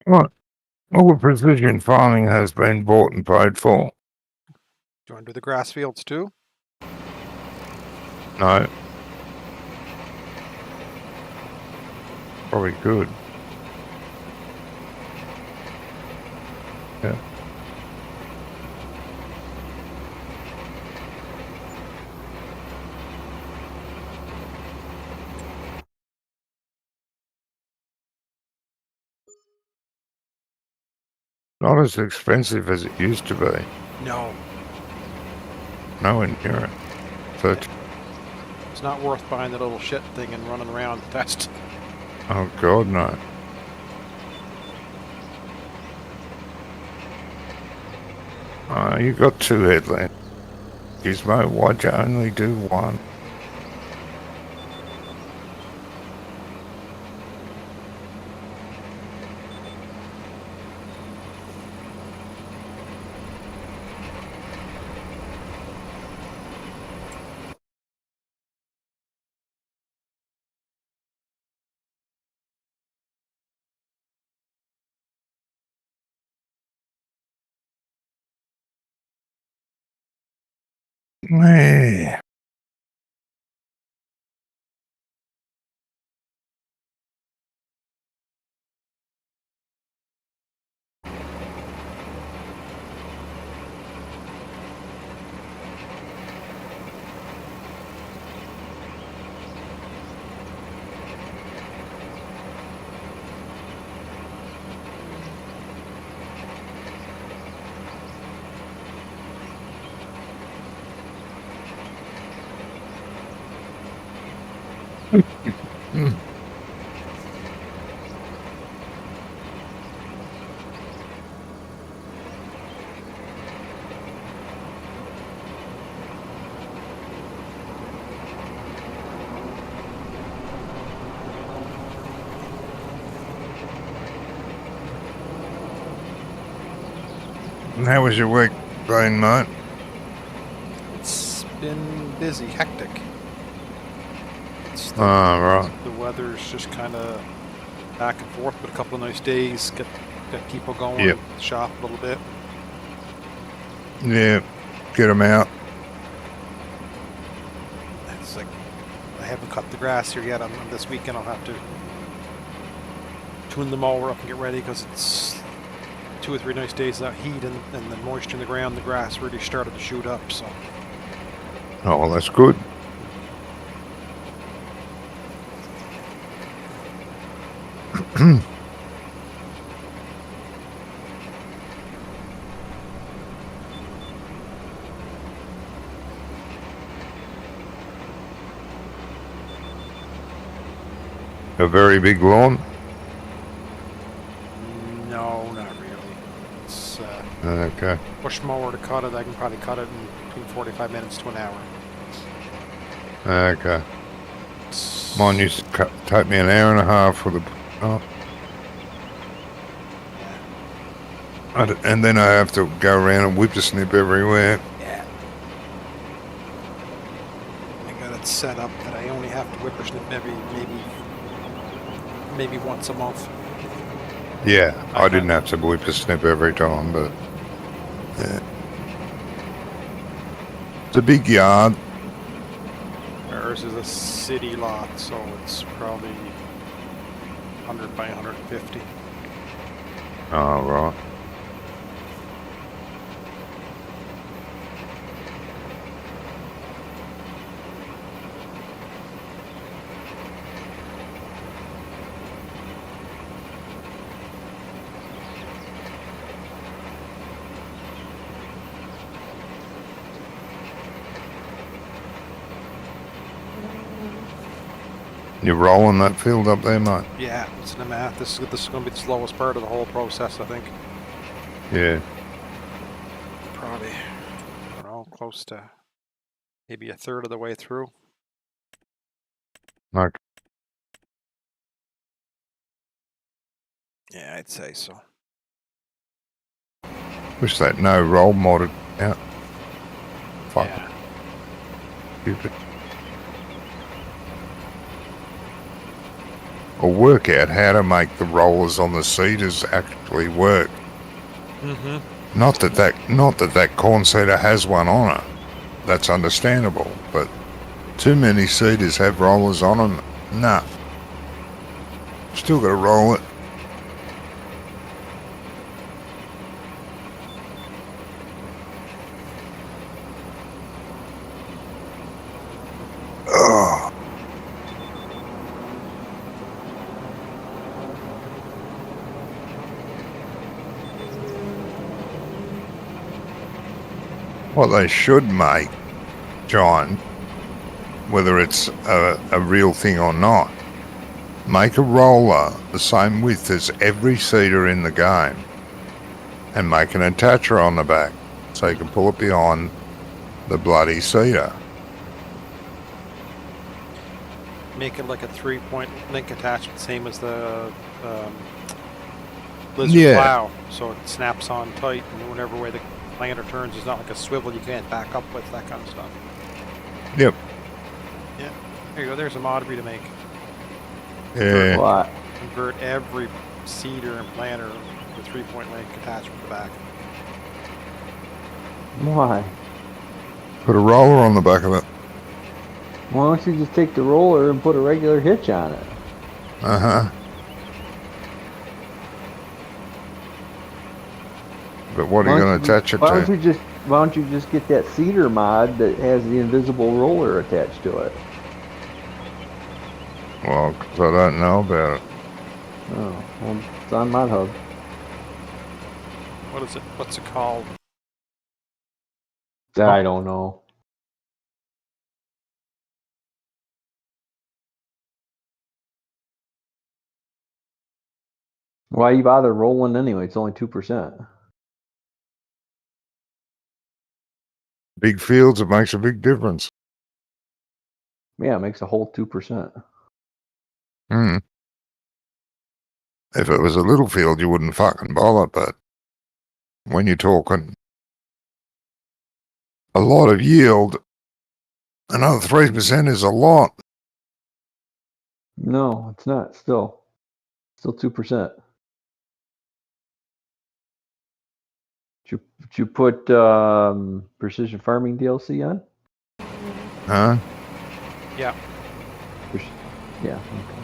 Right. All the precision farming has been bought and paid for. Do you want to do the grass fields too? No. Probably could. Yeah. Not as expensive as it used to be. No. Nowhere near it. So, It's not worth buying the little shit thing and running around the test. oh God, no. You got two headlamps. Gizmo, why'd you only do one? Yeah. And how was your week been, mate? It's been busy, hectic. It's the, Right. the weather's just kind of back and forth, but a couple of nice days. Get people going. Yep. Shop a little bit. Yeah. Get them out. It's like I haven't cut the grass here yet. This weekend I'll have to tune the mower up and get ready because it's 2 or 3 nice days of that heat and the moisture in the ground. The grass really started to shoot up. So Oh, well, that's good. A very big lawn? no, not really. It's Okay. push mower to cut it. I can probably cut it in between 45 minutes to an hour. Okay. Mine used to take me an hour and a half for the... Oh. And then I have to go around and whippersnip everywhere. Yeah. I got it set up that I only have to whippersnip maybe once a month. Yeah, I didn't have to whippersnip every time, but... Yeah. It's a big yard. Ours is a city lot, so it's probably 100 by 150. Oh, right. You're rolling that field up there, mate? Yeah, it's in the math. This is going to be the slowest part of the whole process, I think. Yeah. Probably, I don't know, close to maybe a third of the way through. Okay. Yeah, I'd say so. Wish that no roll modded out. Fuck. Yeah. Stupid. Or work out how to make the rollers on the seeders actually work. Mm-hmm. Not that corn seeder has one on it. That's understandable, but too many seeders have rollers on them. Nah. Still got to roll it. Ugh. What they should make, John, whether it's a real thing or not, make a roller the same width as every seeder in the game and make an attacher on the back so you can pull it behind the bloody seeder. Make it like a 3-point link attachment, same as the lizard Yeah. plow, so it snaps on tight, and whatever way the planter turns is not like a swivel you can't back up with, that kind of stuff. Yep. Yeah, there you go. There's a mod to make. Yeah. What? Convert every seeder and planter to 3-point link attachment to the back. Why? Put a roller on the back of it. Why don't you just take the roller and put a regular hitch on it? Uh-huh. But what are you going to attach it Why don't to? you just get that cedar mod that has the invisible roller attached to it? Well, 'cause I don't know about it. Oh, well, it's on Mod Hub. What is it? What's it called? I don't know. Why you bother rolling anyway? It's only 2%. Big fields, it makes a big difference. Yeah, it makes a whole 2%. Hmm. If it was a little field, you wouldn't fucking bother, but when you're talking a lot of yield, another 3% is a lot. No, it's not. Still 2%. Did you put precision farming DLC on? Huh? Yeah. Yeah. Okay.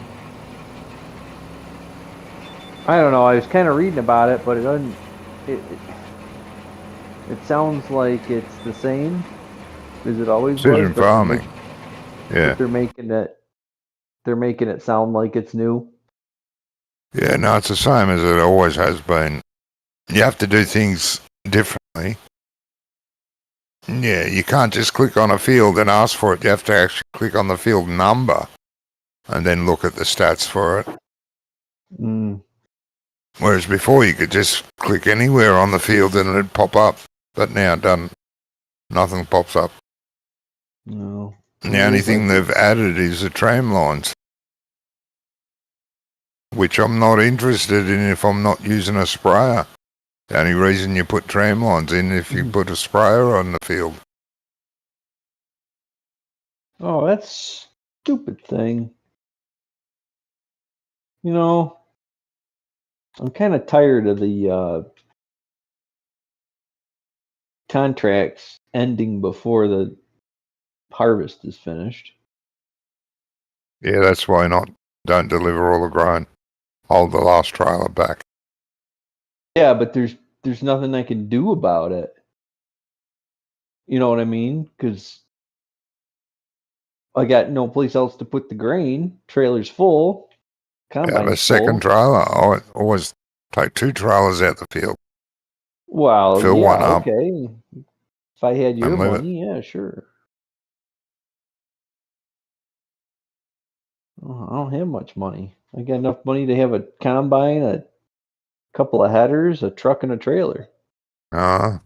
I don't know. I was kind of reading about it, but it doesn't. It sounds like it's the same as it always Precision was. But farming. Yeah. But they're making it sound like it's new. Yeah, no, it's the same as it always has been. You have to do things differently. Yeah, you can't just click on a field and ask for it. You have to actually click on the field number and then look at the stats for it. Mm. Whereas before you could just click anywhere on the field and it'd pop up. But now nothing pops up. No. And the only thing they've added is the tram lines, which I'm not interested in if I'm not using a sprayer. The only reason you put tram lines in if you put a sprayer on the field. Oh, that's stupid thing. You know, I'm kind of tired of the contracts ending before the harvest is finished. Yeah, that's why don't deliver all the grain. Hold the last trailer back. Yeah, but there's nothing I can do about it. You know what I mean? Because I got no place else to put the grain. Trailer's full. Have a Combine's second full. trailer. I always take 2 trailers out the field. Well, Fill yeah, one up. okay. If I had your and leave it. money, yeah, sure. Oh, I don't have much money. I got enough money to have a combine, a couple of headers, a truck, and a trailer. Need a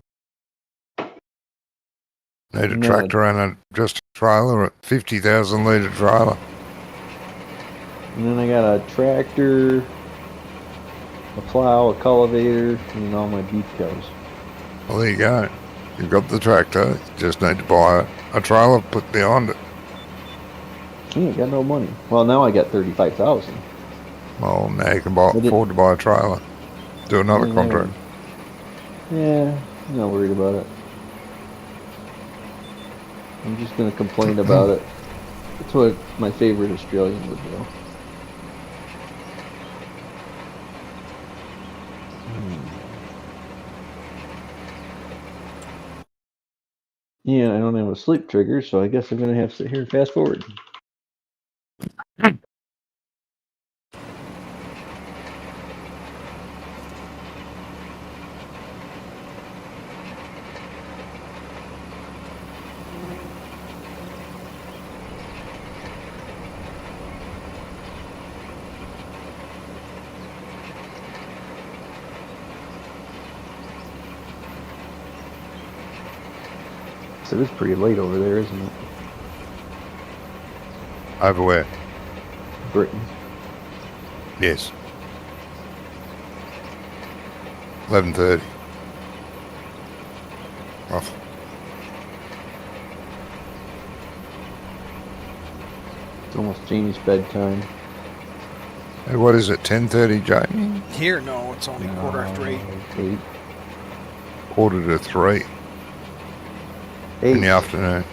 And then tractor and just a trailer, a 50,000 litre trailer. And then I got a tractor, a plow, a cultivator, and all my beef cows. Well, there you go. You've got the tractor. You just need to buy a trailer put behind it. I ain't got no money. Well, now I got 35,000. Well, now you can afford to buy a trailer. Do another contract. Yeah, I'm not worried about it. I'm just gonna complain about it. That's what my favorite Australian would do. Yeah, I don't have a sleep trigger, so I guess I'm gonna have to sit here and fast forward. So it's pretty late over there, isn't it? Over where? Britain. Yes. 11:30. Off. It's almost Janie's bedtime. Hey, what is it, 10:30, Jamie? Here, no, it's only quarter after 8. 8. Quarter to 3 in the afternoon.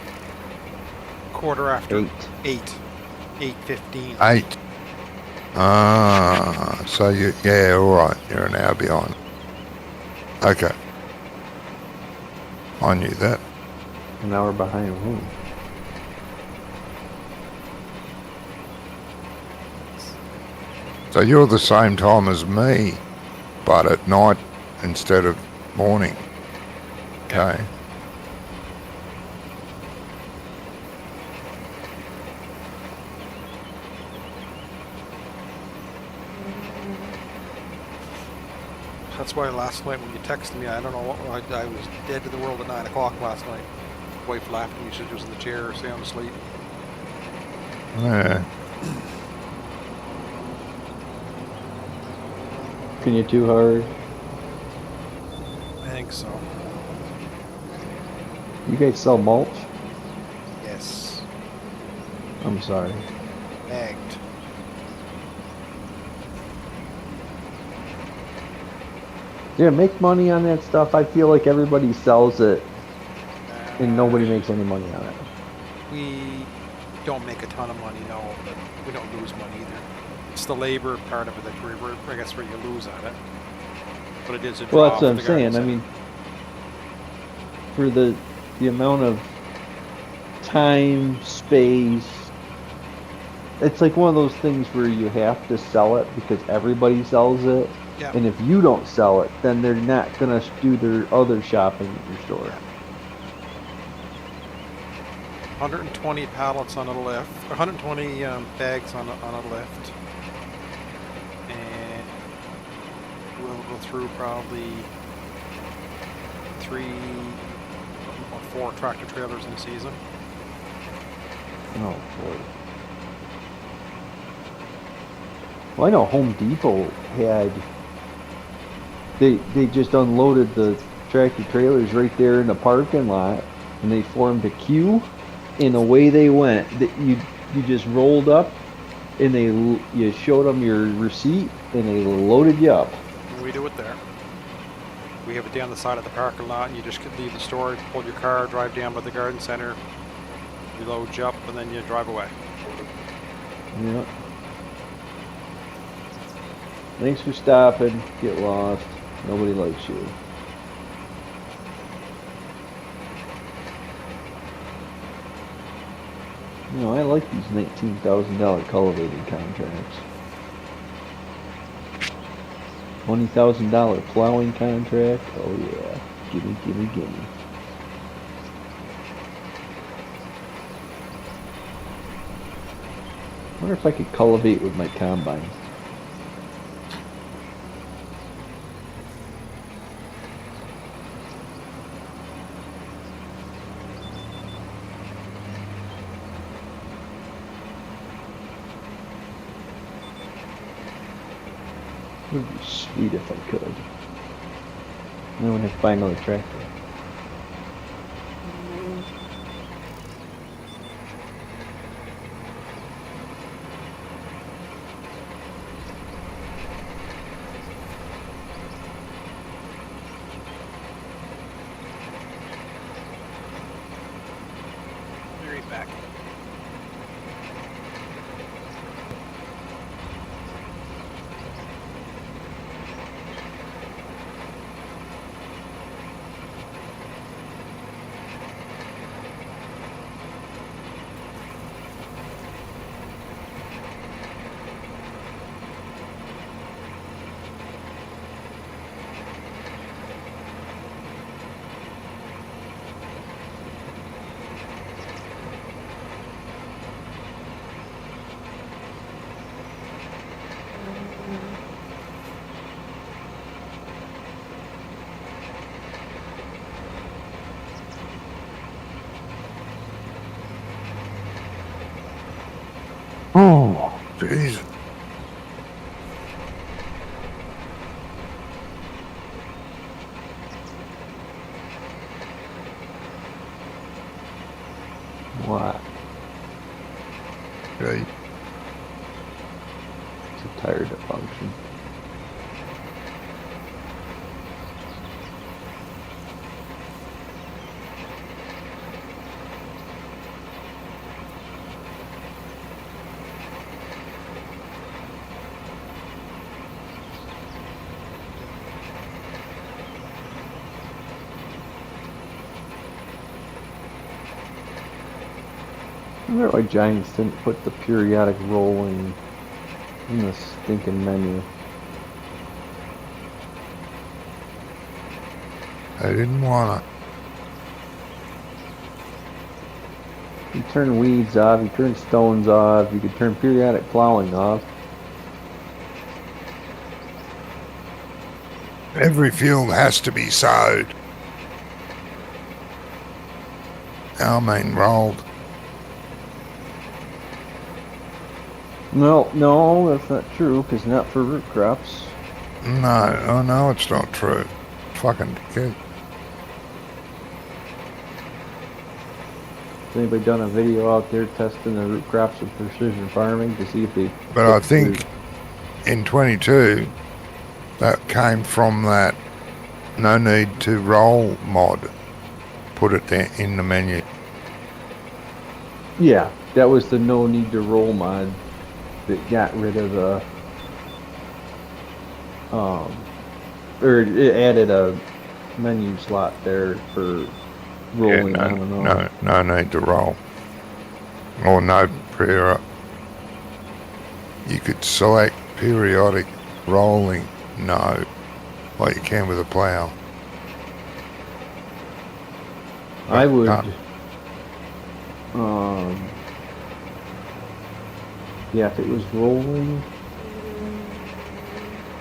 Quarter after 8. 8. 8:15. 8. So yeah, all right. You're an hour behind. Okay. I knew that. An hour behind who? So you're the same time as me, but at night instead of morning. Okay. That's why last night when you texted me, I don't know what I was dead to the world at 9 o'clock last night. Wife laughed at me. She was in the chair, sound asleep. Yeah. Can you too hard? I think so. You guys sell mulch? Yes. I'm sorry. Bagged. Yeah, make money on that stuff. I feel like everybody sells it and nobody makes any money on it. We don't make a ton of money, no, but we don't lose money either. It's the labor part of it that I guess where you lose on it. But it is a draw. Well, that's what for I'm the garden saying. I center. mean, for the amount of time, space, it's like one of those things where you have to sell it because everybody sells it. Yeah. And if you don't sell it, then they're not going to do their other shopping at your store. 120 pallets on a lift, 120 bags on a lift, and we'll go through probably 3 or 4 tractor trailers in a season. Oh, boy. Well, I know Home Depot had... They just unloaded the tractor trailers right there in the parking lot, and they formed a queue, and away they went. You just rolled up, and you showed them your receipt, and they loaded you up. We do it there. We have it down the side of the parking lot, and you just leave the store, pull your car, drive down by the garden center, we load you up, and then you drive away. Yeah. Thanks for stopping. Get lost. Nobody likes you. You know, I like these $19,000 cultivating contracts. $20,000 plowing contract. Oh yeah. Gimme, gimme, gimme. I wonder if I could cultivate with my combine. It would be sweet if I could. Then I would have to buy another tractor. Be right back. Oh, jeez. What? Right. It's a tire to function. I wonder why Giants didn't put the periodic rolling in the stinking menu. I didn't wanna. You turn weeds off, you turn stones off, you could turn periodic plowing off. Every field has to be sowed. I mean, rolled. No, that's not true, because not for root crops. No, I know it's not true. Fucking kid. Has anybody done a video out there testing the root crops with precision farming to see if they... But I think in 22, that came from that no need to roll mod. Put it there in the menu. Yeah, that was the no need to roll mod that got rid of the... or it added a menu slot there for rolling on and off. No need to roll. Or no prayer. You could select periodic rolling, no, like you can with a plough. I would, yeah, if it was rolling,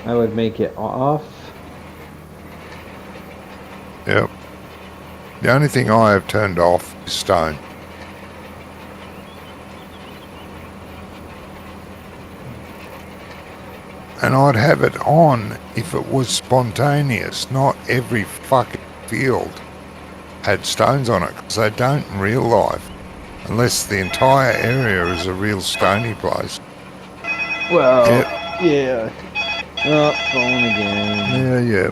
I would make it off. Yep. The only thing I have turned off is stone. And I'd have it on if it was spontaneous. Not every fucking field had stones on it, because they don't in real life. Unless the entire area is a real stony place. Well, Yep. yeah. Oh, phone again. Yeah.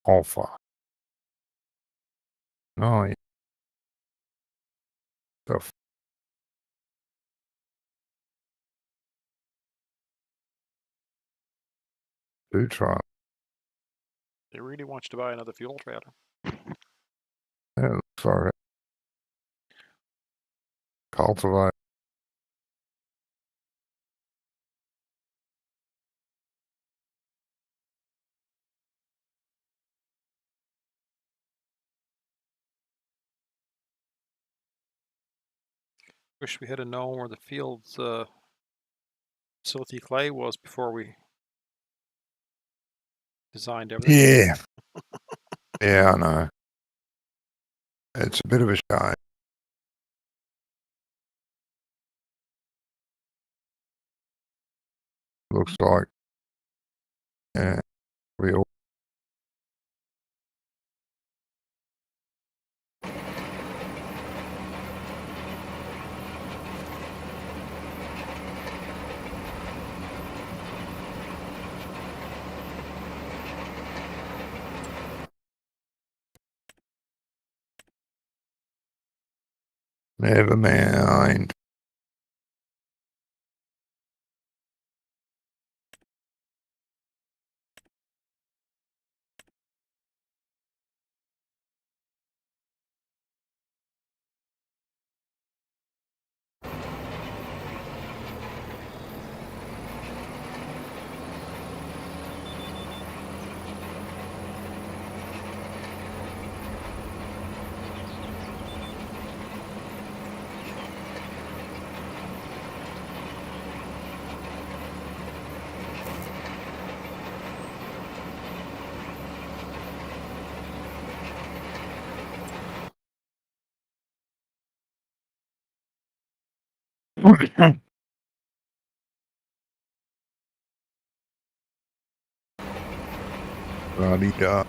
Offer. Oh, yeah. Do try. They really want you to buy another fuel trailer. Yeah, sorry. Cultivate. Wish we had known where the field's silty clay was before we designed everything. Yeah. Yeah, I know. It's a bit of a shame. Looks like, yeah, we all. Never mind. Bloody duck.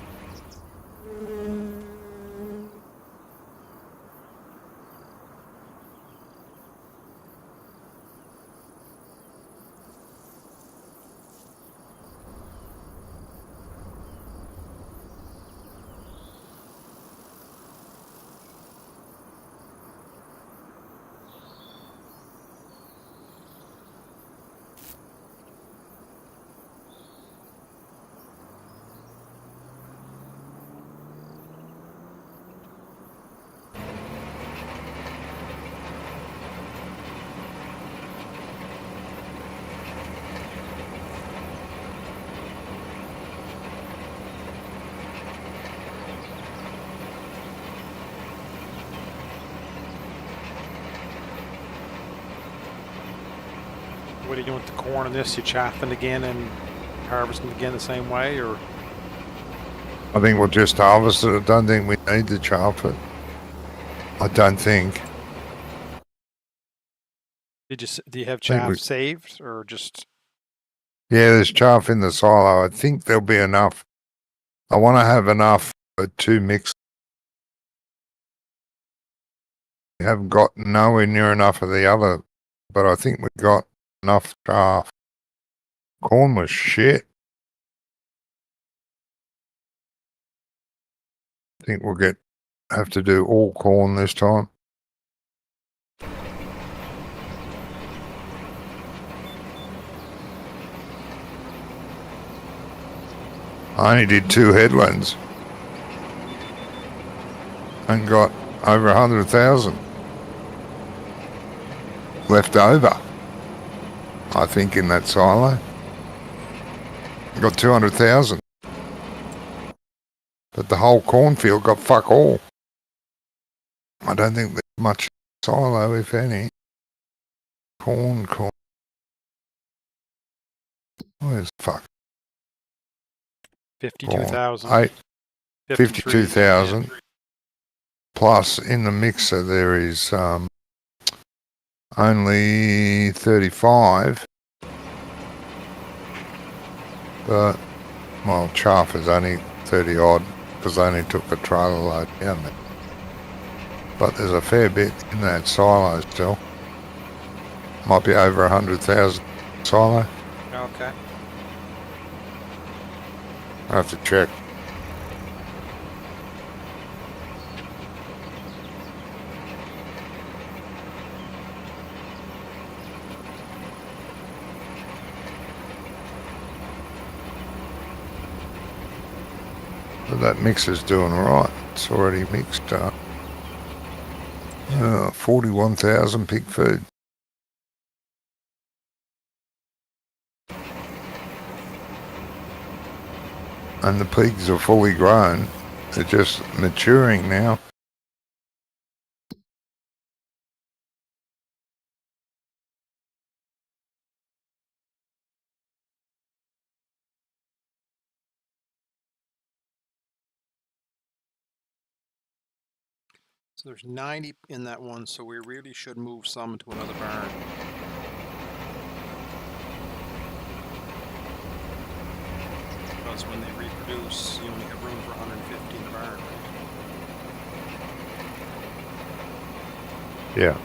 What are you doing with the corn and this? You chaffing again and harvesting again the same way, or? I think we'll just harvest it. I don't think we need to chaff it. I don't think. Do you have think chaff we- saved, or just? Yeah, there's chaff in the silo. I think there'll be enough. I want to have enough for 2 mix. We haven't got nowhere near enough of the other, but I think we've got enough chaff. Corn was shit. I think we'll have to do all corn this time. I only did 2 headlands and got over 100,000 left over. I think in that silo, got 200,000, but the whole cornfield got fuck all. I don't think there's much silo, if any. Corn. Where's fuck? 52,000. 52,000. Plus, in the mixer, there is only 35. But, well, chaff is only 30 odd because I only took the trailer load down there. But there's a fair bit in that silo still. Might be over 100,000 silo. Okay. I have to check. But that mixer's doing alright. It's already mixed 41,000 pig food. And the pigs are fully grown. They're just maturing now. So there's 90 in that one, so we really should move some to another barn. Because when they reproduce, you only have room for 150 in the barn, right? Yeah.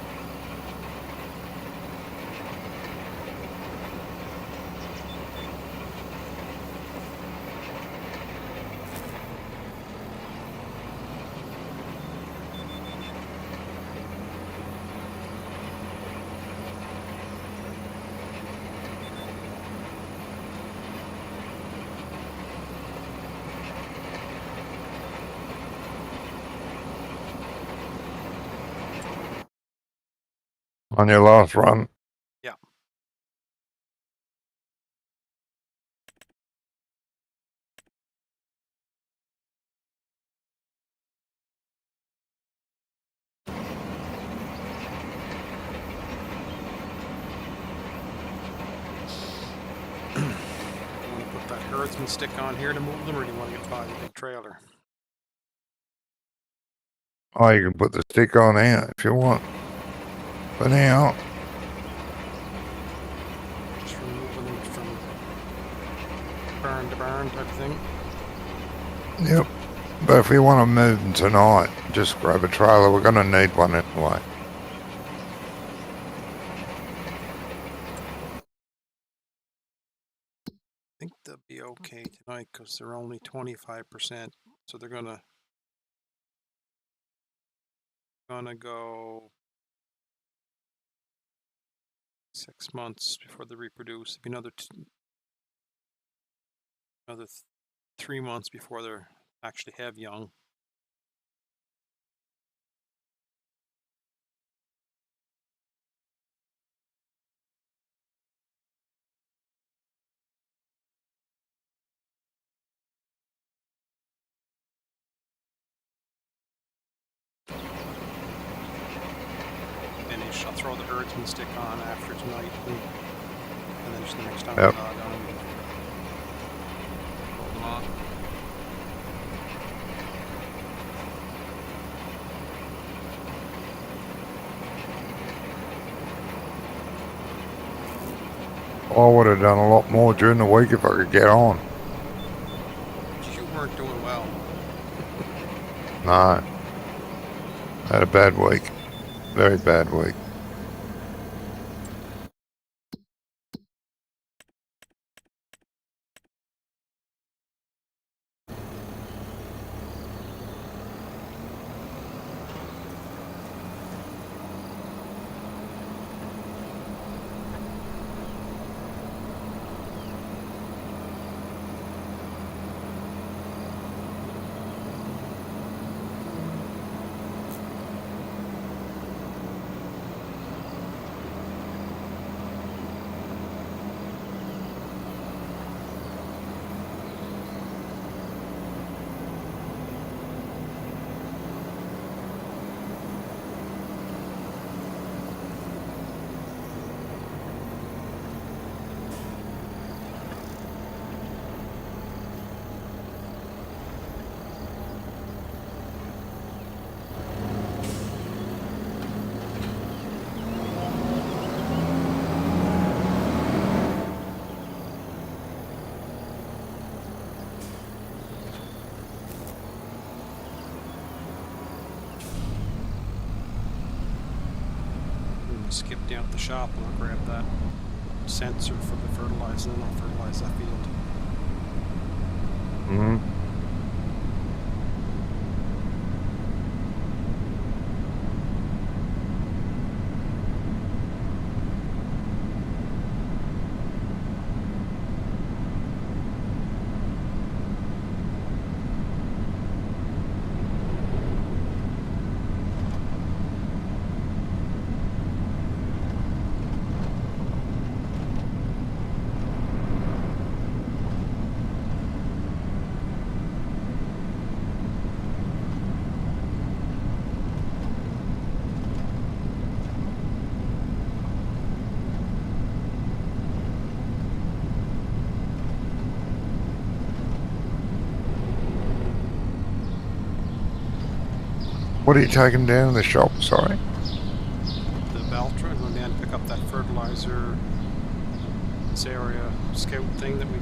On your last run? Yeah. Do you want to put that herdsman stick on here to move them, or do you want to get by the big trailer? Oh, you can put the stick on here if you want. For now, Just removing them from barn to barn type of thing. yep. But if we want to move them tonight, just grab a trailer. We're going to need one anyway. I think they'll be okay tonight because they're only 25%, so they're gonna go 6 months before they reproduce. It'll be another 3 months before they're actually have young. Finish. I'll throw the herdsman stick on after tonight, and then just the next time Yep. I log on, roll them on. I would have done a lot more during the week if I could get on. You weren't doing well. No. Had a bad week. Very bad week. Skip down to the shop and I'll grab that sensor for the fertilizer and I'll fertilize that field. Mm-hmm. What are you taking down in the shop? Sorry. The Valtra, going down to pick up that fertilizer, this area scout thing that we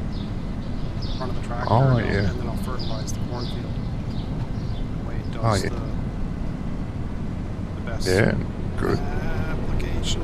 run of the tractor. Oh, and yeah. And then I'll fertilize the cornfield. The way it does Oh, yeah. the best Yeah, good. application.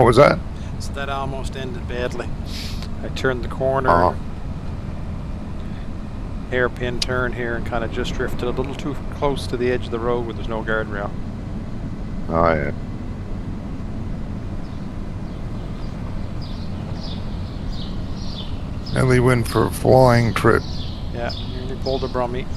What was that? So that almost ended badly. I turned the corner, Oh. hairpin turn here, and kind of just drifted a little too close to the edge of the road where there's no guardrail. Oh, yeah. Nearly went for a flying trip. Yeah, nearly pulled a Brummy.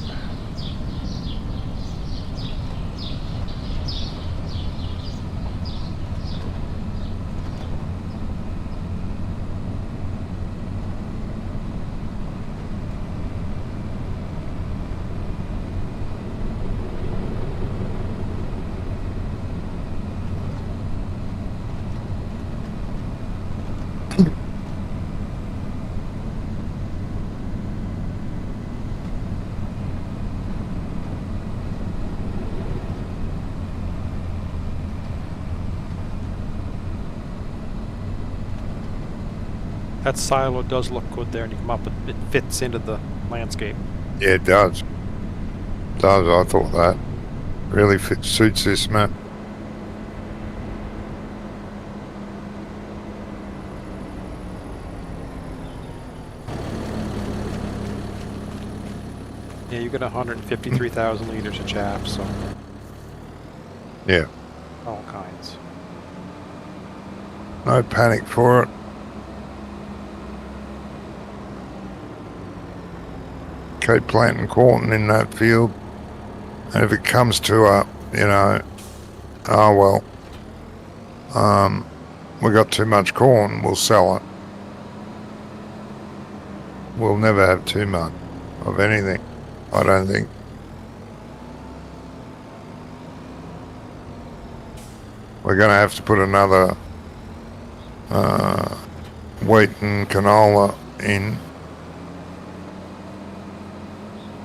That silo does look good there, and you come up, it fits into the landscape. Yeah, it does. Does, I thought that. Really suits this map. Yeah, you get 153,000 liters of chaff, so Yeah. all kinds. No panic for it. Keep planting corn in that field. And if it comes to a, oh well, we got too much corn, we'll sell it. We'll never have too much of anything, I don't think. We're going to have to put another wheat and canola in.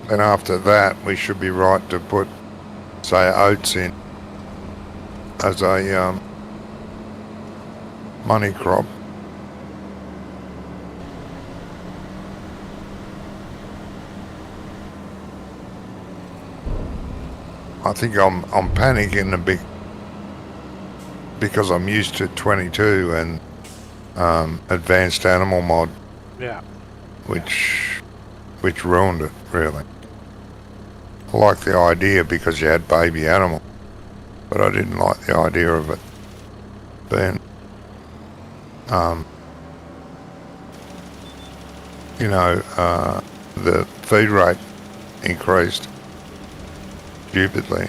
Then after that, we should be right to put, say, oats in as a money crop. I think I'm panicking a bit because I'm used to 22 and advanced animal mod, Yeah. which ruined it really. I liked the idea because you had baby animal, but I didn't like the idea of it being, the feed rate increased stupidly.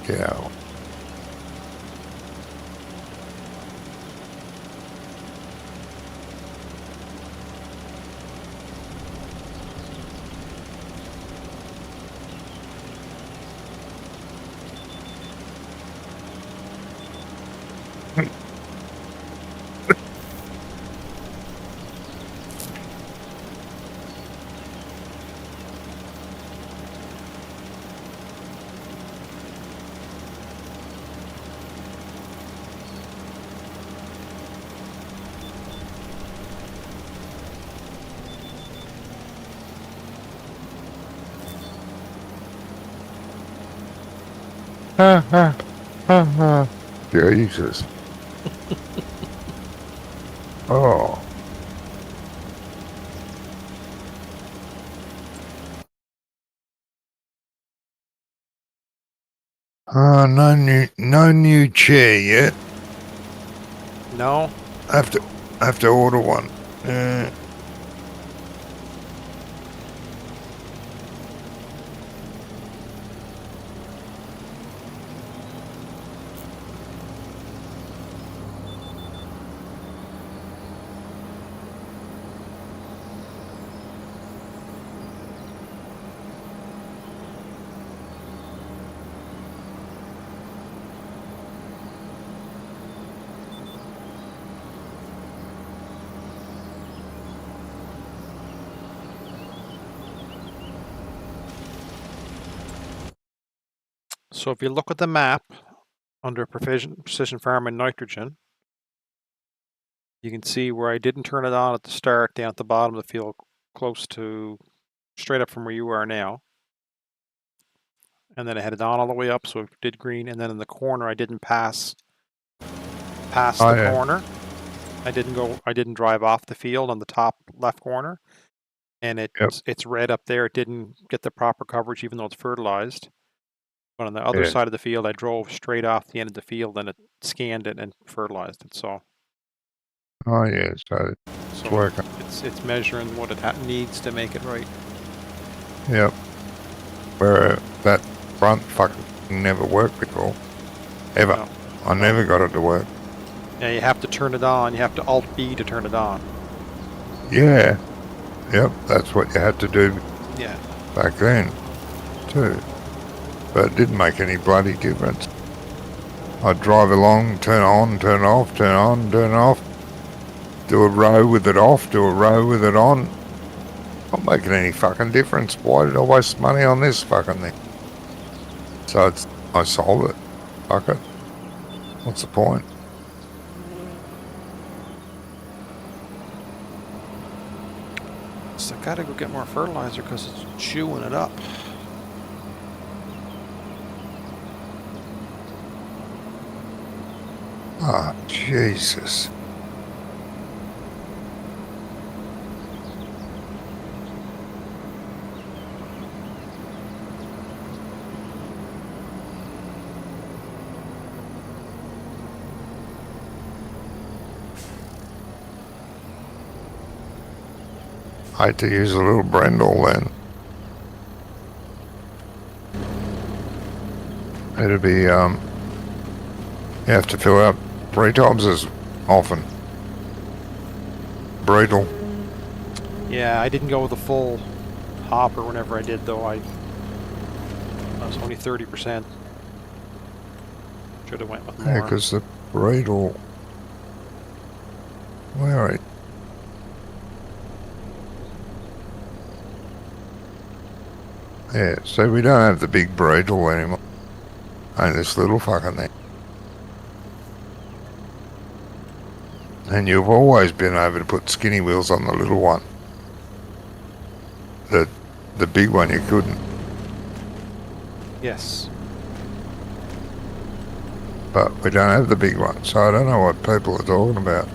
Yeah. Jesus. Oh. No new chair yet. No? Have to have to order one. Yeah. So if you look at the map under precision farm and nitrogen, you can see where I didn't turn it on at the start, down at the bottom of the field, close to straight up from where you are now. And then I had it on all the way up, so it did green. And then in the corner, I didn't pass past the corner. I didn't drive off the field on the top left corner. And it's red up there. It didn't get the proper coverage, even though it's fertilized. But on the other side of the field, I drove straight off the end of the field, and it scanned it and fertilized it. So. Oh yeah, so it's working. It's measuring what it needs to make it right. Yep. Where that front fucking never worked before. Ever. No. I never got it to work. Yeah, you have to turn it on. You have to Alt-B to turn it on. Yeah. Yep, that's what you had to do back then, too. But it didn't make any bloody difference. I'd drive along, turn on, turn off, turn on, turn off. Do a row with it off, do a row with it on. Not making any fucking difference. Why did I waste money on this fucking thing? So I sold it. Fuck it. What's the point? So I gotta go get more fertilizer because it's chewing it up. Ah, Jesus. I had to use a little Brendel then. It'd be, you have to fill out 3 times as often. Brutal. Yeah, I didn't go with a full hopper whenever I did, though. I was only 30%. Should have went with more. Yeah, because the Bradle... Where are you? Yeah, so we don't have the big Bradle anymore. Only this little fucking thing. And you've always been able to put skinny wheels on the little one. The big one you couldn't. Yes. But we don't have the big one, so I don't know what people are talking about.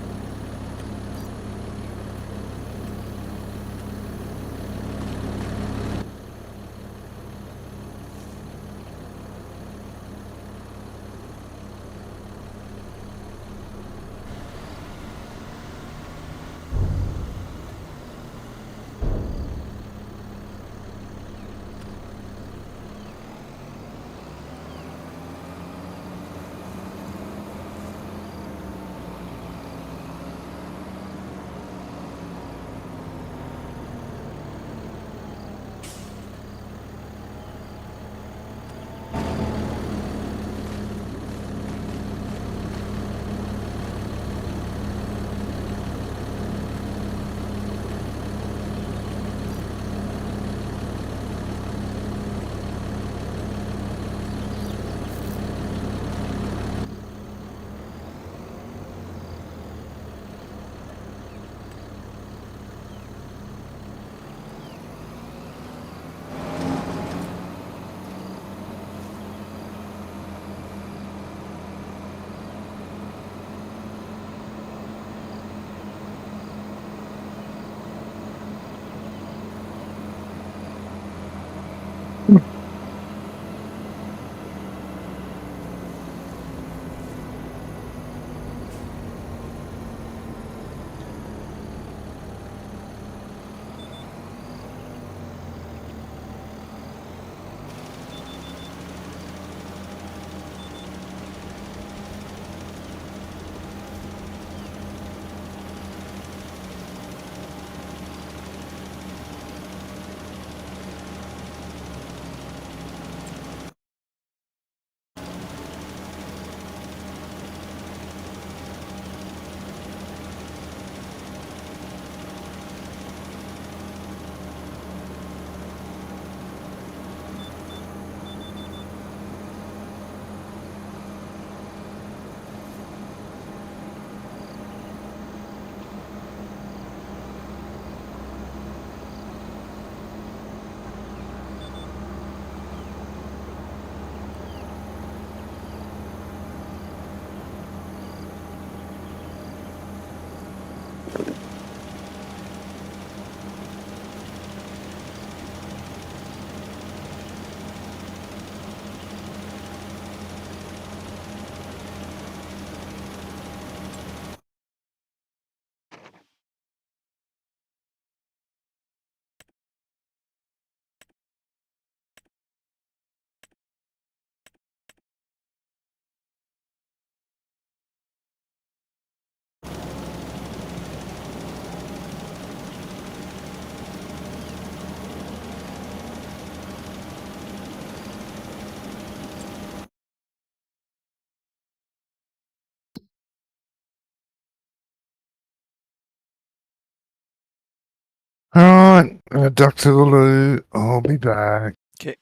Alright, duck to the loo. I'll be back. Okay.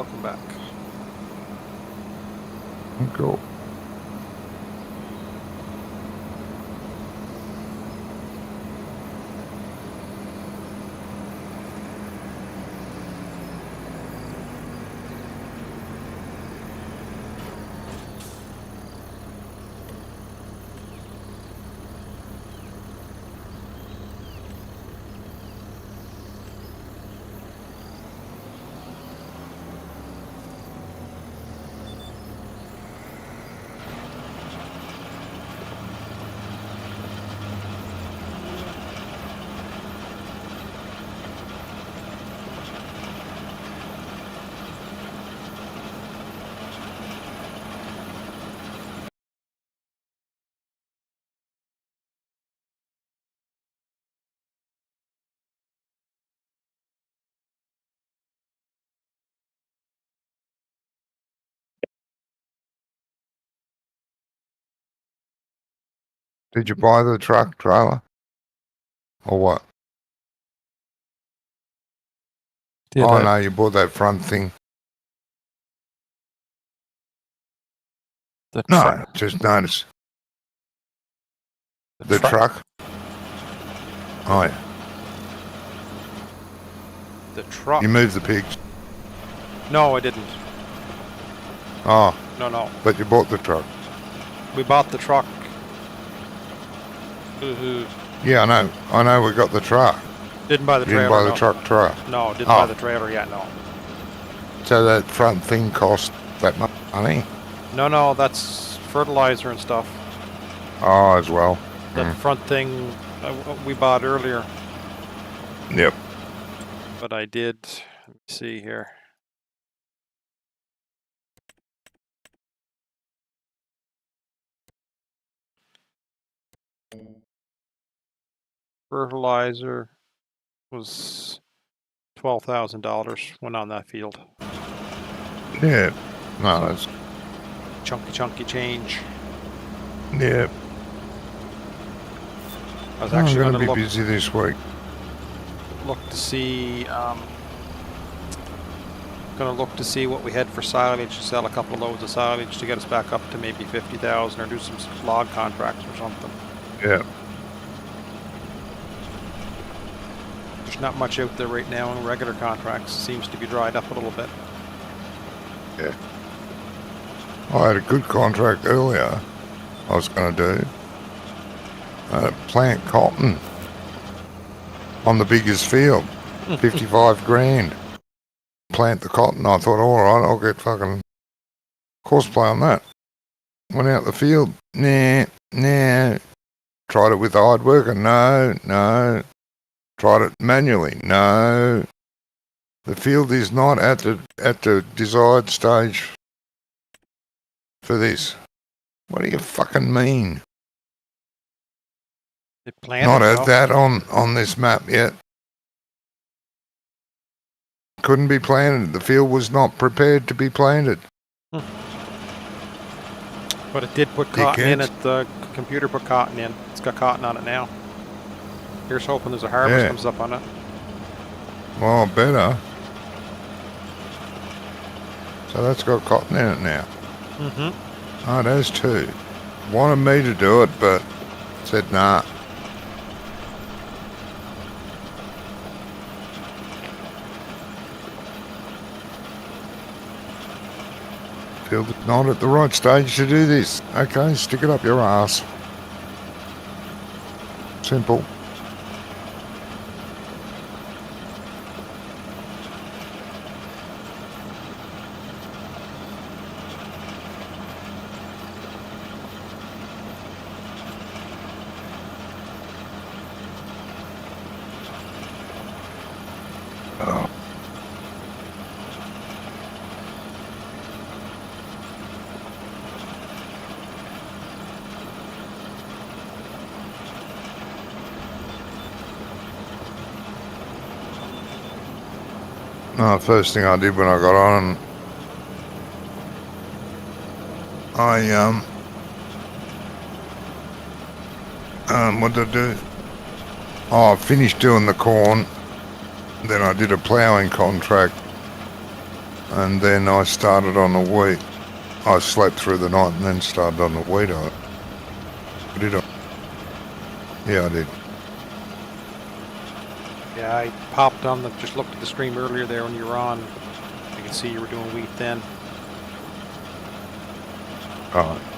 welcome back. Cool. Did you buy the truck trailer? Or what? Did Oh, I? no, you bought that front thing. The No, truck. just notice. The truck? Oh, yeah. The truck. You moved the pigs. No, I didn't. Oh, No. but you bought the truck. We bought the truck. Ooh. Yeah, I know we got the truck. Didn't buy the You trailer. didn't buy no. the truck trailer. No, didn't Oh. buy the trailer yet. No. So that front thing cost that much money? No. That's fertilizer and stuff. Oh, as well. That front thing we bought earlier. Yep. But I did. Let me see here. Fertilizer was $12,000 went on that field. Yeah. No, that's... Chunky change. Yeah. I was I'm actually going going to to be busy this week. look to see. Going to look to see what we had for silage to sell a couple of loads of silage to get us back up to maybe 50,000 or do some log contracts or something. Yeah. There's not much out there right now in regular contracts. Seems to be dried up a little bit. Yeah. I had a good contract earlier I was going to do. Plant cotton on the biggest field. 55 grand. Plant the cotton. I thought, all right, I'll get fucking horseplay on that. Went out the field. Nah. Tried it with the hard worker. No. Tried it manually. No. The field is not at the desired stage for this. What do you fucking mean? They planted, Not at though. that on this map yet. Couldn't be planted. The field was not prepared to be planted. But it did put cotton in Dickheads. it. The computer put cotton in. It's got cotton on it now. Here's hoping there's a harvest Yeah. comes up on it. Well, better. So that's got cotton in it now. Mm-hmm. Oh, there's two. Wanted me to do it, but said nah. Field is not at the right stage to do this. Okay, stick it up your ass. Simple. Oh. No, first thing I did when I got on, what did I do? Oh, I finished doing the corn. Then I did a ploughing contract and then I started on the wheat. I slept through the night and then started on the wheat. Did I? Yeah, I did. Yeah, I popped on the, just looked at the stream earlier there when you were on. I could see you were doing wheat then. All right.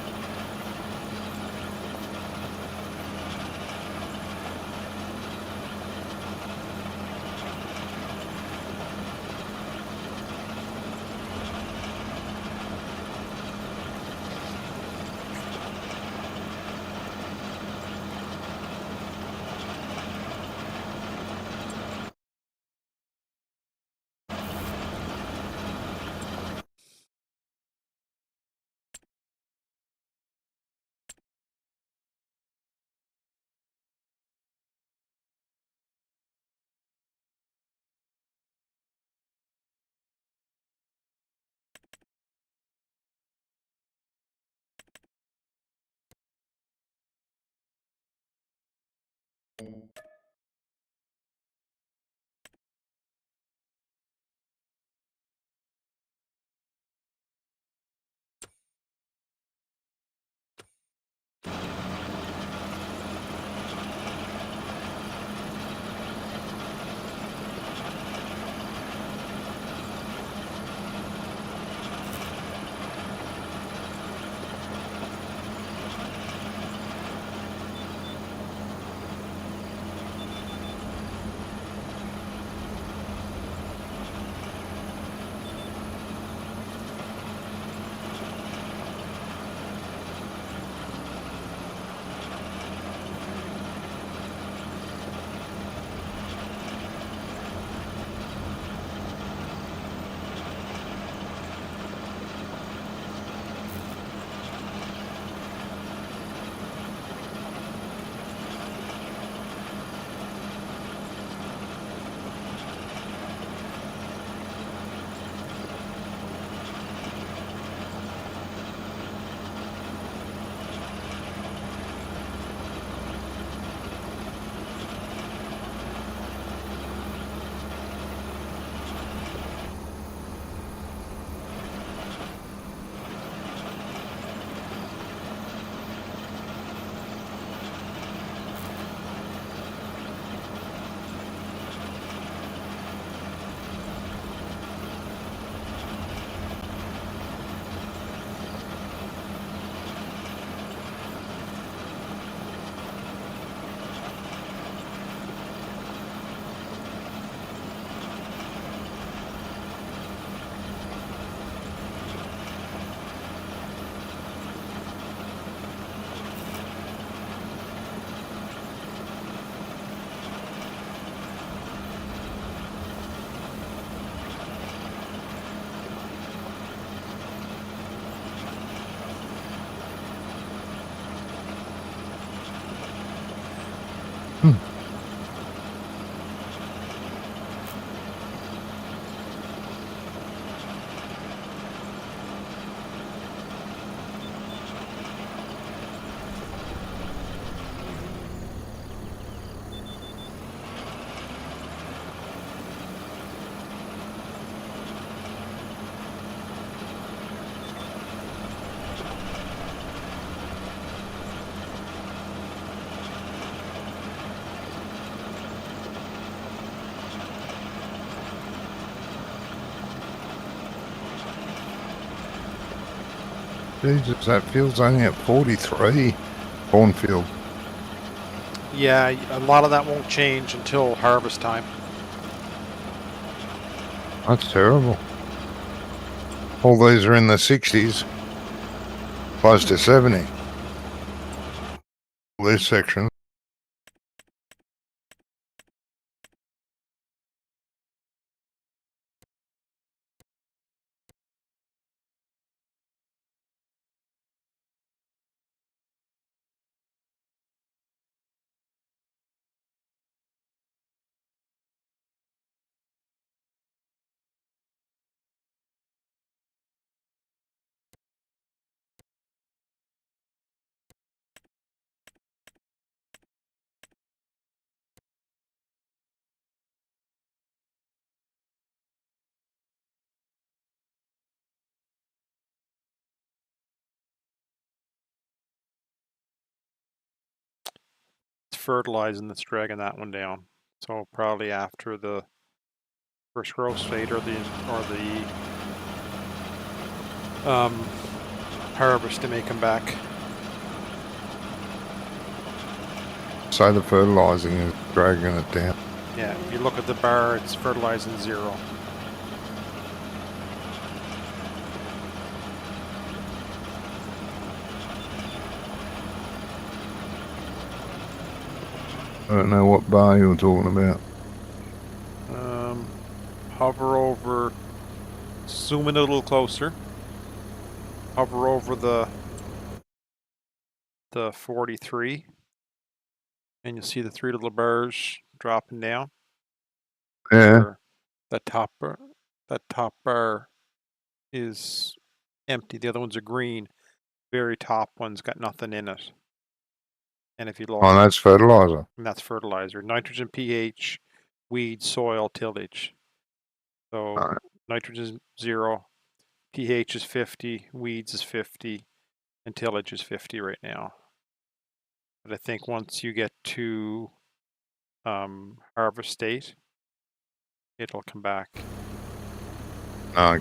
Jesus, that field's only at 43. Cornfield. Yeah, a lot of that won't change until harvest time. That's terrible. All these are in the 60s, close to 70. This section. fertilizing that's dragging that one down. So probably after the first growth state or the harvest, to make them back. So the fertilizing is dragging it down. Yeah, if you look at the bar, it's fertilizing 0. I don't know what bar you're talking about. Hover over, zoom in a little closer. Hover over the 43, and you'll see the 3 little bars dropping down. Yeah. Where that top bar is empty. The other ones are green. Very top one's got nothing in it. And if you look, Oh, that's fertilizer. and that's fertilizer. Nitrogen, pH, weed, soil, tillage. So Right. nitrogen is 0, pH is 50, weeds is 50, and tillage is 50 right now. But I think once you get to harvest state, it'll come back. No.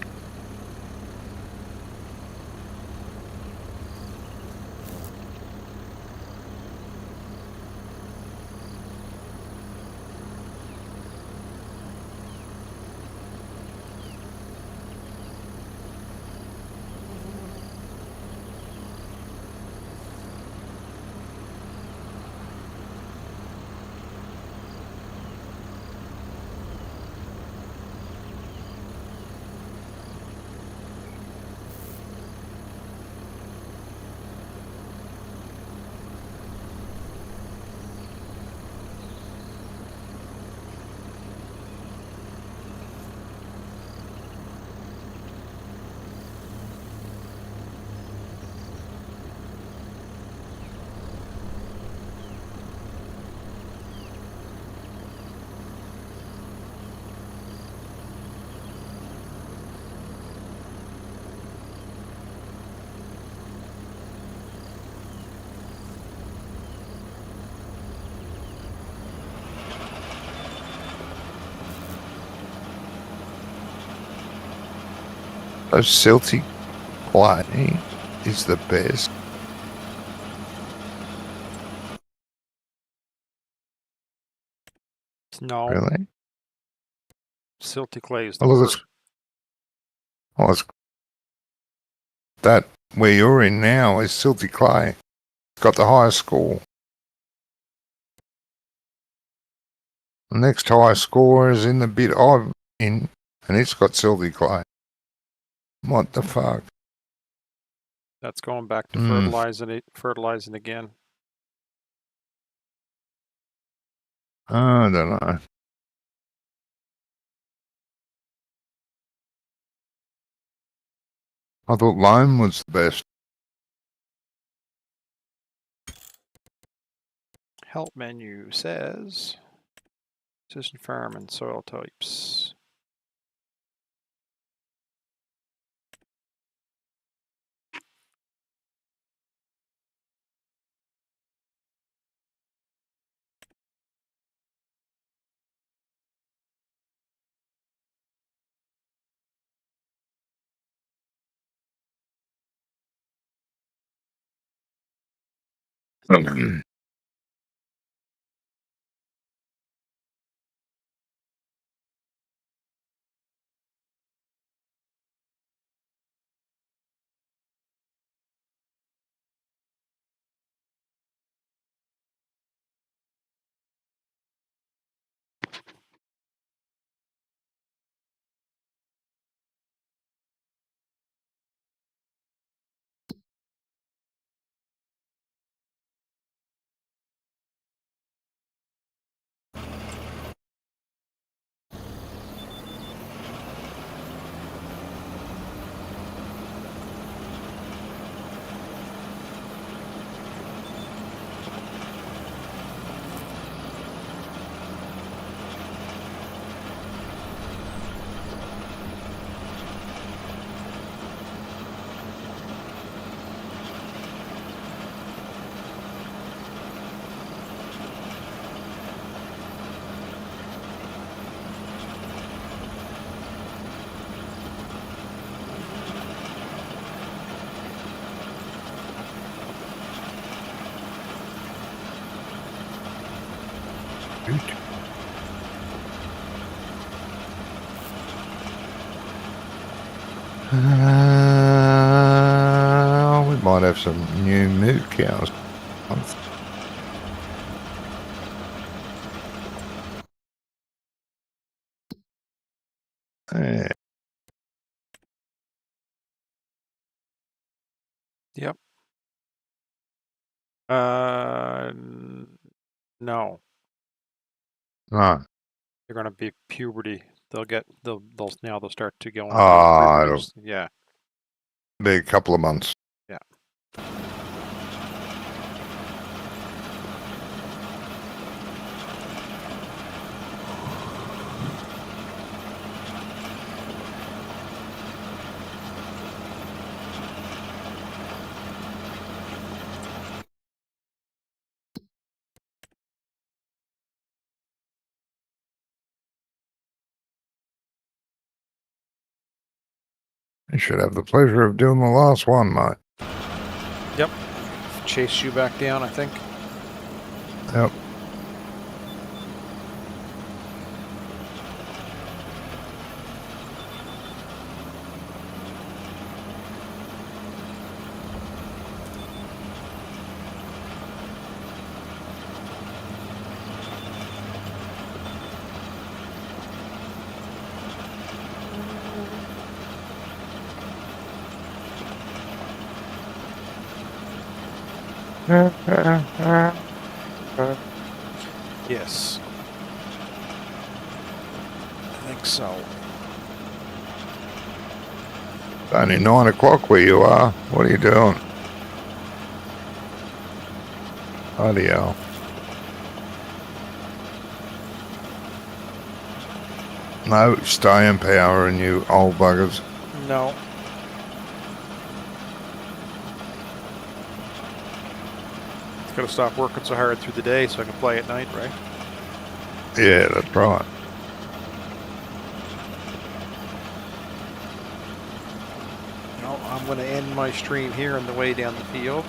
Those silty clay is the best. No, Really? silty clay is the Oh, look, worst. it's that where you're in now is silty clay. Got the highest score. The next highest score is in the bit I'm in, and it's got silty clay. What the fuck? That's going back to Mm. fertilizing again. I don't know. I thought loam was the best. Help menu says precision farm and soil types. We might have some new moo cows. Yeah. Yep. No, No. they're gonna be puberty. They'll start to go into Ah, reproduce. Yeah. Be a couple of months. Yeah. You should have the pleasure of doing the last one, mate. Yep. Chase you back down, I think. Yep. Yes. I think so. It's only 9 o'clock where you are. What are you doing? Bloody hell. No staying power in you old buggers. No. It's gotta stop working so hard through the day so I can play at night, right? Yeah, that's right. No, I'm gonna end my stream here on the way down the field.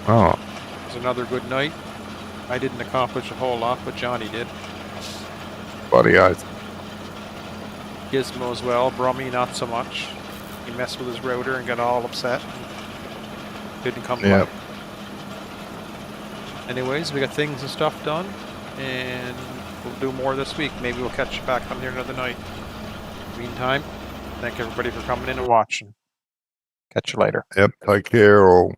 Oh, It was another good night. I didn't accomplish a whole lot, but Johnny did. bloody oath. Gizmo as well. Brummy, not so much. He messed with his rotor and got all upset. Didn't come Yep. back. Anyways, we got things and stuff done, and we'll do more this week. Maybe we'll catch you back on here another night. Meantime, thank everybody for coming in and watching. Catch you later. Yep. Take care all.